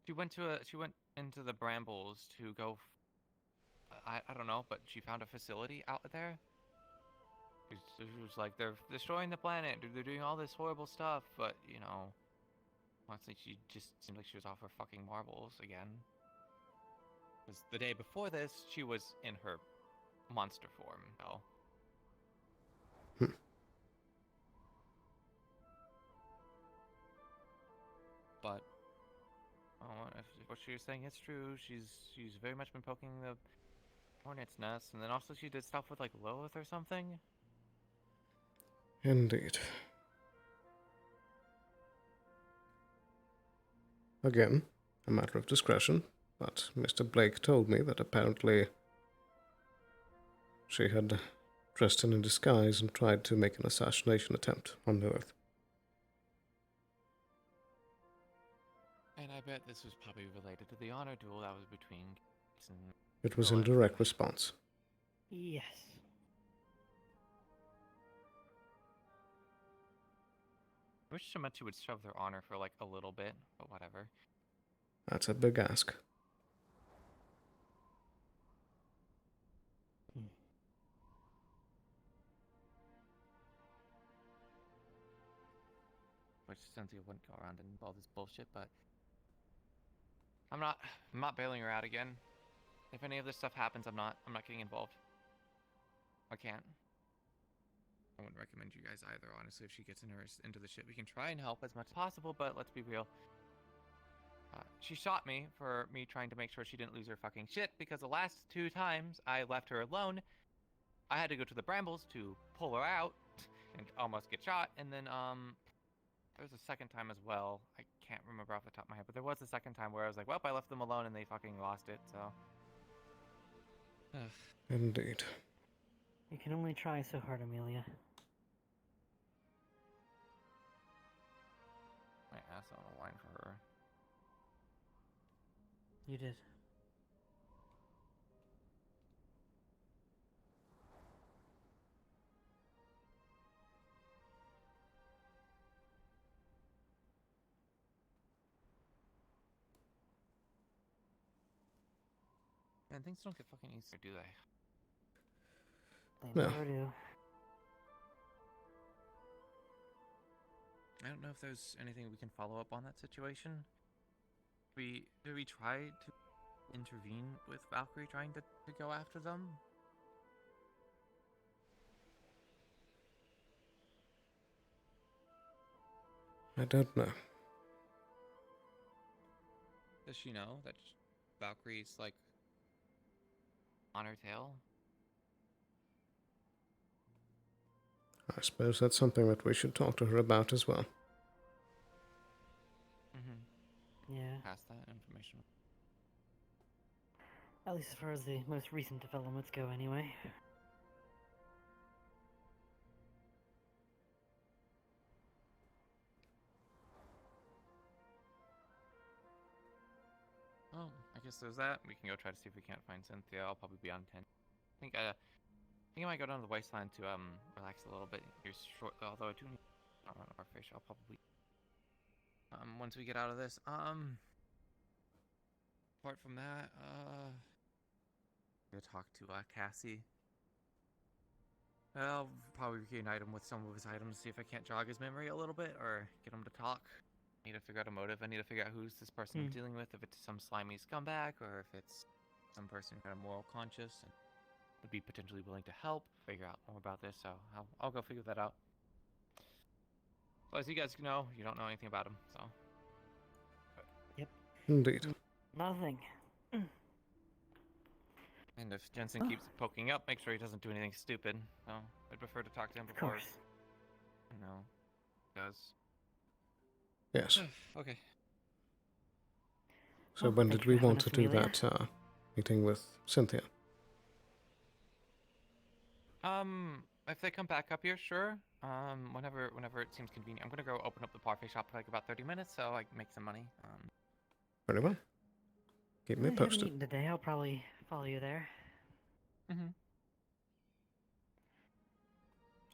She went into the brambles to go. I don't know, but she found a facility out there. She was like, they're destroying the planet. They're doing all this horrible stuff, but you know, honestly, she just seemed like she was off her fucking marbles again. Because the day before this, she was in her monster form, though. But if what she was saying is true, she's very much been poking the hornet's nest, and then also she did stuff with like Lilith or something. Indeed. Again, a matter of discretion, but Mr. Blake told me that apparently she had dressed in a disguise and tried to make an assassination attempt on Lilith. And I bet this was probably related to the honor duel that was between Gates and It was in direct response. Yes. I wish Shimetsu would shove their honor for like a little bit, but whatever. That's a big ask. Which Cynthia wouldn't go around and all this bullshit, but I'm not bailing her out again. If any of this stuff happens, I'm not getting involved. I can't. I wouldn't recommend you guys either, honestly. If she gets into the shit, we can try and help as much as possible, but let's be real. She shot me for me trying to make sure she didn't lose her fucking shit, because the last 2 times I left her alone, I had to go to the brambles to pull her out and almost get shot, and then there was a second time as well. I can't remember off the top of my head, but there was a second time where I was like, well, I left them alone and they fucking lost it, so. Indeed. You can only try so hard, Amelia. My ass on the line for her. You did. And things don't get fucking easier, do they? They No. never do. I don't know if there's anything we can follow up on that situation. Did we try to intervene with Valkyrie trying to go after them? I don't know. Does she know that Valkyrie's like on her tail? I suppose that's something that we should talk to her about as well. Yeah. Pass that information. At least as far as the most recent developments go, anyway. Oh, I guess there's that. We can go try to see if we can't find Cynthia. I'll probably be on 10. I think I might go down to the wasteland to relax a little bit here shortly. Although I do need to run our fish. I'll probably once we get out of this. Apart from that, go talk to Cassie. I'll probably reunite him with some of his items, see if I can't jog his memory a little bit or get him to talk. I need to figure out a motive. I need to figure out who's this person I'm dealing with. If it's some slimy scumbag or if it's some person kind of moral conscious and would be potentially willing to help. Figure out more about this. So I'll go figure that out. So as you guys know, you don't know anything about him. So. Yep. Indeed. Nothing. And if Jensen keeps poking up, make sure he doesn't do anything stupid. So I'd prefer to talk to him before. Of course. You know, does. Yes. Okay. So Well, when thank did you we for having want us, to do Amelia. that meeting with Cynthia? If they come back up here, sure. Whenever it seems convenient. I'm gonna go open up the parfait shop for like about 30 minutes, so I can make some money. Very well. Keep me I haven't posted. eaten today. I'll probably follow you there.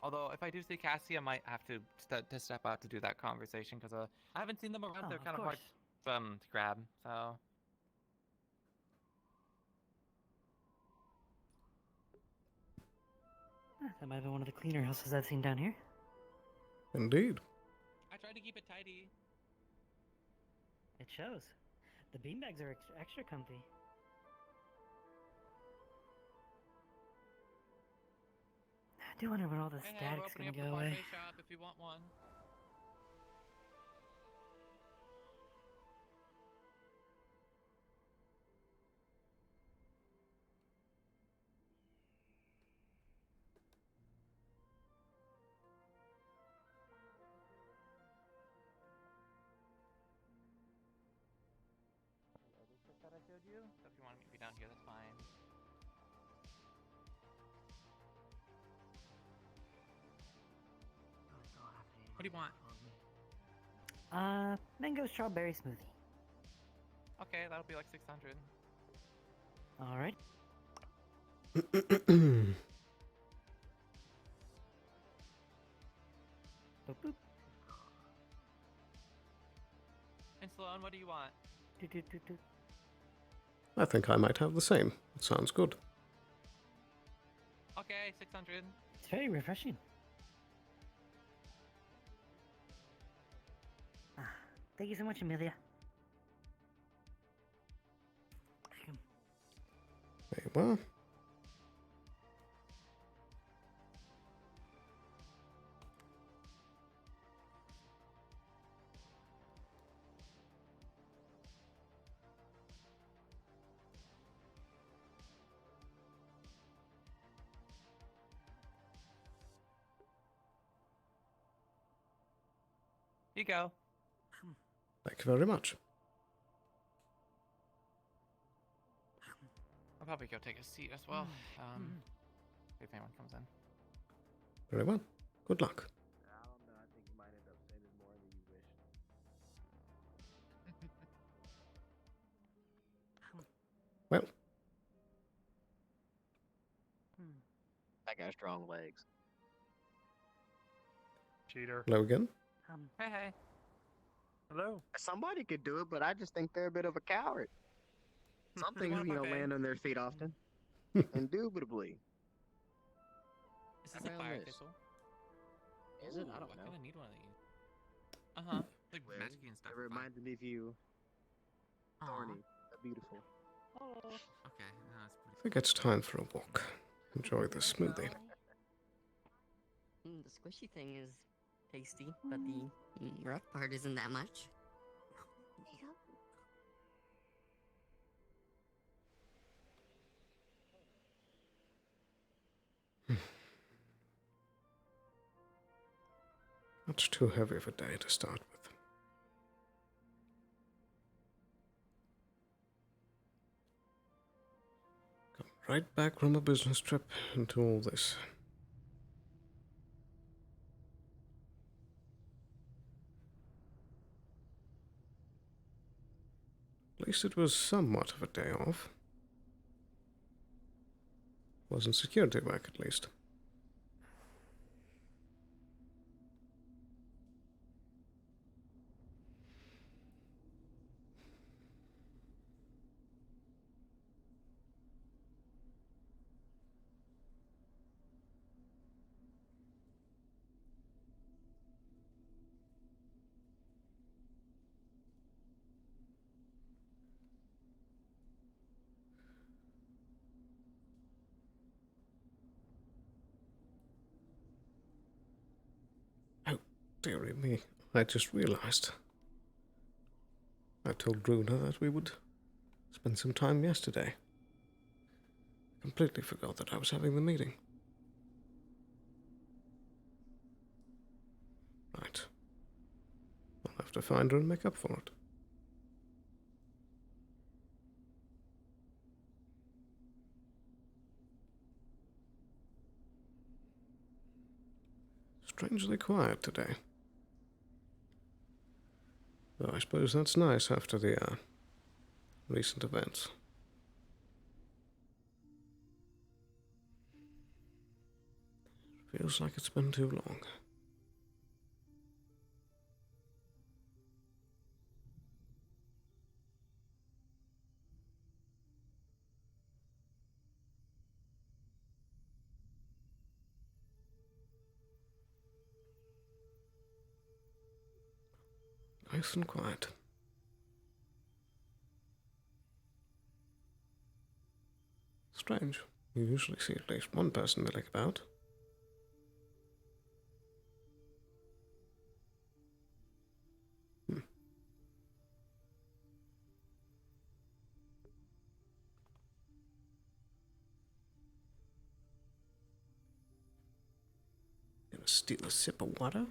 Although if I do see Cassie, I might have to step out to do that conversation because I haven't seen them around. Oh, They're of kind of hard to grab. So. That might have been one of the cleaner houses I've seen down here. Indeed. I tried to keep it tidy. It shows. The beanbags are extra comfy. I do wonder when all this Hey, we're static's opening gonna up go the away. parfait shop if you want one. That I showed you. So if you want to meet me down here, that's fine. What do you want? Mango strawberry smoothie. Okay, that'll be like 600. All right. Boop, boop. And Sloan, what do you want? Doot, doot, doot, doot. I think I might have the same. It sounds good. Okay, 600. It's very refreshing. Thank you so much, Amelia. Very well. You go. Thank you very much. I'll probably go take a seat as well. If anyone comes in. Very well. Good luck. I don't know. I think you might end up saying more than you wish. Well, That got strong legs. Cheater. hello again. Hey. Hello. Somebody could do it, but I just think they're a bit of a coward. Some things, land on their feet often. Indubitably. Is this Try a on fire this. thistle? Is it? I Ooh, don't know. kind of need one of these. Uh-huh. Like Well, magic and stuff. It reminded me of you. Aw. Thorny, but beautiful. Oh. Okay, that's I think it's time for a walk. Enjoy the smoothie. The squishy thing is tasty, but the rough part isn't that much. Much too heavy of a day to start with. Come right back from a business trip into all this. At least it was somewhat of a day off. Wasn't security work, at least. Dearie me, I just realized. I told Runa that we would spend some time yesterday. Completely forgot that I was having the meeting. Right. I'll have to find her and make up for it. Strangely quiet today. Though I suppose that's nice after the recent events. Feels like it's been too long. Nice and quiet. Strange. You usually see at least one person milling about. Gonna steal a sip of water?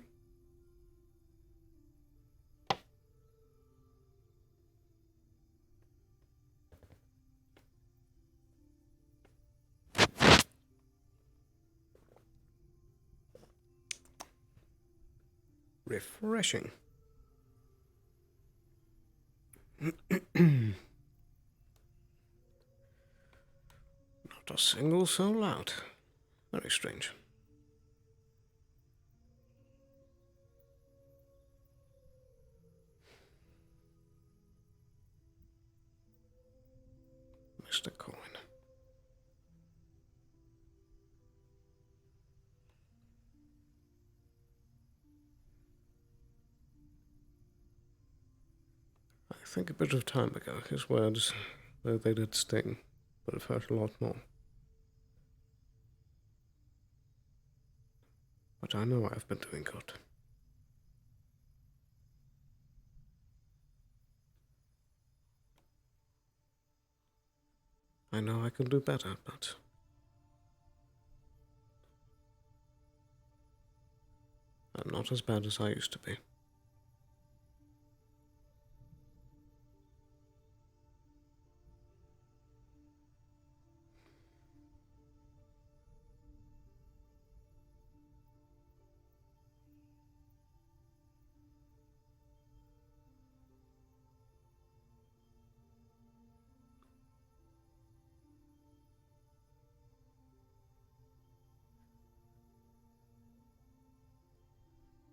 Refreshing. Not a single soul out. Very strange. Mr. Coin. I think a bit of time ago, his words, though they did sting, would have hurt a lot more. But I know I've been doing good. I know I can do better, but I'm not as bad as I used to be.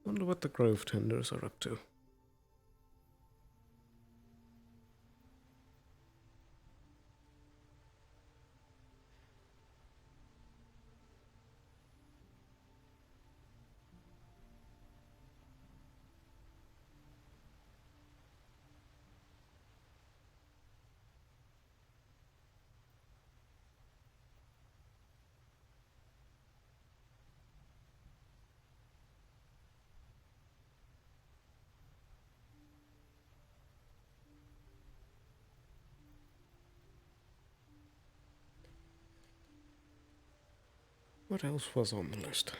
Wonder what the Grove tenders are up to. What else was on the list?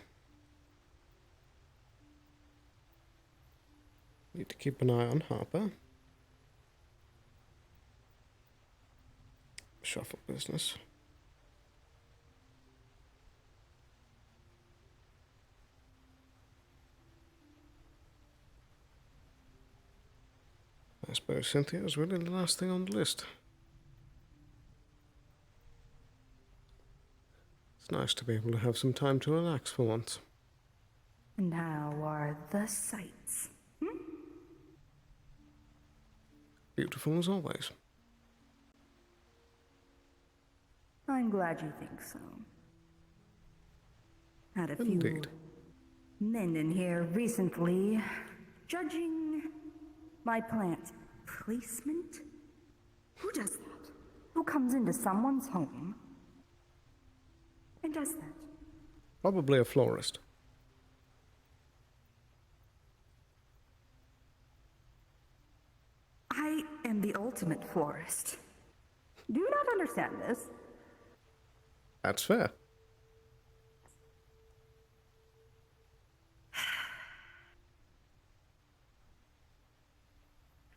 Need to keep an eye on Harper. Shuffle business. I suppose Cynthia is really the last thing on the list. It's nice to be able to have some time to relax for once. And how are the sights? Beautiful as always. I'm glad you think so. Had a few Indeed. men in here recently judging my plant placement. Who does that? Who comes into someone's home and does that? Probably a florist. I am the ultimate florist. Do you not understand this? That's fair.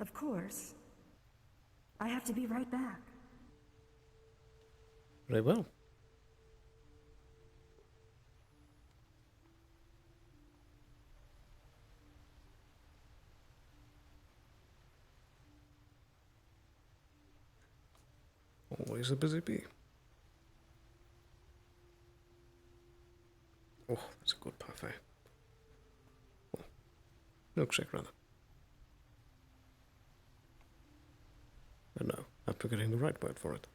Of course. I have to be right back. Very well. Always a busy bee. Oh, that's a good parfait. Oh, milkshake, rather. Oh no, I'm forgetting the right word for it.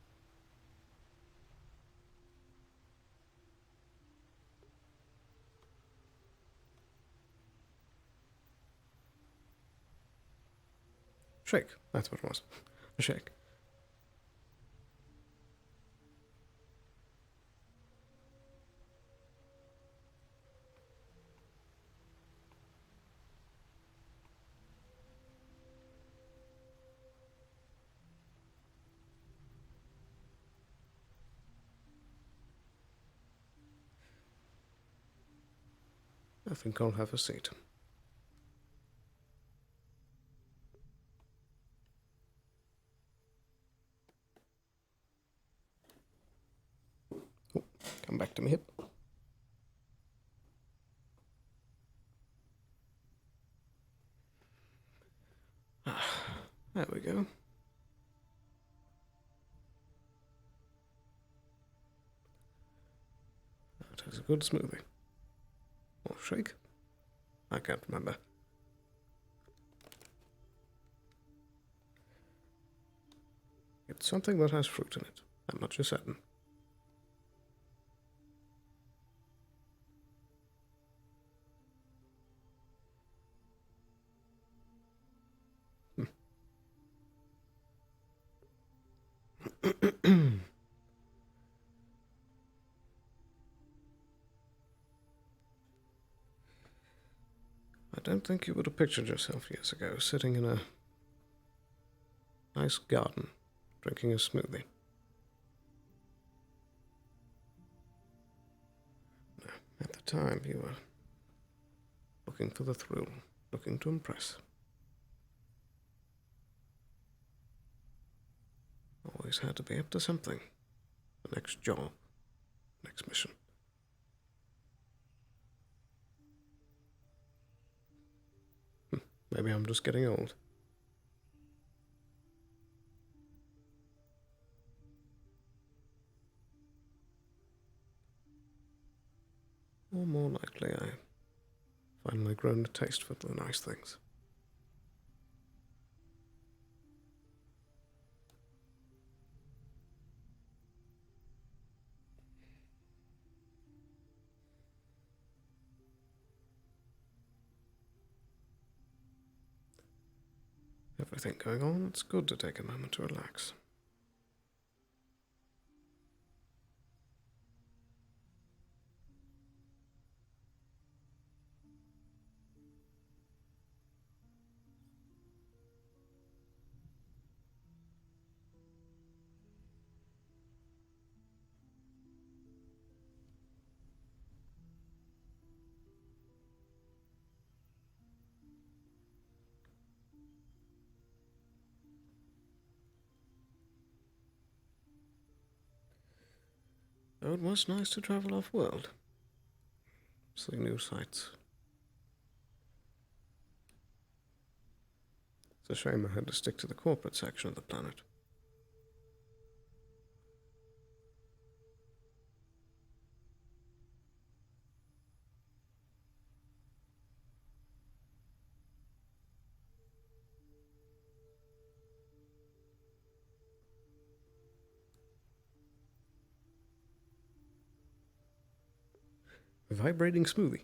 Shake, that's what it was. A shake. I think I'll have a seat. Oh, come back to me hip. There we go. That is a good smoothie. Or shake? I can't remember. It's something that has fruit in it. I'm not just certain. I don't think you would have pictured yourself years ago sitting in a nice garden, drinking a smoothie. No, at the time you were looking for the thrill, looking to impress. Always had to be up to something. The next job, next mission. Maybe I'm just getting old. Or more likely, I finally grown a taste for the nice things. Everything going on, it's good to take a moment to relax. Though it was nice to travel off-world. See new sights. It's a shame I had to stick to the corporate section of the planet. Vibrating smoothie.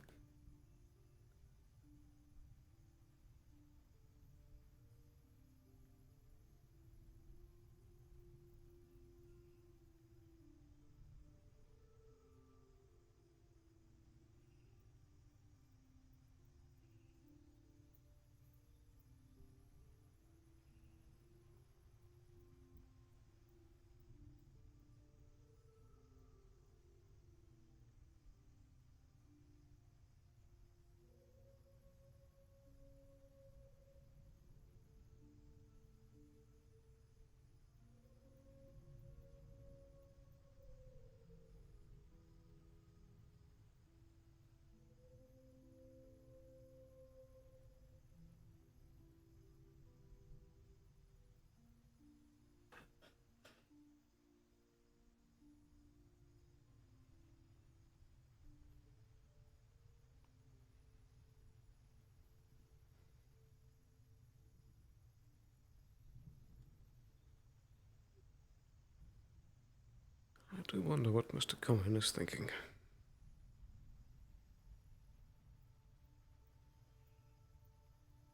I do wonder what Mr. Cohen is thinking.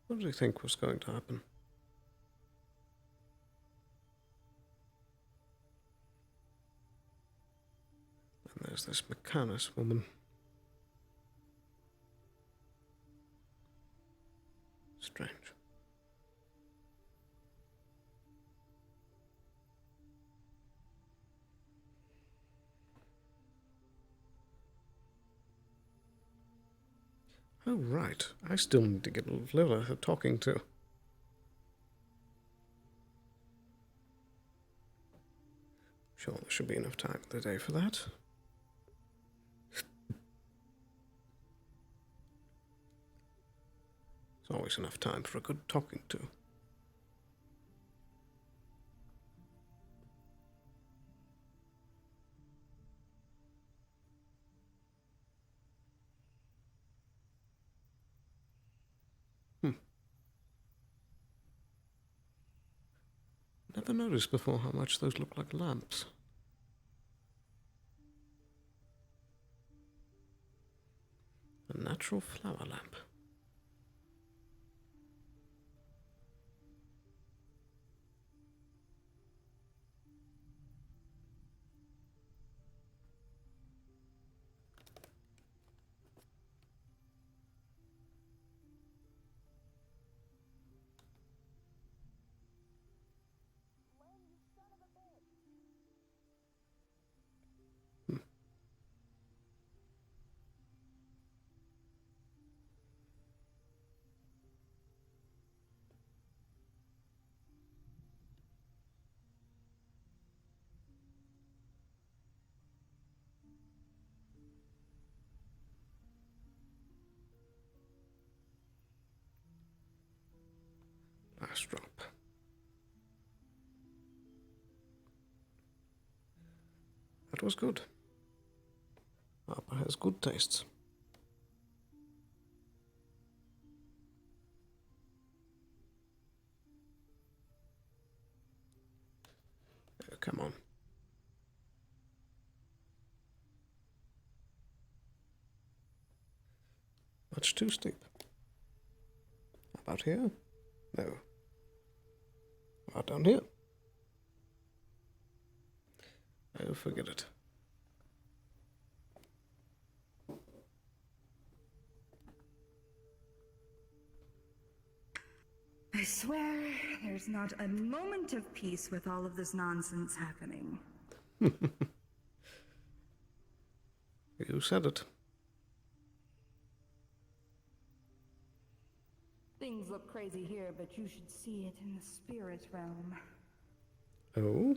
What did he think was going to happen? And there's this McCannis woman. Strange. Oh, right. I still need to get Lilith talking to. Sure, there should be enough time in the day for that. There's always enough time for a good talking to. Never noticed before how much those look like lamps. A natural flower lamp. Last drop. That was good. Papa has good tastes. Oh, come on. Much too steep. How about here? No. How about down here? Oh, forget it. I swear there's not a moment of peace with all of this nonsense happening. You said it. Things look crazy here, but you should see it in the spirit realm. Oh?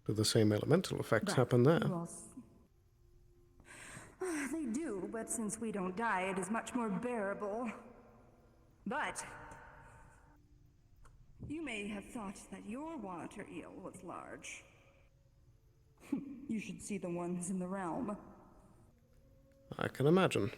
Do the same elemental effects But happen there? you all they do, but since we don't die, it is much more bearable. But you may have thought that your water eel was large. You should see the ones in the realm. I can imagine.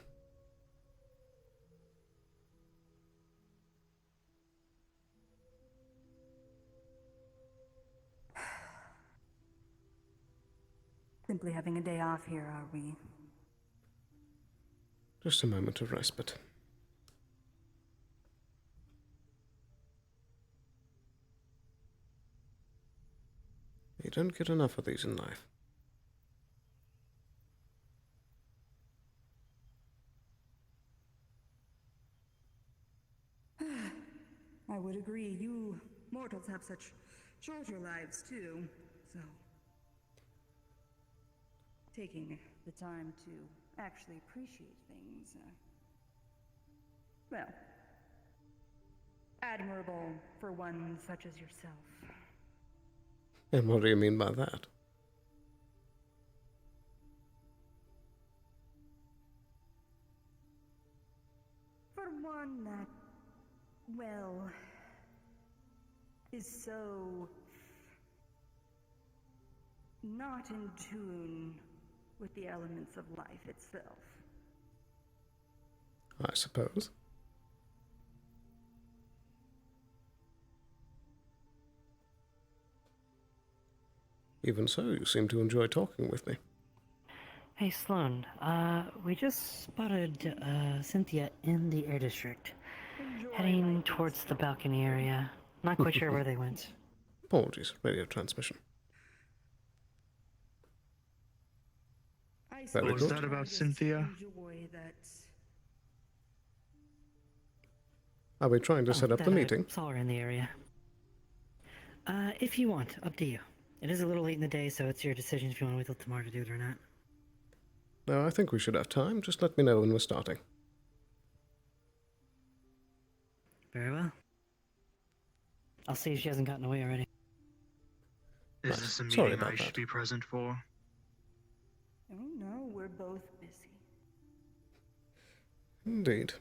Simply having a day off here, are we? Just a moment of respite. You don't get enough of these in life. I would agree. You mortals have such shorter lives, too. So, taking the time to actually appreciate things, well, admirable for one such as yourself. And what do you mean by that? For one that, well, is so not in tune with the elements of life itself. I suppose. Even so, you seem to enjoy talking with me. Hey Sloan, we just spotted Cynthia in the air district, heading towards the balcony area. Not quite sure where they went. Apologies, radio transmission. Very Was good. that about Cynthia? Are we trying to set up the meeting? I saw her in the area. If you want, up to you. It is a little late in the day, so it's your decision if you want to wait till tomorrow to do it or not. No, I think we should have time. Just let me know when we're starting. Very well. I'll see if she hasn't gotten away already. Is this a Sorry meeting about I should that. be present for? Oh no, we're both busy. Indeed.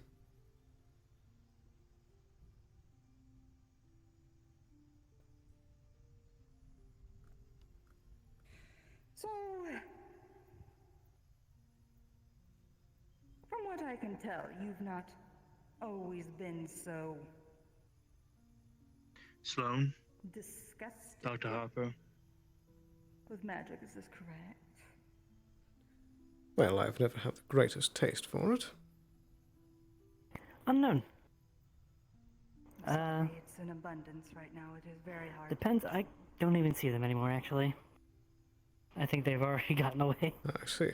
So, from what I can tell, you've not always been so Sloan? disgusted Dr. Harper? with magic, is this correct? Well, I've never had the greatest taste for it. Unknown. It's in abundance right now. It is very hard. Depends. I don't even see them anymore, actually. I think they've already gotten away. I see.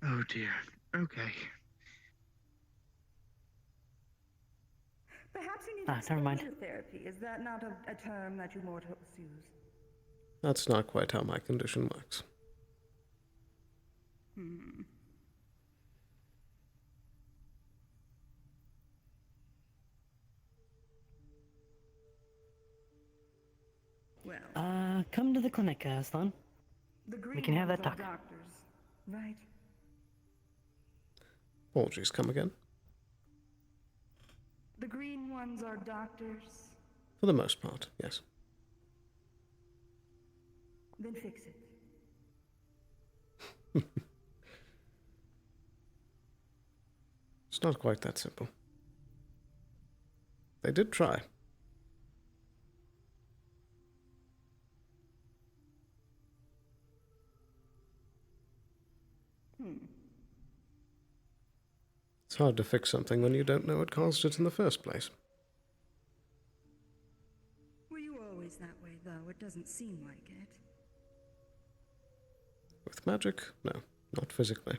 Oh dear. Okay. Perhaps you need never mind. exposure therapy. Is that not a term that you mortals use? That's not quite how my condition works. Hmm. Well, Come to the clinic, Sloan. the green We can have ones that are talk. doctors, right? Apologies, come again? The green ones are doctors. For the most part, yes. Then fix it. It's not quite that simple. They did try. It's hard to fix something when you don't know what caused it in the first place. Were you always that way, though? It doesn't seem like it. With magic? No, not physically.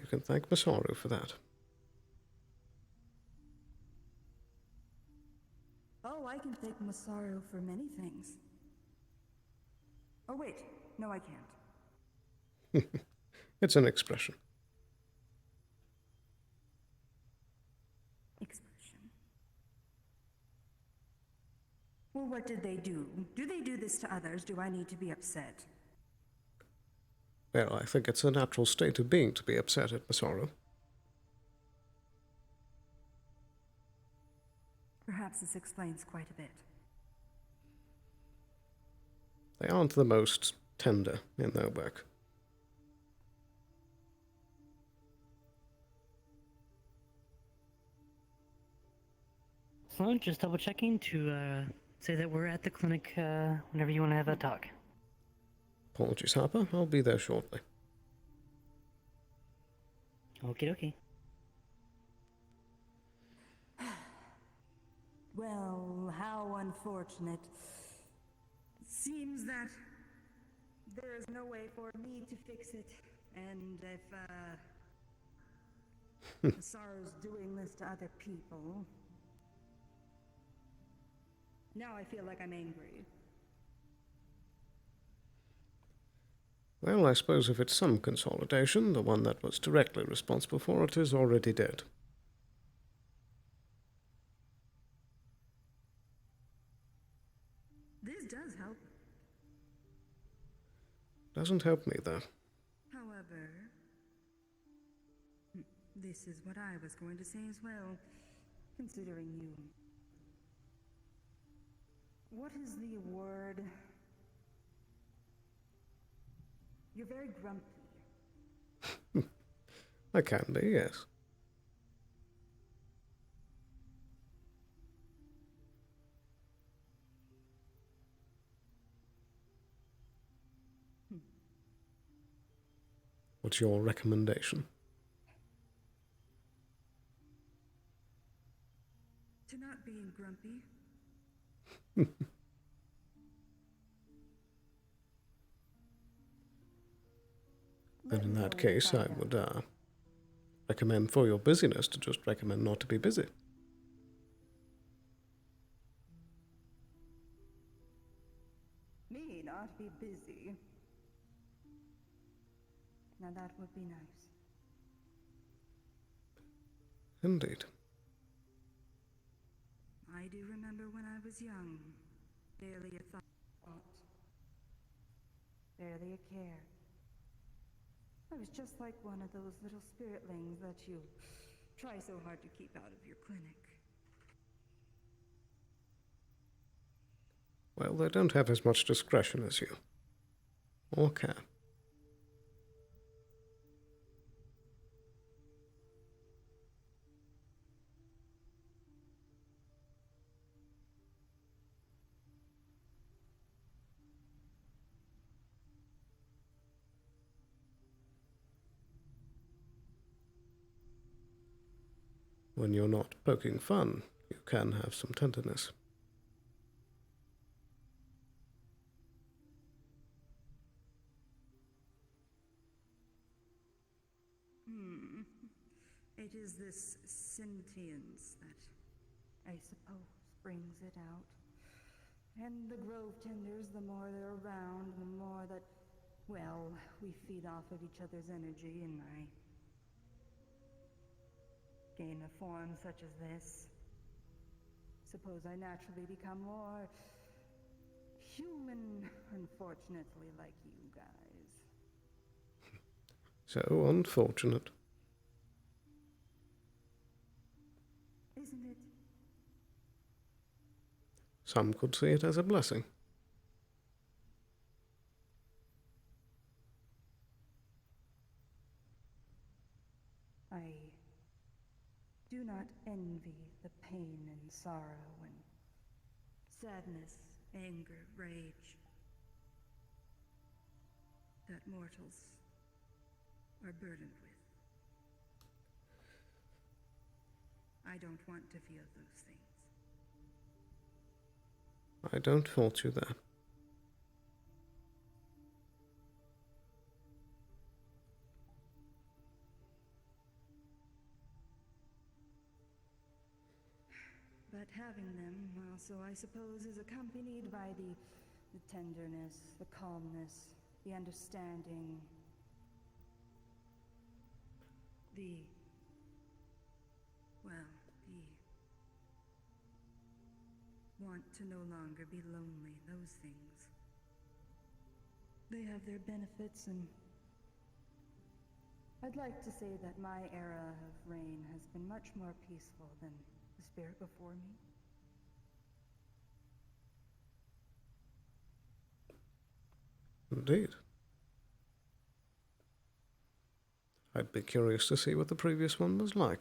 You can thank Masaru for that. Oh, I can thank Masaru for many things. Oh, wait. No, I can't. It's an expression. Expression. Well, what did they do? Do they do this to others? Do I need to be upset? Well, I think it's a natural state of being to be upset at Masaru. Perhaps this explains quite a bit. They aren't the most tender in their work. Sloan, just double checking to say that we're at the clinic whenever you want to have a talk. Apologies, Harper. I'll be there shortly. Okie dokie. Well, how unfortunate. Seems that there is no way for me to fix it. And if, Sorrow's doing this to other people... Now I feel like I'm angry. Well, I suppose if it's some consolidation, the one that was directly responsible for it is already dead. This does help. Doesn't help me, though. However, this is what I was going to say as well, considering you. What is the word? You're very grumpy. I can be, yes. What's your recommendation? To not being grumpy. Then in that case, I would recommend for your busyness to just recommend not to be busy. Me not be busy. Now that would be nice. Indeed. I do remember when I was young. Barely a thought. Barely a care. I was just like one of those little spiritlings that you try so hard to keep out of your clinic. Well, they don't have as much discretion as you. Or care. When you're not poking fun, you can have some tenderness. It is this sentience that, I suppose, brings it out. And the grove tenders, the more they're around, the more that, well, we feed off of each other's energy, and I gain a form such as this. Suppose I naturally become more human, unfortunately, like you guys. So unfortunate. Isn't it? Some could see it as a blessing. I do not envy the pain and sorrow and sadness, anger, rage that mortals are burdened with. I don't want to feel those things. I don't fault you there. But having them also, I suppose, is accompanied by the tenderness, the calmness, the understanding, the want to no longer be lonely, those things. They have their benefits, and I'd like to say that my era of reign has been much more peaceful than the spirit before me. Indeed. I'd be curious to see what the previous one was like.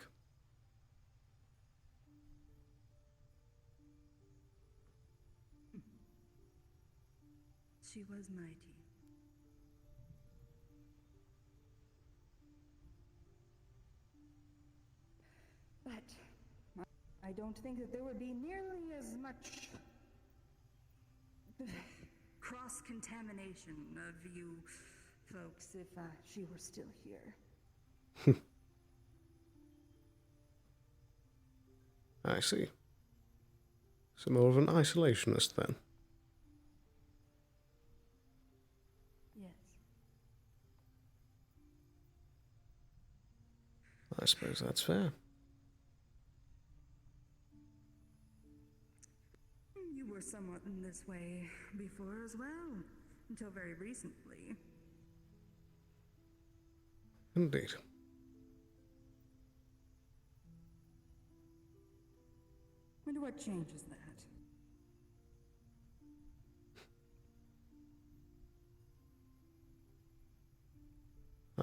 She was mighty. But I don't think that there would be nearly as much cross-contamination of you folks if she were still here. I see. So more of an isolationist then. Yes. I suppose that's fair. You were somewhat in this way before as well, until very recently. Indeed. And what changes that?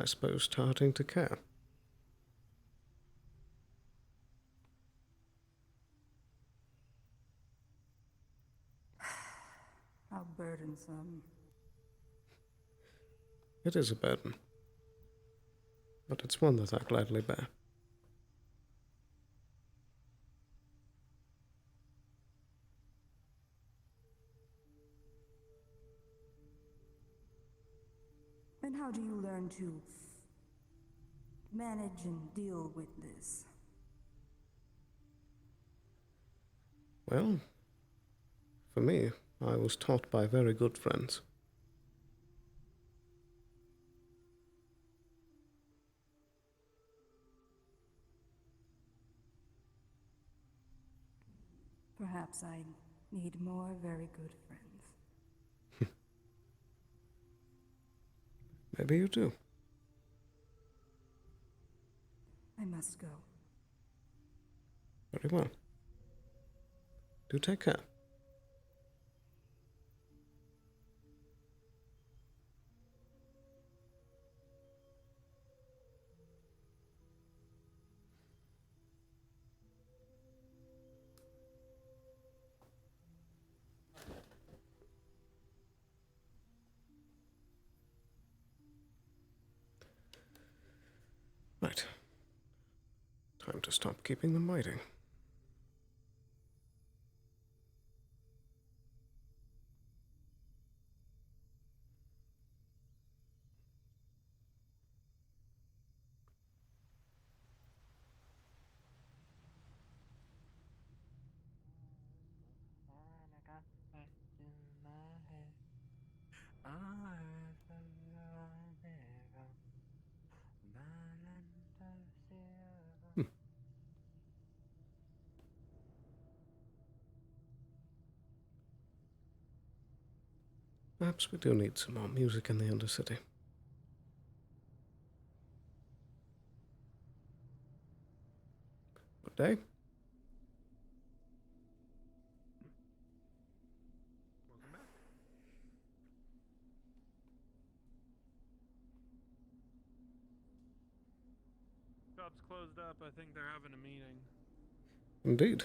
I suppose starting to care. How burdensome. It is a burden, but it's one that I gladly bear. And how do you learn to manage and deal with this? Well, for me, I was taught by very good friends. Perhaps I need more very good friends. Maybe you do. I must go. Very well. Do take care. Right. Time to stop keeping them waiting. Perhaps we do need some more music in the Undercity. Good day. Welcome back. Shop's closed up. I think they're having a meeting. Indeed.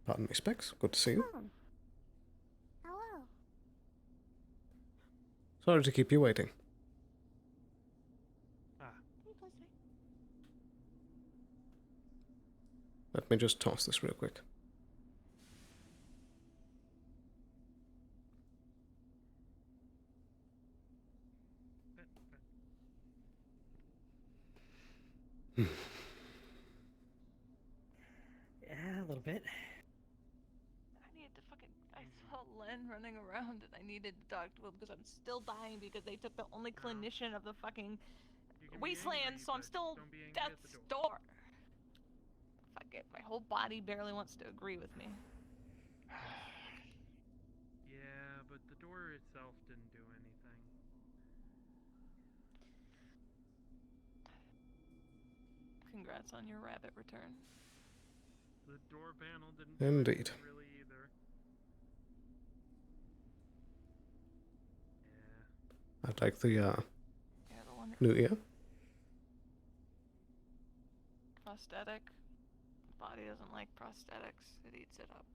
Pardon me, Specs. Good to see you. Hello. Sorry to keep you waiting. Let me just toss this real quick. Yeah, a little bit. I needed to fucking. I saw Len running around and I needed to talk to him because I'm still dying because they took the only clinician of the fucking wasteland, so I'm still at death's door. Fuck. My whole body barely wants to agree with me. Yeah, but the door itself didn't do anything. Congrats on your rabbit return. The door panel didn't do Indeed. anything really either. I'd like the Yeah, the one new ear. prosthetic. Body doesn't like prosthetics. It eats it up.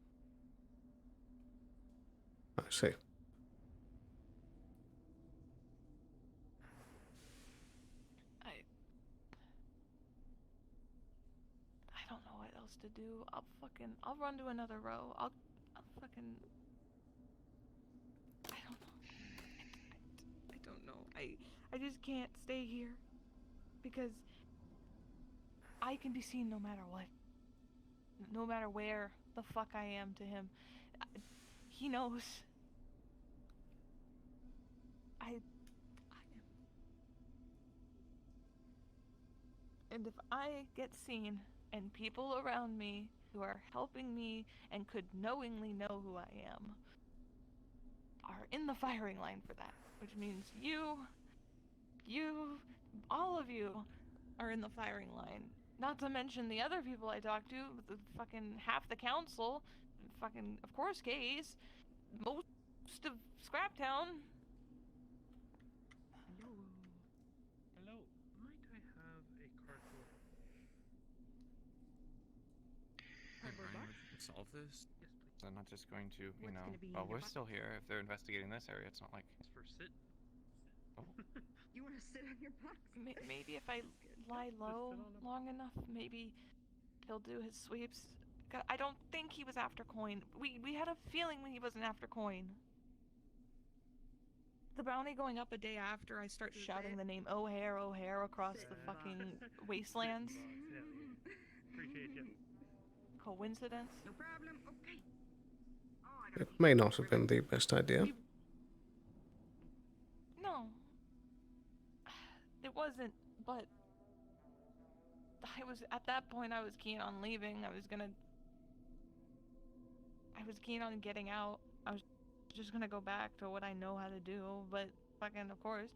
I see. I don't know what else to do. I'll run to another row. I'll fucking. I don't know. I don't know. I just can't stay here because I can be seen no matter what. No matter where the fuck I am to him. He knows. And if I get seen and people around me who are helping me and could knowingly know who I am are in the firing line for that, which means you, all of you are in the firing line. Not to mention the other people I talked to, the fucking half the council, fucking, of course, Case, most of Scraptown. Hello. Might I have a cardboard? Hey, Brian, we can solve this. Yes, please. I'm not just going to, you What's know. gonna be in Well, your we're still here. If they're investigating this area, it's not like. It's for sit. Oh. You want to sit on your box? Maybe if I lie low long enough, maybe he'll do his sweeps. I don't think he was after coin. We had a feeling when he wasn't after coin. The bounty going up a day after I start shouting the name O'Hare across the fucking wastelands. Appreciate you. Coincidence? No problem. Okay. It may not have been the best idea. No. It wasn't, but at that point I was keen on leaving. I was keen on getting out. I was just gonna go back to what I know how to do, but fucking, of course,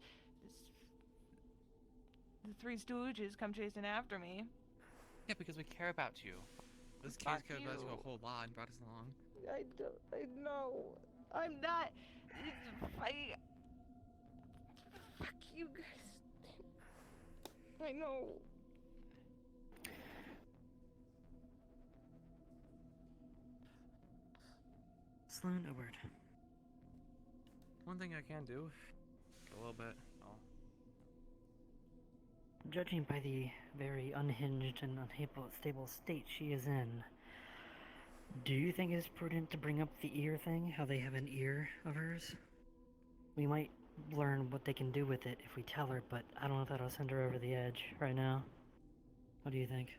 the Three Stooges come chasing after me. Yeah, because we care about you. This Fuck case could have you. a whole lot and brought us along. I know. I'm not. Fuck you guys. I know. Sloan, a word. One thing I can do, a little bit. Judging by the very unhinged and unstable state she is in, do you think it's prudent to bring up the ear thing? How they have an ear of hers? We might learn what they can do with it if we tell her, but I don't know if that'll send her over the edge right now. What do you think?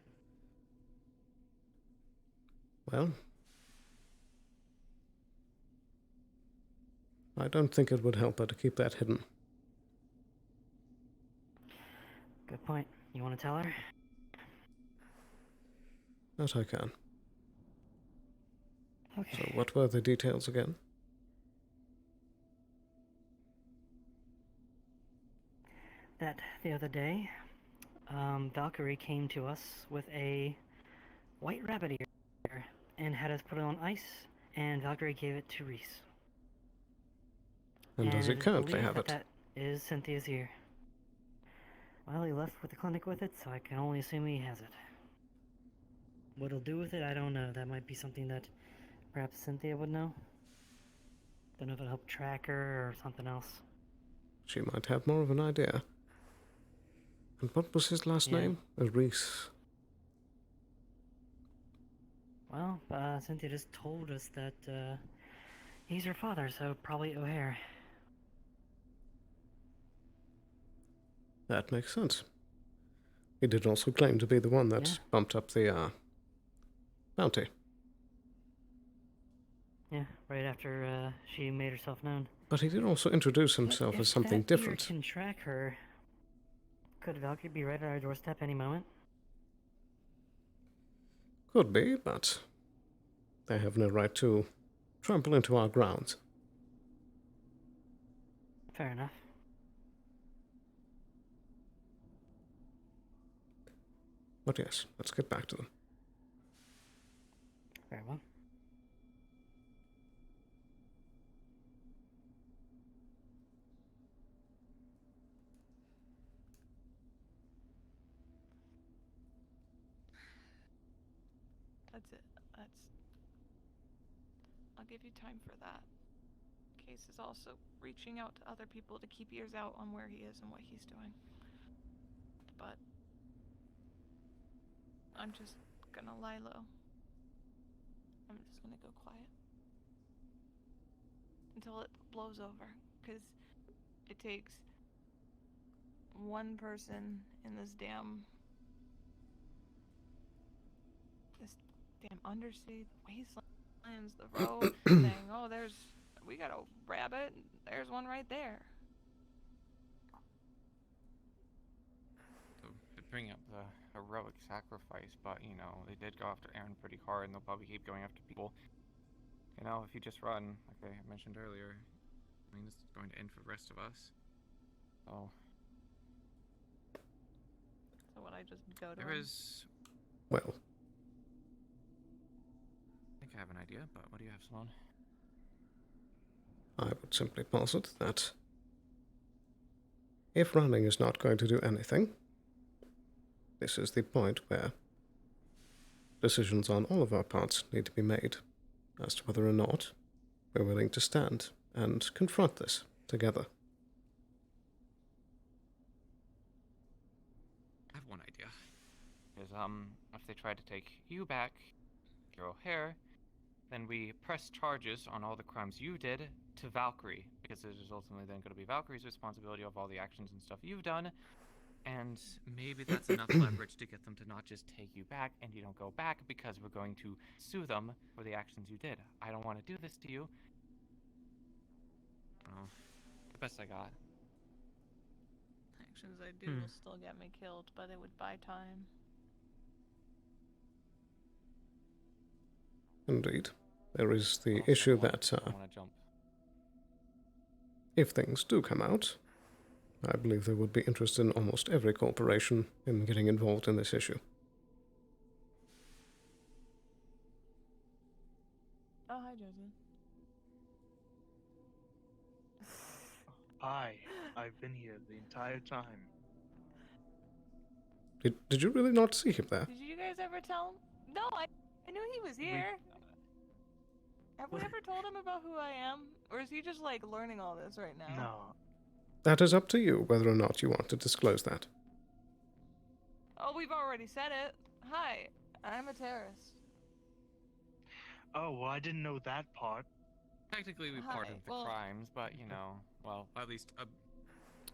Well, I don't think it would help her to keep that hidden. Good point. You want to tell her? That I can. Okay. So what were the details again? That the other day, Valkyrie came to us with a white rabbit ear and had us put it on ice, and Valkyrie gave it to Reese. And does it currently believed have it? That is Cynthia's ear. Well, he left with the clinic with it, so I can only assume he has it. What he'll do with it, I don't know. That might be something that perhaps Cynthia would know. Don't know if it'll help track her or something else. She might have more of an idea. And what was his last name? Reese. Well, Cynthia just told us that he's her father, so probably O'Hare. That makes sense. He did also claim to be the one that bumped up the bounty. Yeah, right after she made herself known. But he did also introduce himself as something different. If that ear can track her, could Valkyrie be right at our doorstep any moment? Could be, but they have no right to trample into our grounds. Fair enough. But yes, let's get back to them. Very well. That's it. I'll give you time for that. Case is also reaching out to other people to keep ears out on where he is and what he's doing. But I'm just gonna lie low. I'm just gonna go quiet until it blows over, because it takes one person in this damn undersea, the wastelands, the road, saying, "Oh, we got a rabbit. There's one right there." To bring up the heroic sacrifice, but you know, they did go after Aaron pretty hard, and they'll probably keep going after people. You know, if you just run, like I mentioned earlier, I mean, this is going to end for the rest of us. Oh. So would I just go to There him? is. Well, I think I have an idea, but what do you have, Sloan? I would simply posit that if running is not going to do anything, this is the point where decisions on all of our parts need to be made as to whether or not we're willing to stand and confront this together. I have one idea. Is if they try to take you back, your O'Hare, then we press charges on all the crimes you did to Valkyrie, because it is ultimately then going to be Valkyrie's responsibility of all the actions and stuff you've done, and maybe that's enough leverage to get them to not just take you back and you don't go back, because we're going to sue them for the actions you did. I don't want to do this to you. Oh, the best I got. Actions I do will still get me killed, but it would buy time. Indeed. There is the issue that I want to jump. if things do come out, I believe there would be interest in almost every corporation in getting involved in this issue. Oh, hi, Jason. Hi, I've been here the entire time. Did you really not see him there? Did you guys ever tell him? No, I knew he was here. Have we ever told him about who I am? Or is he just like learning all this right now? No. That is up to you whether or not you want to disclose that. Oh, we've already said it. Hi, I'm a terrorist. Oh, well, I didn't know that part. Technically, we part of the crimes, but you know, well, at least I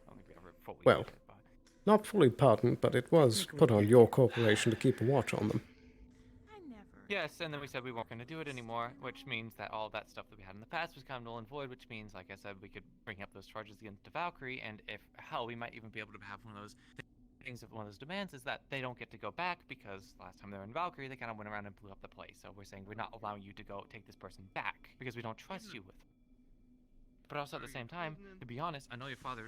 don't think we ever fully Well, did it, but not fully pardoned, but it was put on your corporation to keep a watch on them. yes, and then we said we weren't going to do it anymore, which means that all that stuff that we had in the past was kind of null and void, which means, like I said, we could bring up those charges against Valkyrie, and if hell, we might even be able to have one of those things. One of those demands is that they don't get to go back, because last time they were in Valkyrie, they kind of went around and blew up the place. So we're saying we're not allowing you to go take this person back because we don't trust you with them. But also at the same time, to be honest, I know your father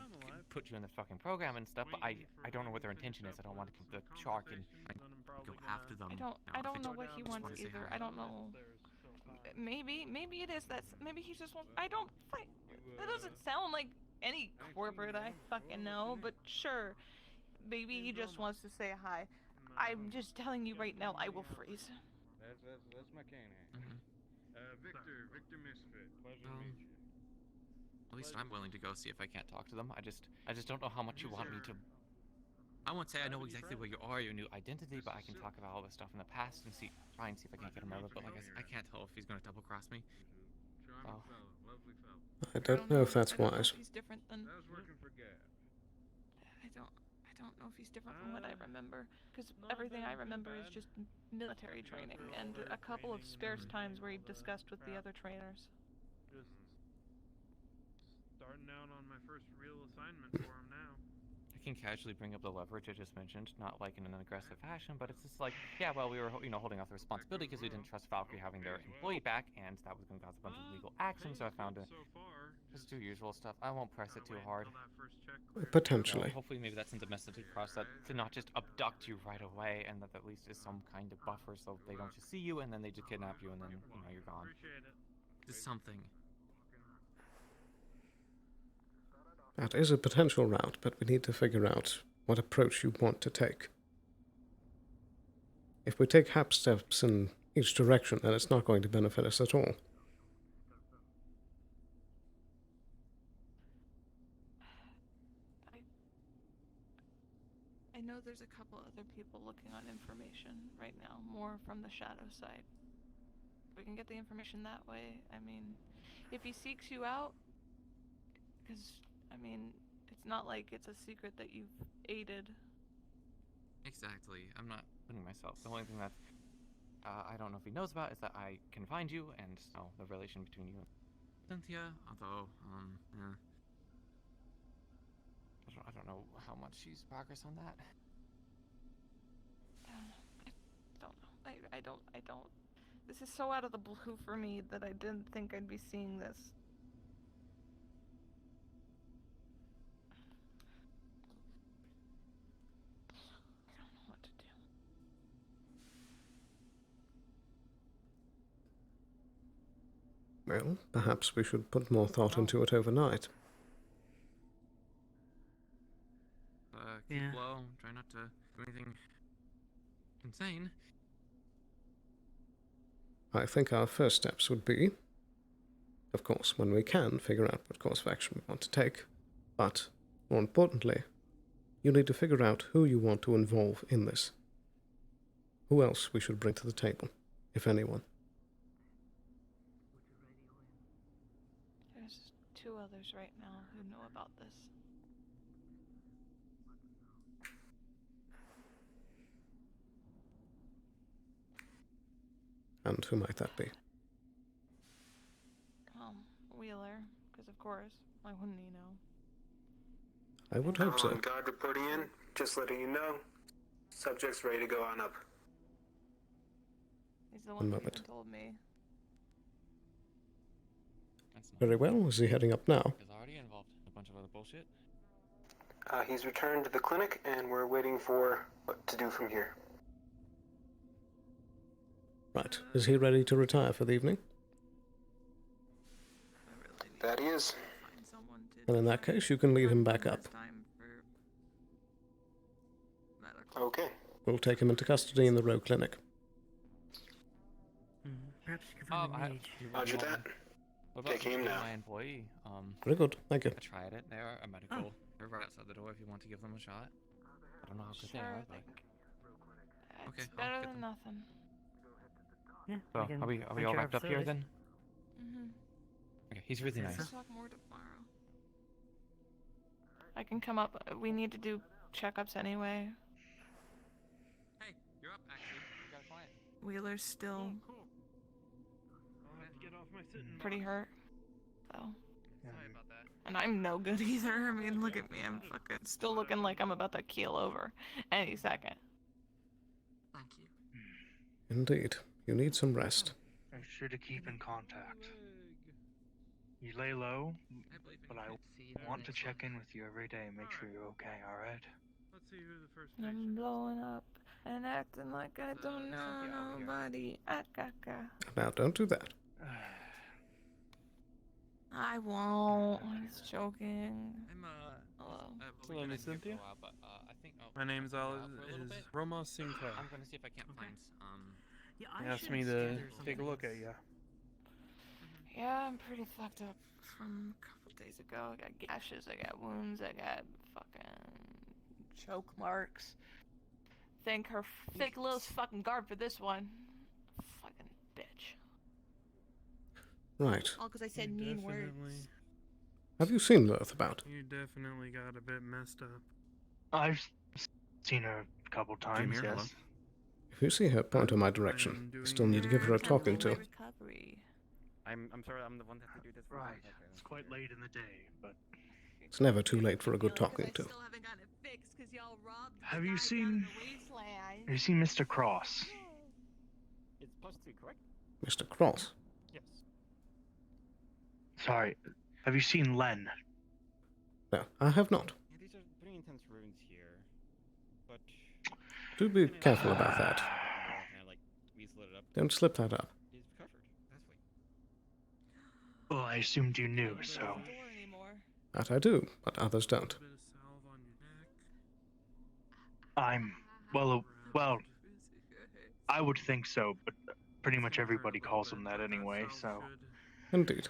put you in this fucking program and stuff, but I don't know what their intention is. I don't want to come to the shark and go after them. I don't know what he wants either. I don't know. Maybe it is maybe he just wants. I don't fight. That doesn't sound like any corporate I fucking know, but sure. Maybe he just wants to say hi. I'm just telling you right now, I will freeze. That's my cane. Victor Misfit. Pleasure to meet you. At least I'm willing to go see if I can't talk to them. I just don't know how much you want me to. I won't say I know exactly where you are, your new identity, but I can talk about all the stuff in the past and try and see if I can't get him out of it. But like I can't tell if he's going to double cross me. Oh. I don't know if that's wise. He's different than. I was working for Gab. I don't know if he's different from what I remember, because everything I remember is just military training and a couple of sparse times where he discussed with the other trainers. Just starting out on my first real assignment for him now. I can casually bring up the leverage I just mentioned, not like in an aggressive fashion, but it's just like, yeah, well, we were, holding off the responsibility because we didn't trust Valkyrie having their employee back, and that was going to cause a bunch of legal action, so I found to just do usual stuff. I won't press it too hard. Potentially. Hopefully maybe that sends a message across that to not just abduct you right away, and that at least is some kind of buffer so they don't just see you and then they just kidnap you and then, you're gone. Just something. That is a potential route, but we need to figure out what approach you want to take. If we take half steps in each direction, then it's not going to benefit us at all. I know there's a couple other people looking on information right now, more from the shadow side. We can get the information that way. I mean, if he seeks you out, because, I mean, it's not like it's a secret that you've aided. Exactly. I'm not putting myself. The only thing that I don't know if he knows about is that I can find you and the relation between you and Cynthia, although, yeah. I don't know how much she's progress on that. I don't. This is so out of the blue for me that I didn't think I'd be seeing this. I don't know what to do. Well, perhaps we should put more thought into it overnight. Keep low, try not to do anything insane. I think our first steps would be, of course, when we can, figure out what course of action we want to take. But, more importantly, you need to figure out who you want to involve in this. Who else we should bring to the table, if anyone. There's 2 others right now who know about this. And who might that be? Wheeler, because of course, why wouldn't he know? I would hope so. Guard reporting in. Just letting you know. Subject's ready to go on up. He's the One one who moment. even told me. Very well. Is he heading up now? He's already involved in a bunch of other bullshit. He's returned to the clinic, and we're waiting for what to do from here. Right. Is he ready to retire for the evening? That he is. And in that case, you can lead him back up. Okay. We'll take him into custody in the Row Clinic. Perhaps you can find a mage. Roger that. What about Taking him now. my employee? Very good. Thank you. I tried it. They are a medical. They're right outside the door if you want to give them a shot. I don't know how good they are, but... It's Okay, I'll better get than them. nothing. Yeah, So, are we all wrapped up here then? Mm-hmm. Okay, he's really nice. We'll talk more tomorrow. I can come up. We need to do checkups anyway. Hey, you're up, actually. You got quiet. Wheeler's still pretty hurt, so. Sorry about that. And I'm no good either. I mean, look at me. I'm fucking still looking like I'm about to keel over any second. Thank you. Indeed. You need some rest. Make sure to keep in contact. You lay low, but I want to check in with you every day and make sure you're okay, alright? Let's see who the first I'm blowing up and acting like I don't know nobody. Now, don't do that. I won't. I was joking. I'm Hello. Hello, Miss Cynthia. My name's Roma Sinclair. I'm gonna see if I can't find Yeah, He I asked should me to gather some take a look things. at you. Yeah, I'm pretty fucked up from a couple days ago. I got gashes, I got wounds, I got fucking choke marks. Thank her thick little fucking guard for this one. Fucking bitch. Right. All because I said mean words. Have you seen Lilith about? You definitely got a bit messed up. I've seen her a couple times, Jamir, hello. yes. If you see her, point her my direction. You still need to give her a talking to. Recovery. I'm sorry, I'm the one that has to do this. Right. It's quite late in the day, but... It's never too late for a good talking to. Still haven't gotten it fixed because y'all robbed the Have you guy down in seen? the wasteland. Have you seen Mr. Cross? It's +2, correct? Mr. Cross. Yes. Sorry. Have you seen Len? No, I have not. Yeah, these are pretty intense ruins here, but Do be careful about that. kind of like weasel it up. Don't slip that up. Is covered. That's why. Well, I assumed you knew, so. That I do, but others don't. I'm well. I would think so, but pretty much everybody calls him that anyway. So. Indeed.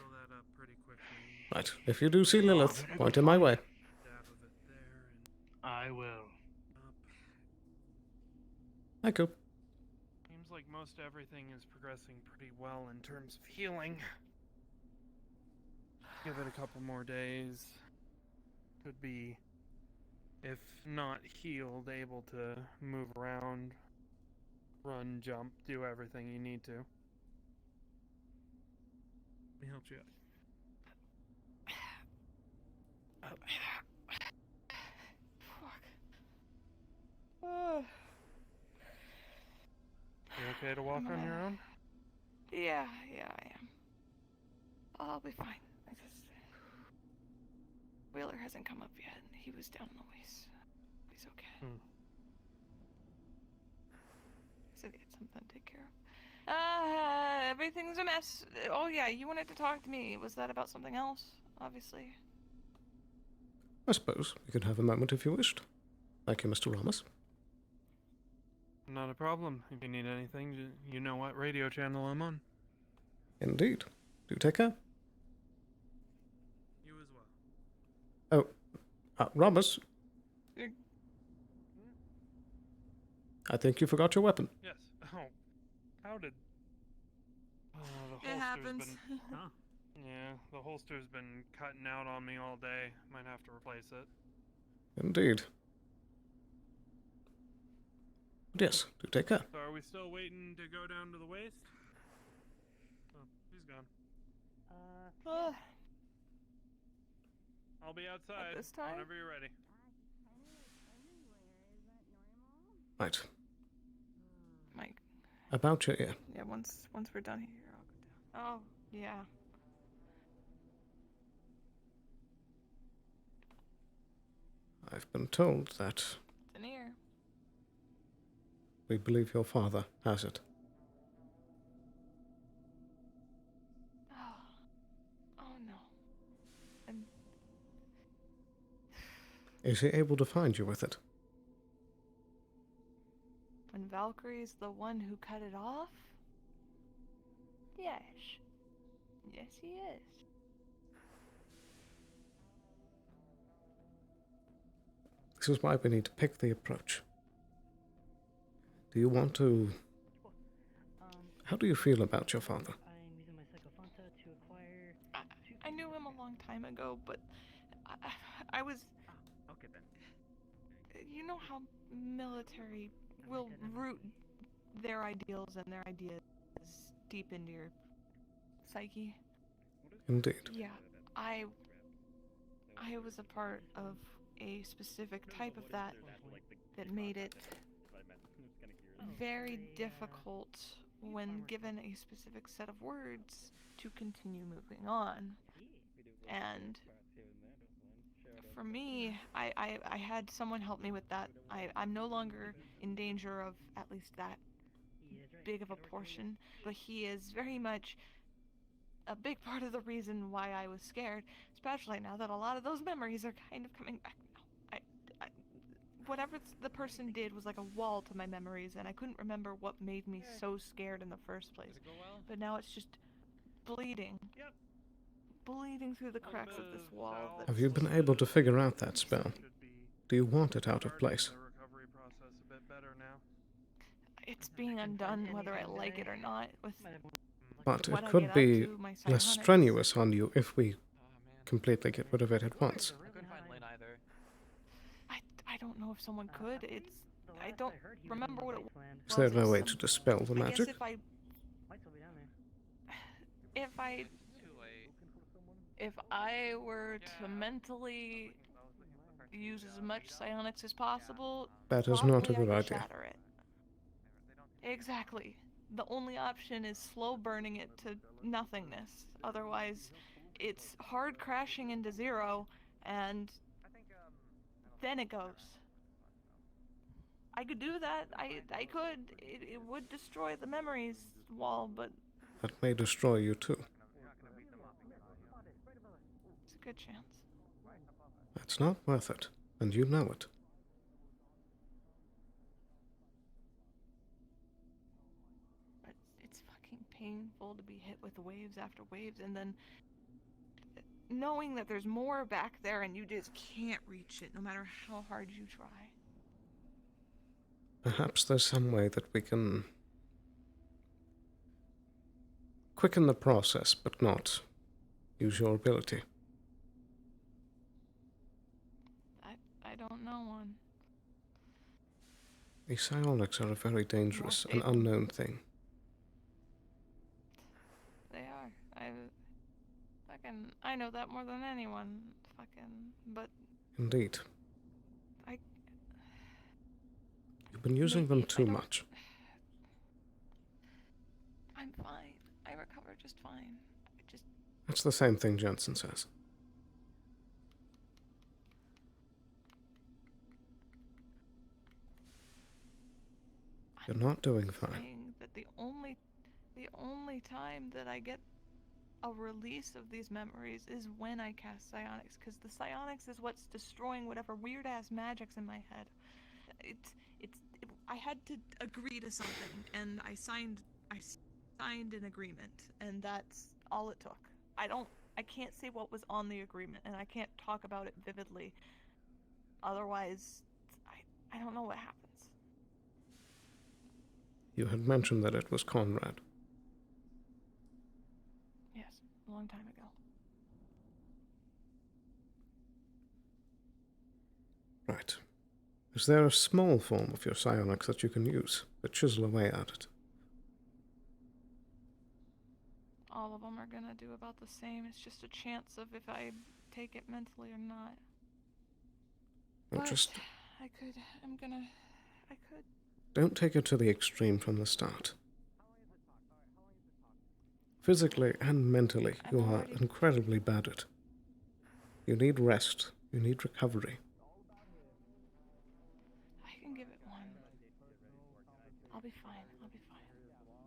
Right, if you do see Lilith, point in my way. I will. Echo. Seems like most everything is progressing pretty well in terms of healing. Give it a couple more days. Could be, if not healed, able to move around, run, jump, do everything you need to. Let me help you out. You okay to walk on your own? Yeah, I am. I'll be fine. Wheeler hasn't come up yet. He was down in the waist. He's okay. Said he had something to take care of. Everything's a mess. Oh yeah, you wanted to talk to me. Was that about something else? Obviously. I suppose we could have a moment if you wished. Thank you, Mr. Ramos. Not a problem. If you need anything, you know what radio channel I'm on. Indeed. Do take care. You as well. Oh, Ramos. I think you forgot your weapon. Yes. Oh, how did... Oh, the It holster's happens. been... Huh? Yeah, the holster's been cutting out on me all day. Might have to replace it. Indeed. But yes, do take care. So are we still waiting to go down to the waist? Oh, he's gone. I'll be outside this time? whenever you're ready. Right. Mike. About your ear. Yeah, once we're done here, I'll go down. Oh, yeah. I've been told that It's an ear. we believe your father has it. Oh no. I'm... Is he able to find you with it? When Valkyrie's the one who cut it off? Yes. Yes, he is. This is why we need to pick the approach. Do you want to... How do you feel about your father? I knew him a long time ago, but I was... Okay then. You know how military will root their ideals and their ideas deep into your psyche? Indeed. Yeah, I was a part of a specific type of that made it very difficult when given a specific set of words to continue moving on. And for me, I had someone help me with that. I'm no longer in danger of at least that big of a portion, but he is very much a big part of the reason why I was scared, especially now that a lot of those memories are kind of coming back now. Whatever the person did was like a wall to my memories, and I couldn't remember what made me so scared in the first place. But now it's just bleeding. Bleeding through the cracks of this wall. Have you been able to figure out that spell? Do you want it out of place? It's being undone whether I like it or not. With But what it I could get up be to, my less psionics. strenuous on you if we completely get rid of it at once. I couldn't find Lynn either. I don't know if someone could. I don't remember what it was. Is there no way to dispel the I guess magic? if I were to mentally use as much psionics as possible. That is not a probably I good could idea. shatter it. Exactly. The only option is slow burning it to nothingness. Otherwise, it's hard crashing into zero, and then it goes. I could do that. I could. It would destroy the memories wall, but That may destroy you too. it's a good chance. That's not worth it, and you know it. But it's fucking painful to be hit with waves after waves, and then knowing that there's more back there and you just can't reach it no matter how hard you try. Perhaps there's some way that we can quicken the process, but not use your ability. I don't know one. The psionics are a very dangerous and Well, unknown thing. They are. I know that more than anyone. But Indeed. I. You've been using them Maybe if I too don't- much. I'm fine. I recover just fine. That's the same thing Jensen says. You're not doing fine. Saying that the only time that I get a release of these memories is when I cast psionics, because the psionics is what's destroying whatever weird ass magic's in my head. I had to agree to something, and I signed an agreement, and that's all it took. I can't say what was on the agreement, and I can't talk about it vividly. Otherwise, I don't know what happens. You had mentioned that it was Conrad. Yes, a long time ago. Right. Is there a small form of your psionics that you can use, but chisel away at it? All of them are gonna do about the same. It's just a chance of if I take it mentally or not. Or But just I could. don't take it to the extreme from the start. Physically and mentally, you are incredibly bad at it. You need rest. You need recovery. I can give it one. I'll be fine.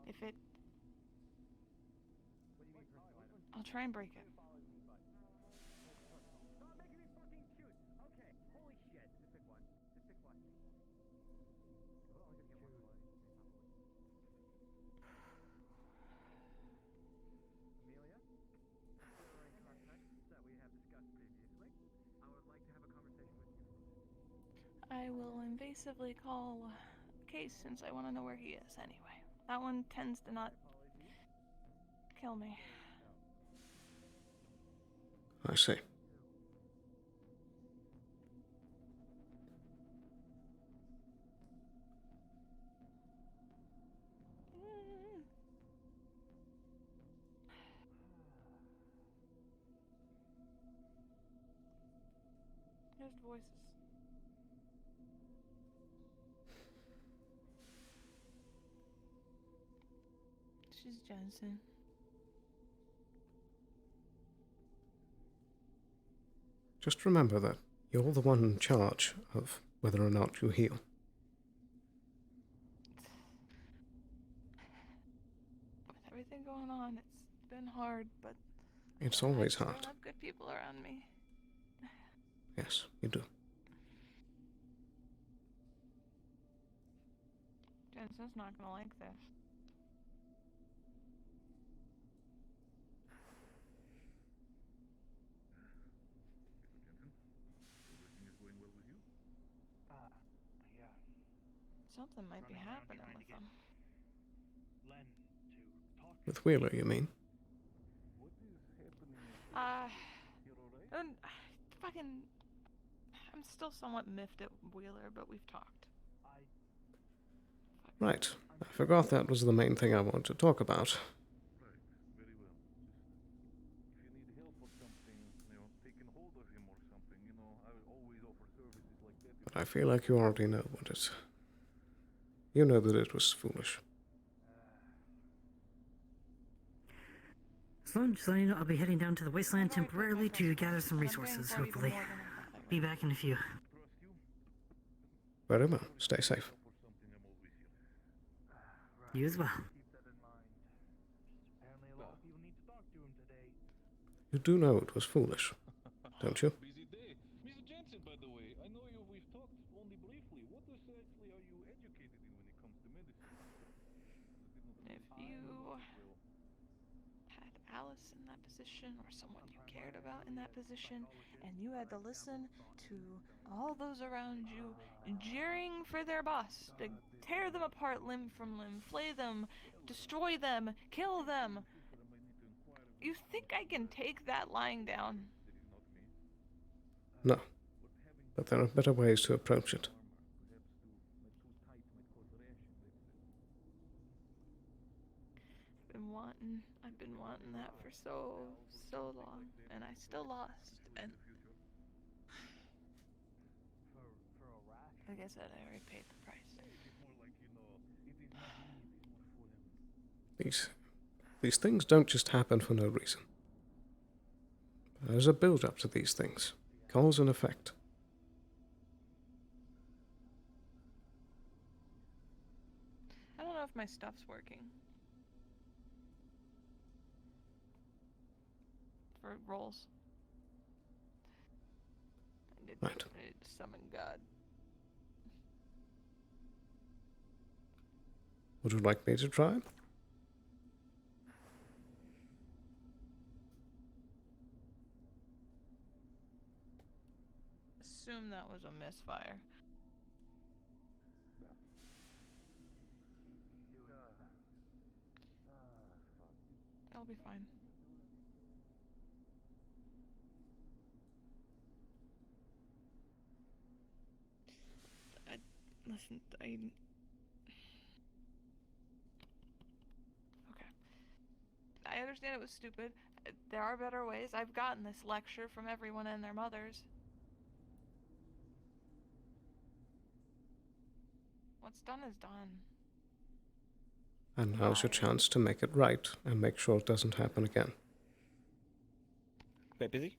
If it... I'll try and break it. I will invasively call Case since I want to know where he is anyway. That one tends to not kill me. I see. There's voices. She's Jensen. Just remember that you're the one in charge of whether or not you heal. With everything going on, it's been hard, but It's always I hard. still have good people around me. Yes, you do. Jensen's not gonna like this. Something might be happening with them. With Wheeler, you mean? I'm still somewhat miffed at Wheeler, but we've talked. Right. I forgot that was the main thing I wanted to talk about. But I feel like you already know what it... You know that it was foolish. Sloan, just letting you know, I'll be heading down to the wasteland temporarily to gather some resources, hopefully. Be back in a few. Very well. Stay safe. You as well. You do know it was foolish, don't you? Busy day. Mr. Jensen, by the way, I know we've talked only briefly. What exactly are you educated in when it comes to medicine? If you had Alice in that position, or someone you cared about in that position, and you had to listen to all those around you jeering for their boss to tear them apart limb from limb, flay them, destroy them, kill them, you think I can take that lying down? No. But there are better ways to approach it. I've been wanting that for so long, and I still lost, and like I said, I already paid the price. These things don't just happen for no reason. There's a build-up to these things. Cause and effect. I don't know if my stuff's working. For rolls. I need to summon God. Would you like me to try? Assume that was a misfire. I'll be fine. Listen, okay. I understand it was stupid. There are better ways. I've gotten this lecture from everyone and their mothers. What's done is done. And now's your chance to make it right and make sure it doesn't happen again. Quite busy?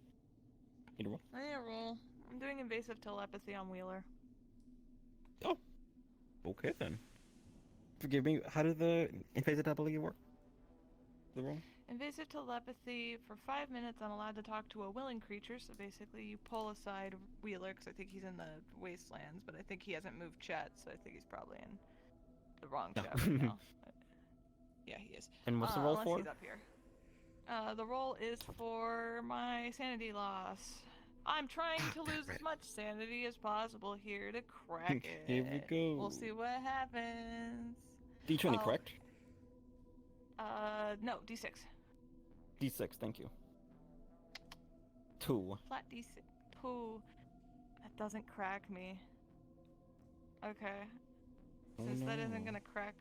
Need a roll? I need a roll. I'm doing invasive telepathy on Wheeler. Oh. Okay then. Forgive me, how did the invasive telepathy work? The roll? Invasive telepathy, for 5 minutes I'm allowed to talk to a willing creature, so basically you pull aside Wheeler, because I think he's in the wastelands, but I think he hasn't moved chat, so I think he's probably in the wrong chat right now. Yeah, he is. And what's the roll unless for? He's up here. The roll is for my sanity loss. I'm trying to lose as much sanity as possible here to crack it. Here we go. We'll see what happens. D20, correct? No, D6. D6, thank you. 2. Flat D6. 2. That doesn't crack me. Okay. Since that isn't gonna crack...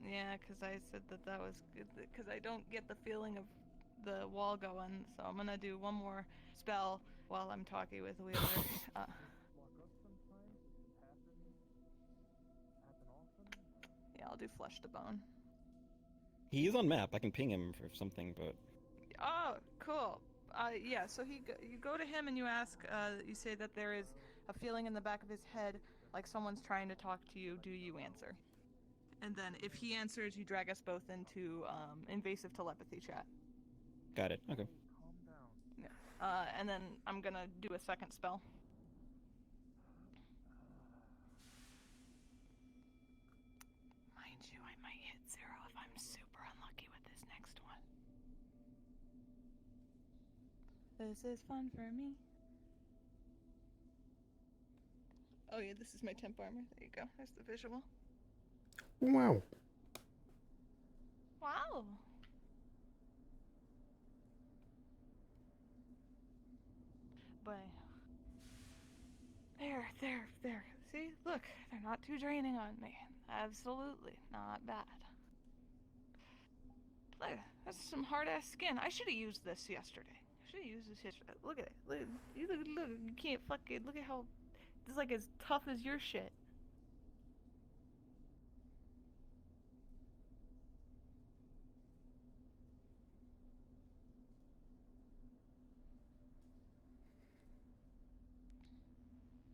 Yeah, because I said that was good. Because I don't get the feeling of the wall going, so I'm gonna do one more spell while I'm talking with Wheeler. Yeah, I'll do Flesh to Bone. He is on map. I can ping him for something, but... Oh, cool. Yeah, so you go to him and you ask, you say that there is a feeling in the back of his head like someone's trying to talk to you. Do you answer? And then if he answers, you drag us both into invasive telepathy chat. Got it, okay. Yeah. And then I'm gonna do a second spell. Mind you, I might hit 0 if I'm super unlucky with this next one. This is fun for me. Oh yeah, this is my temp armor. There you go. There's the visual. Wow. Wow. But there. See, look, they're not too draining on me. Absolutely not bad. Look, that's some hard ass skin. I should have used this yesterday. Look at it. Look, you can't fucking look at how It's like as tough as your shit.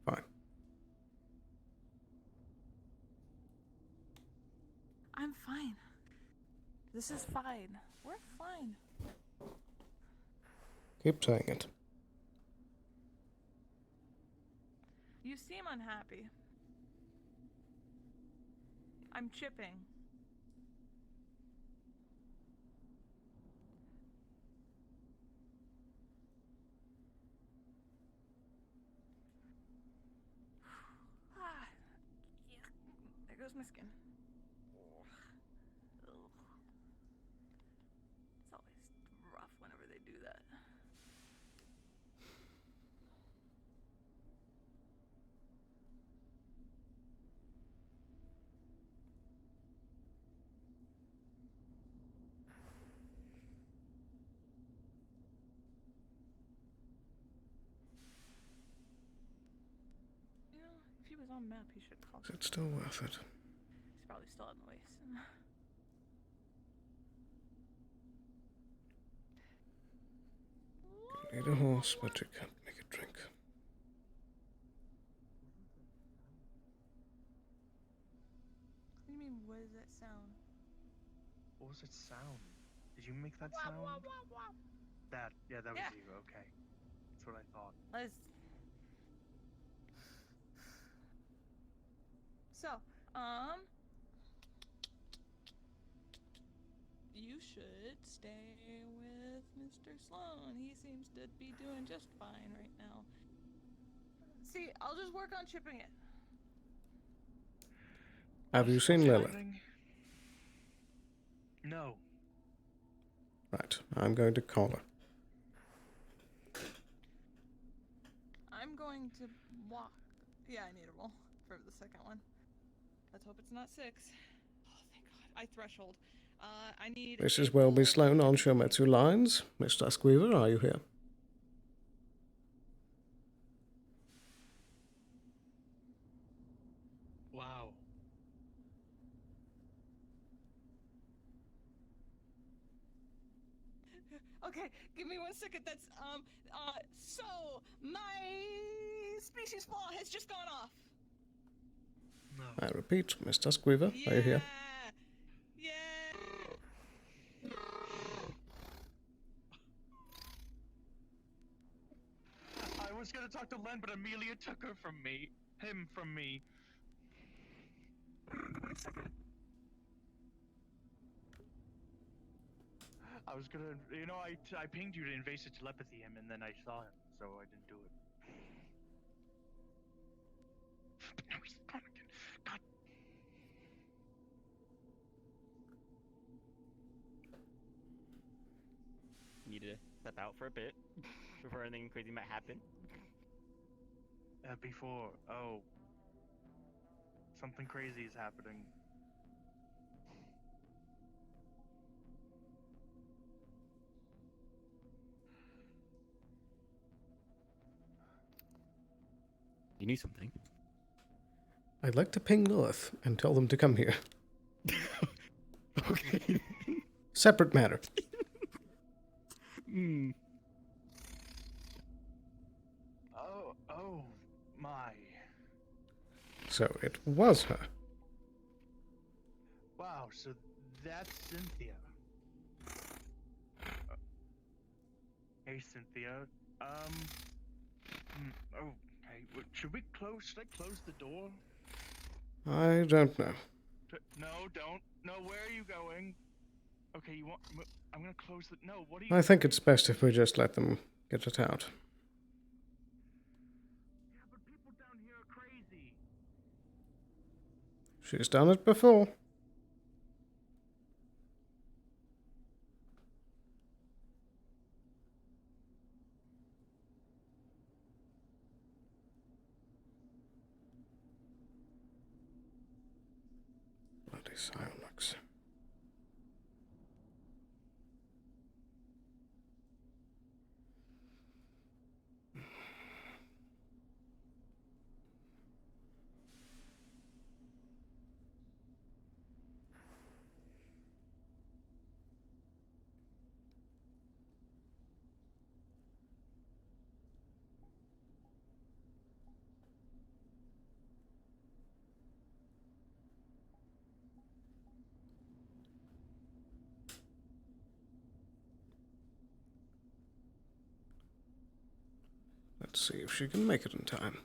Fine. I'm fine. This is fine. We're fine. Keep saying it. You seem unhappy. I'm chipping. Ah, yeah. There goes my skin. Ugh. It's always rough whenever they do that. You know, if he was on map, he should call. Is it still worth it? He's probably still out in the waste. You need a horse, but you can't make it drink. What do you mean, what does that sound? What was it sound? Did you make that sound? That, yeah, that was you, okay. That's what I thought. So, you should stay with Mr. Sloan. He seems to be doing just fine right now. See, I'll just work on chipping it. Have you seen Lilith? No. Right, I'm going to call her. I'm going to walk. Yeah, I need a roll for the second one. Let's hope it's not 6. Oh, thank God. I threshold. I need. This is Welby Sloan on Shometsu Lines. Miss Duskweaver, are you here? Wow. Okay, give me 1 second. That's so my species flaw has just gone off. No. I repeat, Miss Duskweaver, are you here? Yeah. I was gonna talk to Len, but Amelia took him from me. Wait a second. I was gonna, you know, I pinged you to invasive telepathy him, and then I saw him, so I didn't do it. No, he's gone again. God. Need to step out for a bit before anything crazy might happen. Before, oh, something crazy is happening. You knew something? I'd like to ping Lilith and tell them to come here. Okay. Separate matter. Hmm. Oh, my. So it was her. Wow, so that's Cynthia. Hey, Cynthia. Okay. Should I close the door? I don't know. No, don't. No, where are you going? Okay, you want... I'm gonna close the... No, what are you... I think it's best if we just let them get it out. Yeah, but people down here are crazy. She's done it before. Bloody Silux. see if she can make it in time.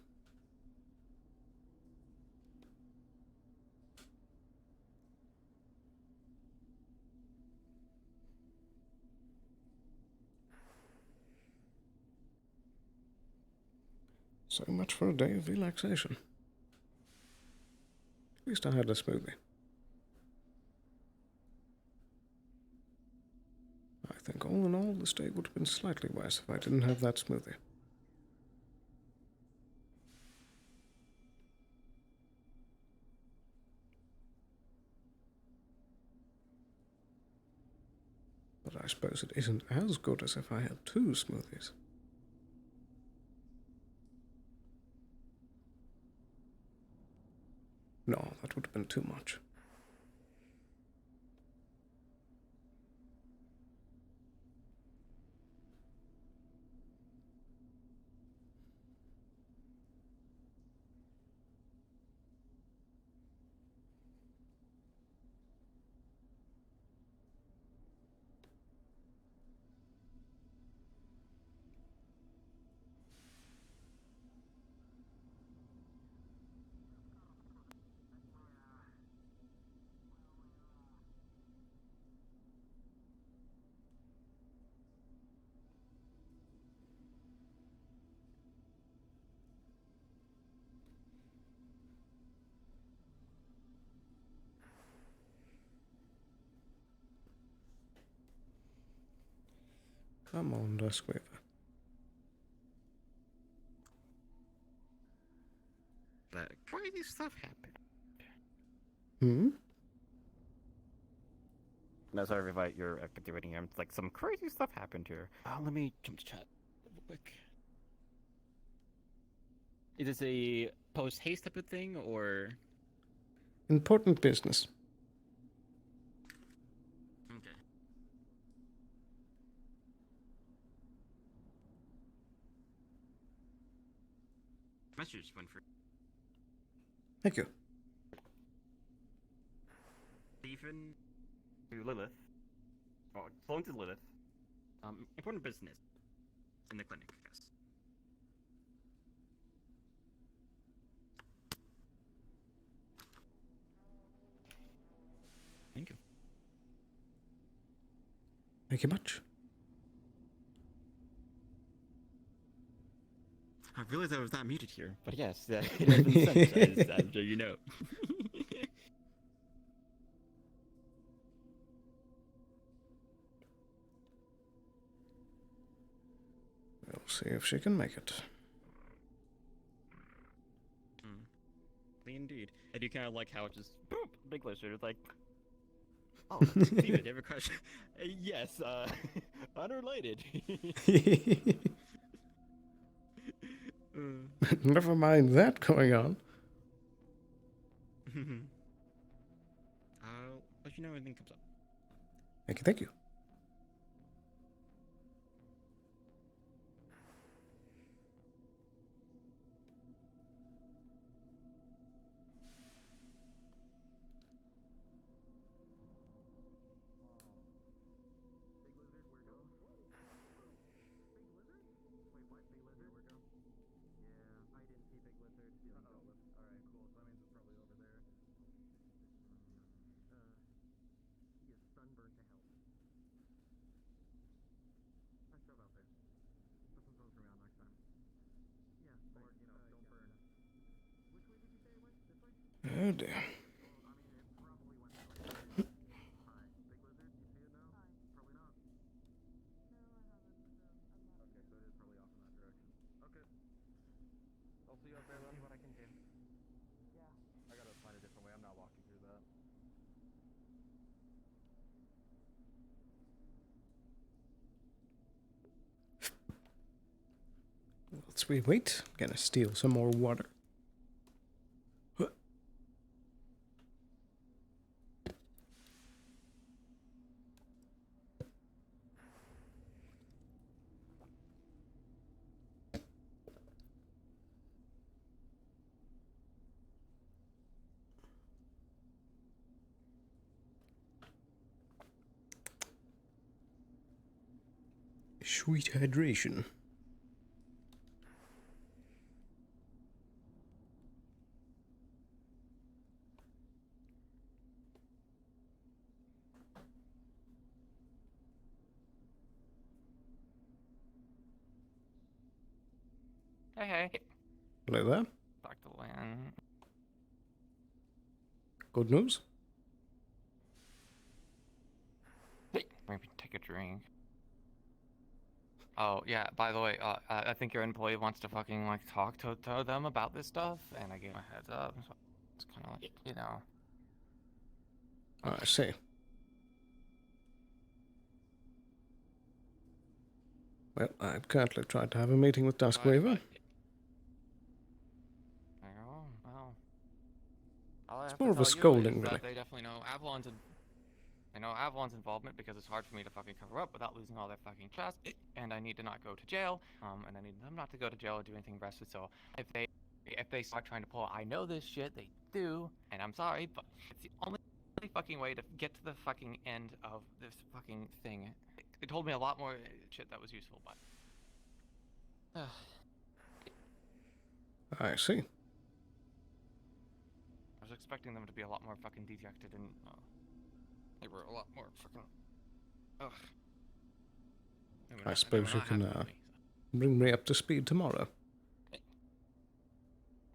So much for a day of relaxation. At least I had a smoothie. I think all in all, this day would have been slightly worse if I didn't have that smoothie. But I suppose it isn't as good as if I had 2 smoothies. No, that would have been too much. Come on, Duskweaver. That crazy stuff happened. Hmm? No, sorry if you're activating him. Like, some crazy stuff happened here. Let me jump to chat real quick. Is this a post-haste type of thing, or...? Important business. Okay. Message went for... Thank you. Stephen to Lilith. Oh, Sloan to Lilith. Important business in the clinic, I guess. Thank you. Thank you much. I realized I was not muted here, but yes, it has been sent, as I'm sure you know. We'll see if she can make it. Indeed. I do kind of like how it just, boop, big lizard. It's like, oh, Steven, you have a crush? Yes, unrelated. Never mind that going on. I'll let you know when anything comes up. Thank you, thank you. Oh dear. I'll see you up there then. See what I can do. Yeah. I gotta find a different way. I'm not walking through that. Whilst we wait, gonna steal some more water. Sweet hydration. Hey. Hello there. Dr. Lynn. Good news? Maybe take a drink. Oh, yeah, by the way, I think your employee wants to fucking, like, talk to them about this stuff, and I gave him a heads up, so it's kind of like, you know. Oh, I see. Well, I'd currently tried to have a meeting with Duskweaver. All I It's have more to of a tell you scolding, is that really. they definitely know Avalon's involvement because it's hard for me to fucking cover up without losing all their fucking trust, and I need to not go to jail, and I need them not to go to jail or do anything aggressive. So if they start trying to pull, I know this shit, they do, and I'm sorry, but it's the only fucking way to get to the fucking end of this fucking thing. It told me a lot more shit that was useful, but. I see. I was expecting them to be a lot more fucking dejected, and they were a lot more fucking. Ugh. I suppose you can bring me up to speed tomorrow.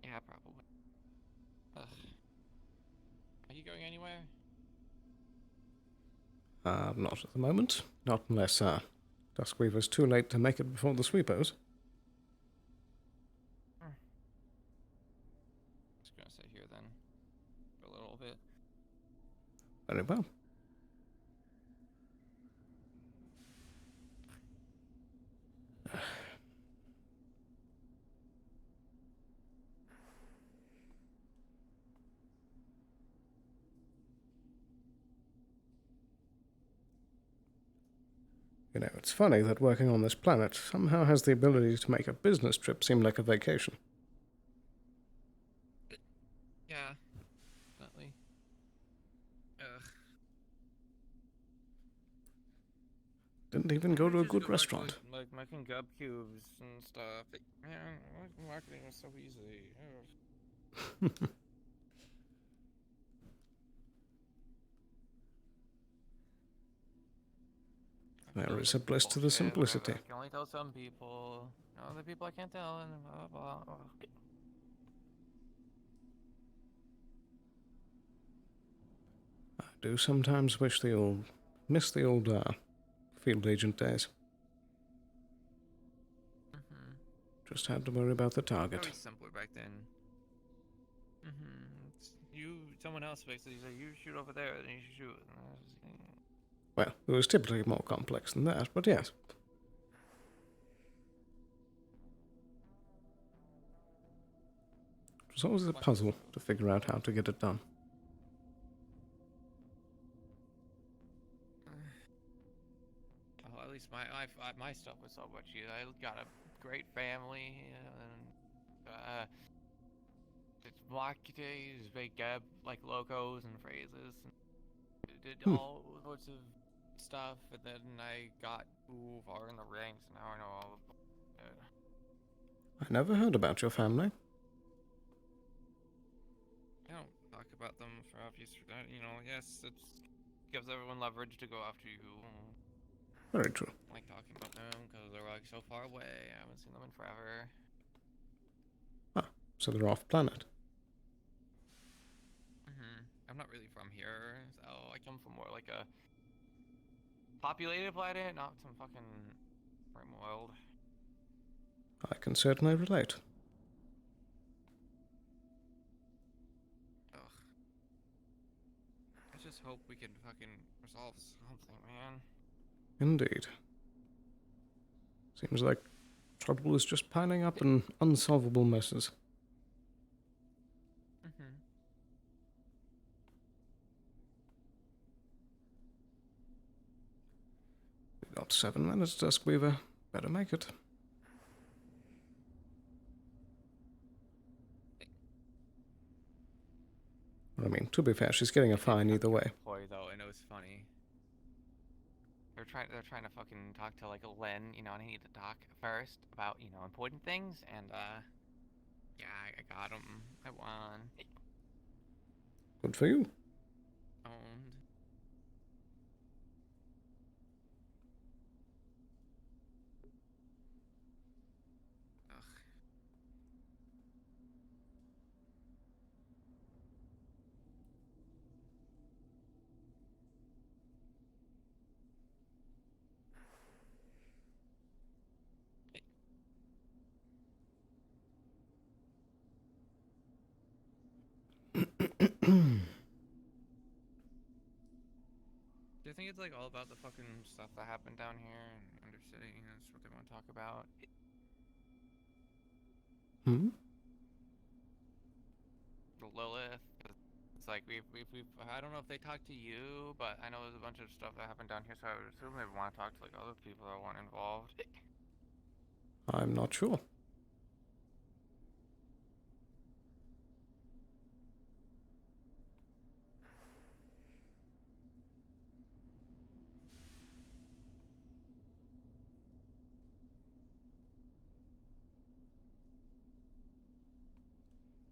Yeah, probably. Ugh. Are you going anywhere? Not at the moment. Not unless Duskweaver's too late to make it before the sweepers. Just gonna sit here then, for a little bit. Very well. You know, it's funny that working on this planet somehow has the ability to make a business trip seem like a vacation. Yeah, definitely. Ugh. Didn't even go to a good restaurant. Like making gub cubes and stuff. Man, marketing is so easy. Ugh. There is a bliss to the simplicity. I can only tell some people. Other people I can't tell, and blah blah blah. I do sometimes miss the old field agent days. Just had to worry about the target. Very simpler back then. Someone else basically said, you shoot over there, then you shoot. Well, it was typically more complex than that, but yes. It was always a puzzle to figure out how to get it done. Well, at least my stuff was so much easier. I got a great family, and it's marketers, make like logos and phrases, and did all sorts of stuff, and then I got far in the ranks, and now I know all of it. I never heard about your family. I don't talk about them for obvious reasons. You know, yes, it gives everyone leverage to go after you. Very true. I like talking about them because they're like so far away. I haven't seen them in forever. Ah, so they're off planet. I'm not really from here, so I come from more like a populated planet, not some fucking rim world. I can certainly relate. Ugh. I just hope we can fucking resolve something, man. Indeed. Seems like trouble is just piling up in unsolvable messes. We've got 7 minutes, Duskweaver. Better make it. I mean, to be fair, she's getting a fine either way. Boy, though, I know it's funny. They're trying to fucking talk to like a Len, you know, and I need to talk first about, you know, important things, and yeah, I got him. I won. Good for you. Owned. Do you think it's like all about the fucking stuff that happened down here in Undercity? That's what they want to talk about. Hmm? The Lilith. It's like we've I don't know if they talked to you, but I know there's a bunch of stuff that happened down here, so I would assume they want to talk to like other people that weren't involved. I'm not sure.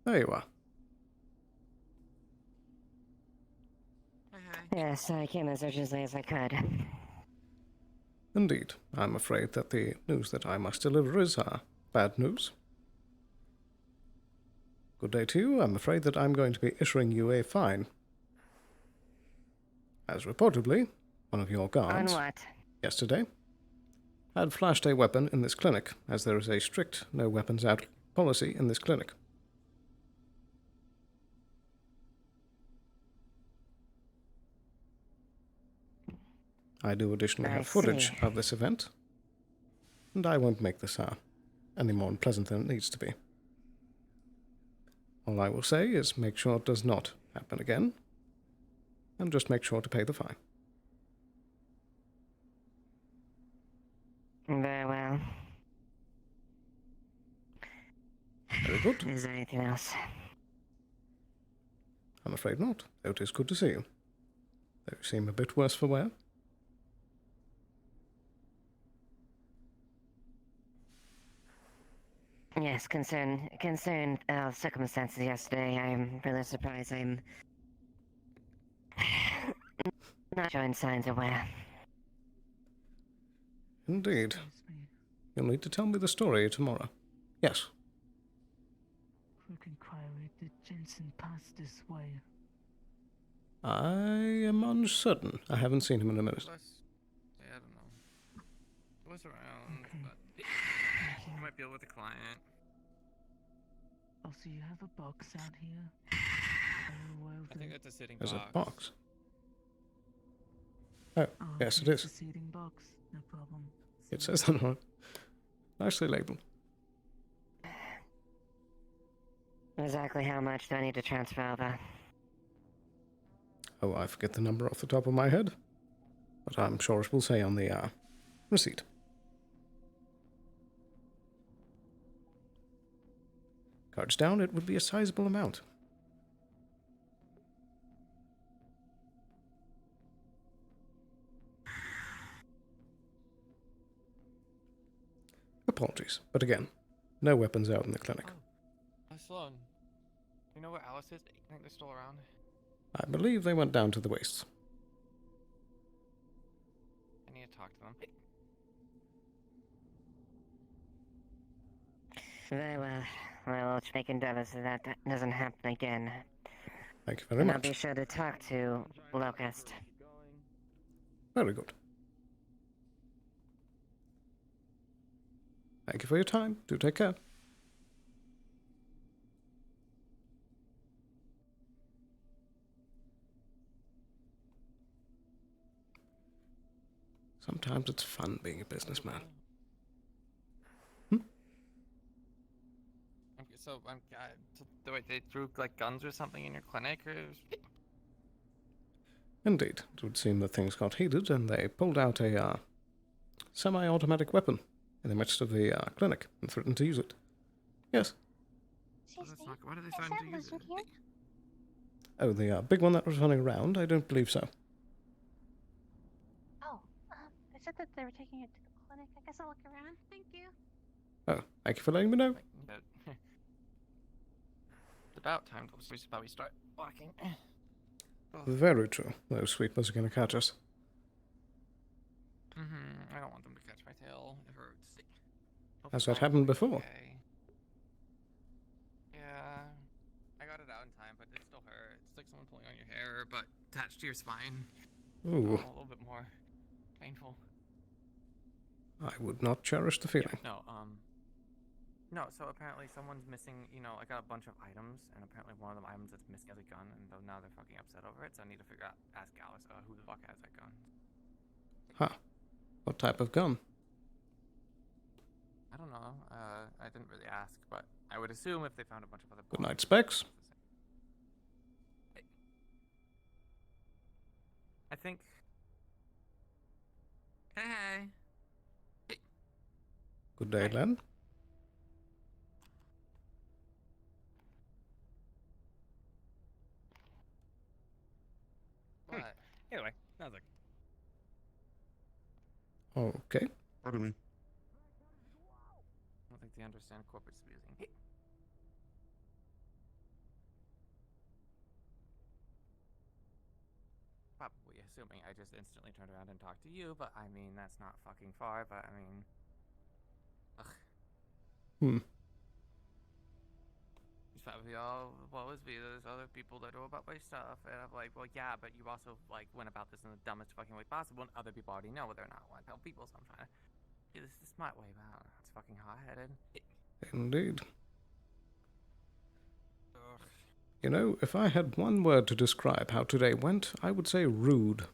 There you are. Yes, I came as urgently as I could. Indeed. I'm afraid that the news that I must deliver is bad news. Good day to you. I'm afraid that I'm going to be issuing you a fine. As reportedly, one of your guards On what? yesterday had flashed a weapon in this clinic, as there is a strict no weapons out policy in this clinic. I do additionally have footage of this event, and I won't make this any more unpleasant than it needs to be. All I will say is make sure it does not happen again, and just make sure to pay the fine. Very well. Very good. Is there anything else? I'm afraid not, though it is good to see you. Though you seem a bit worse for wear. Yes, concern circumstances yesterday. I'm really surprised I'm not showing signs of wear. Indeed. You'll need to tell me the story tomorrow. Yes. Quick inquiry, did Jensen pass this way? I am uncertain. I haven't seen him in a minute. Yeah, I don't know. He was around, but he might be with a client. Oh, so you have a box out here? I think that's a sitting There's box. a box. Oh, yes, it it's is. a seating box, no problem. It says that on it. Nicely labeled. Exactly how much do I need to transfer over? Oh, I forget the number off the top of my head. But I'm sure it will say on the receipt. Cards down, it would be a sizable amount. Apologies, but again, no weapons out in the clinic. Sloan, you know where Alice is? I think they're still around. I believe they went down to the wastes. I need to talk to them. Very well. Well, let's make endeavors so that doesn't happen again. Thank you very and much. I'll be sure to talk to Locust. Very good. Thank you for your time. Do take care. Sometimes it's fun being a businessman. So wait, they threw like guns or something in your clinic, or? Indeed. It would seem that things got heated and they pulled out a semi-automatic weapon in the midst of the clinic and threatened to use it. Yes. Why are they trying to use it? Oh, the big one that was running around? I don't believe so. Oh, they said that they were taking it to the clinic. I guess I'll look around. Thank you. Oh, thank you for letting me know. It's about time we should probably start walking. Very true. Those sweepers are going to catch us. I don't want them to catch my tail. It hurts. Has that happened before? Okay. Yeah, I got it out in time, but it still hurts. It's like someone pulling on your hair, but attached to your spine. Ooh. A little bit more painful. I would not cherish the feeling. No, No, so apparently someone's missing, you know, I got a bunch of items, and apparently one of the items that's missing is a gun, and now they're fucking upset over it, so I need to figure out, ask Alice, who the fuck has that gun? Huh. What type of gun? I don't know, I didn't really ask, but I would assume if they found a bunch of other Good bullets- night, Specs. I think... Hey! Good day, Len. What? Anyway, that was like... Okay. Pardon me. I don't think they understand corporate abusing. Probably assuming I just instantly turned around and talked to you, but I mean, that's not fucking far, but I mean... Ugh. He's probably all, what was me, there's other people that know about my stuff, and I'm like, well, yeah, but you also, like, went about this in the dumbest fucking way possible, and other people already know whether or not I want to tell people, so I'm trying to do this the smart way, but it's fucking hot-headed. Indeed. You know, if I had one word to describe how today went, I would say rude.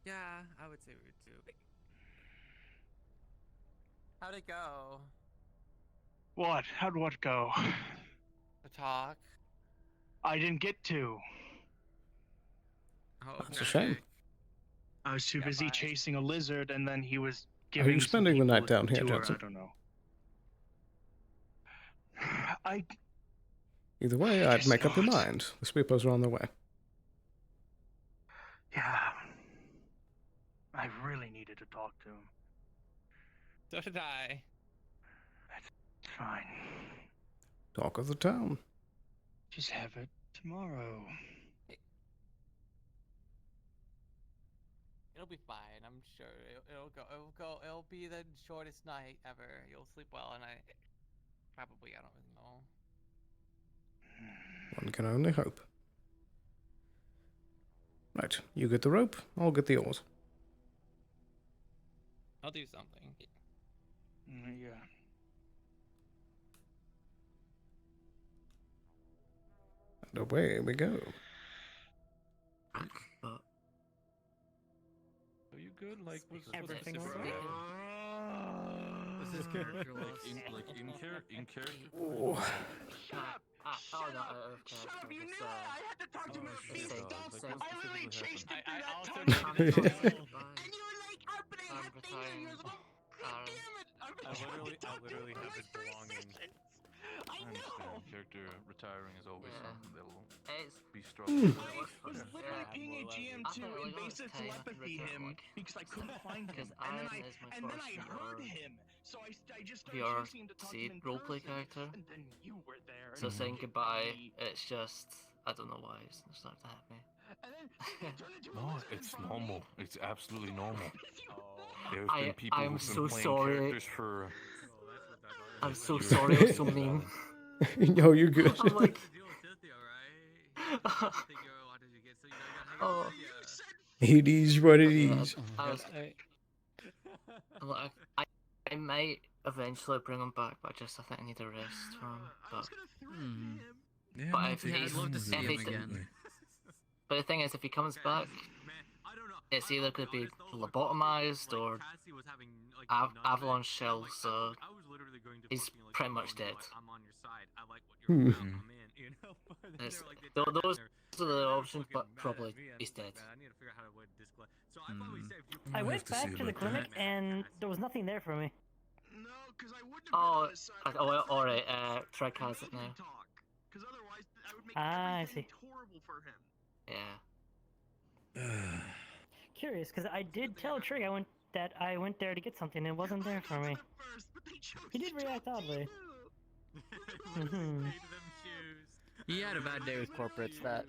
Yeah, I would say rude too. How'd it go? What? How'd what go? The talk? I didn't get to. Oh, That's a shame. I was too busy chasing a lizard, and then he was Are giving you some spending the people night down a here, tour, Johnson? I don't know. Either way, I'd make up your mind. The sweepers are on their way. Yeah. I really needed to talk to him. So did I. It's fine. Talk of the town. Just have it tomorrow. It'll be fine, I'm sure. It'll be the shortest night ever. You'll sleep well, and I don't really know. One can only hope. Right, you get the rope, I'll get the oars. I'll do something. Yeah. And away we go. Are you good? Like, what's Everything what's okay? This is character in character. Shut up! Oh, no, shut up, you knew I had to talk to my feet up! I literally chased it through that tunnel! And you were like, up and I had things and you was like, damn it! I literally have his belongings. I know! Character retiring is always something that will be I struggling. was literally being a GM to invasive telepathy him because I couldn't find him, and then I heard him, so I just started Your chasing him to talk to him in roleplay person, character. and then you were there. So and saying you goodbye, me. it's just I don't know why it's starting to hit me. No, it's normal. It's absolutely normal. There's been people I'm who've so been playing sorry. characters for. I'm so sorry. I'm so mean. No, you're good. I'm like, oh. It is what it is. I might eventually bring him back, but I think I need a rest from him. But, but if I'd he's, love to see if him he- again. But the thing is, if he comes back, it's either going to be lobotomized or avalanche shell, so he's pretty much dead. Hmm. Those are the options, but probably he's dead. I went back to the clinic and there was nothing there for me. Oh, alright, Trek has it now. Ah, I see. Yeah. Curious, because I did tell Trig that I went there to get something and it wasn't there for me. He did react oddly. He had a bad day with corporates that,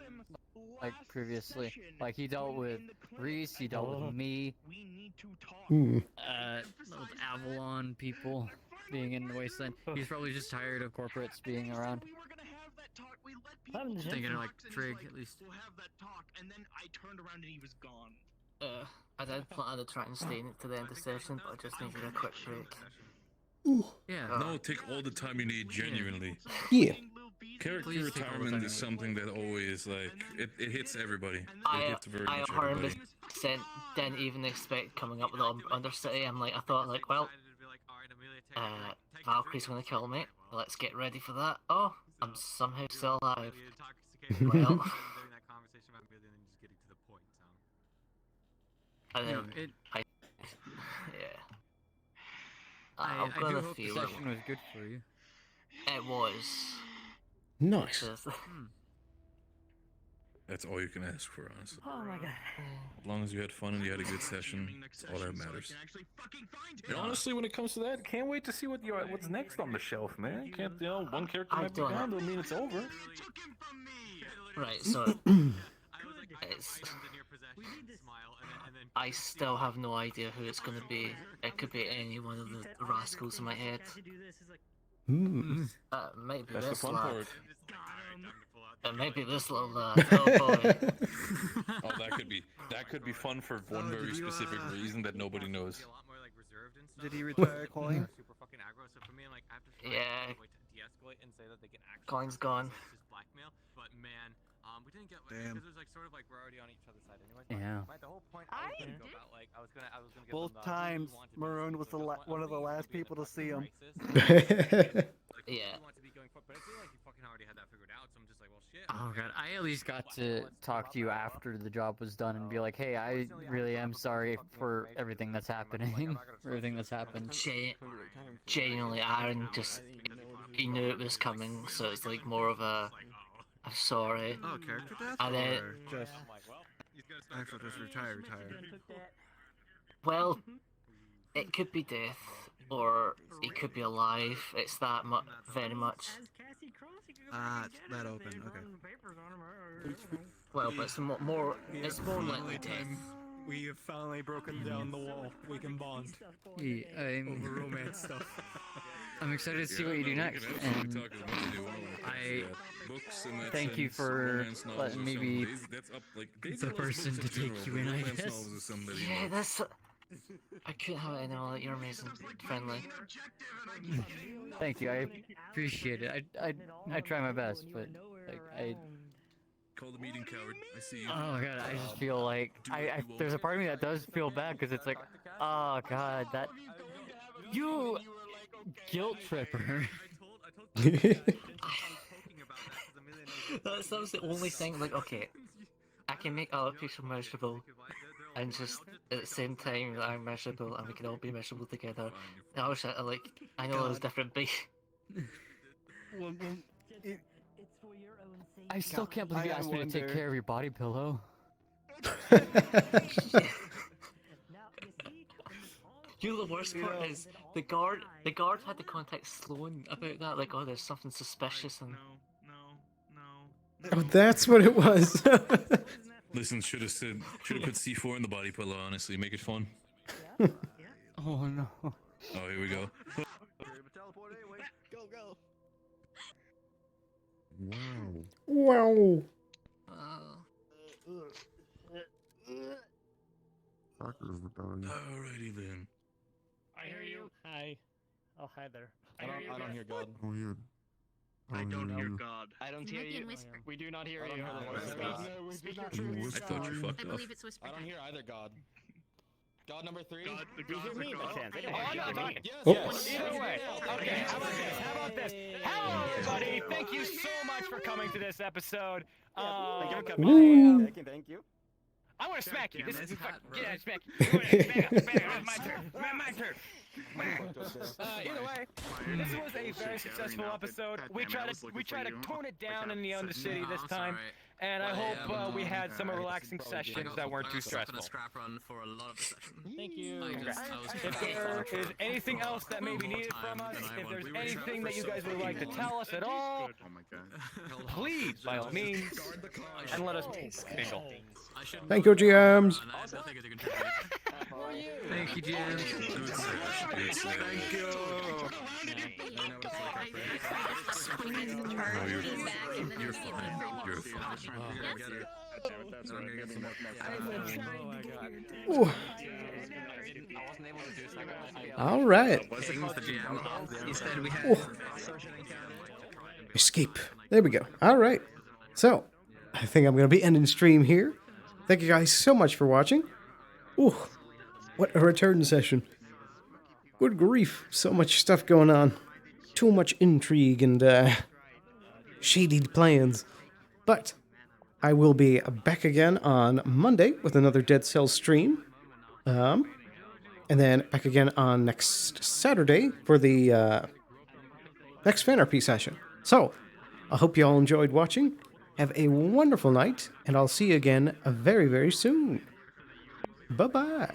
like, previously. Like, he dealt with Reese, he dealt with me. Hmm. With Avalon people being in the wasteland. He's probably just tired of corporates being around. Thinking of, like, Trig, at least. We'll have that talk, and then I turned around and he was gone. I did plan to try and stay to the end of the session, but I just needed a quick break. Yeah. No, take all the time you need, genuinely. Yeah. Character Please take all the retirement time is you something that always, like, it hits everybody. It I hits very much 100% everybody. didn't even expect coming up with Undercity. I thought like, well, Valkyrie's gonna kill me. Let's get ready for that. Oh, I'm somehow still alive. Well, and then yeah. I'm I do gonna hope the feel session was good for you. it was. Nice. That's all you can ask for, honestly. Oh my god. As long as you had fun and you had a good session, that's all that matters. And honestly, when it comes to that, can't wait to see what's next on the shelf, man. Can't, one character I might be don't gone, don't mean it's over. Right, so it's, I still have no idea who it's gonna be. It could be any one of the rascals in my head. Maybe That's the this fun lad. part. Maybe this little lad. Oh boy. Oh, that could be fun for one very specific reason that nobody knows. Did he retire, Coin? Yeah. Coin's gone. We didn't get Damn. because it was like sort of like we're already on each other's side anyways. Yeah. Right, the whole point I was gonna go about like I was gonna give Both them times, Maroon was one of the last people to see him. Yeah. But I feel like you fucking already had that figured out, so I'm just like, well, shit. Oh god, I at least got to talk to you after the job was done and be like, hey, I really am sorry for everything that's happening, for everything that's happened. Genuinely, Aaron just he knew it was coming, so it's like more of a I'm sorry. Oh, character death? And then, Or just actual just retire. well, it could be death, or he could be alive. It's that very much. That open. Okay. Well, but it's more. It's more likely death. We have finally broken down the wall. We can bond Yeah, over romance stuff. I'm excited to see what you do next, and I thank you for letting me be the person to take you in, I guess. Yeah, that's. I couldn't have it anyone like you're amazing, friendly. Thank you, I appreciate it. I try my best, but like I. Call the meeting, coward. I see you. Oh god, I just feel like there's a part of me that does feel bad because it's like, oh god, that you guilt tripper. That was the only thing. Like, okay, I can make other people miserable, and just at the same time I'm miserable, and we can all be miserable together. And I wish I know there's different beats. I still can't believe you asked me to take care of your body pillow. You know the worst part is the guard had to contact Sloan about that. Like, oh, there's something suspicious and. Oh, that's what it was. Listen, should have put C4 in the body pillow. Honestly, make it fun. Oh no. Oh, here we go. Go. Wow. Alrighty then. I hear you. Hi. Oh, hi there. I don't hear God. Oh, yeah. I don't hear God. I don't hear you. We do not hear you. Speak your truth. I thought you fucked up. I don't hear either God. God number 3? You hear me? Oh, I'm not talking. Yes. Either way. Okay, how about this? Hello, everybody. Thank you so much for coming to this episode. Thank you. I want to smack you. This is get out, smack you. Smack up. My turn. My turn. Either way, this was a very successful episode. We try to tone it down in the Undercity this time, and I hope we had some relaxing sessions that weren't too stressful. Scrap run for a lot of the session. Thank you. If there is anything else that may be needed from us, if there's anything that you guys would like to tell us at all, please, by all means, and let us mingle. Thank you, GMs. Thank you, Jim. Thank you. You're fine. You're fine. Ooh. All right. Ooh. Escape. There we go. All right. So, I think I'm going to be ending stream here. Thank you guys so much for watching. Ooh, what a return session. Good grief. So much stuff going on. Too much intrigue and shady plans. But I will be back again on Monday with another Dead Cells stream. And then back again on next Saturday for the next FanRP session. So, I hope you all enjoyed watching. Have a wonderful night, and I'll see you again very, very soon. Bye-bye.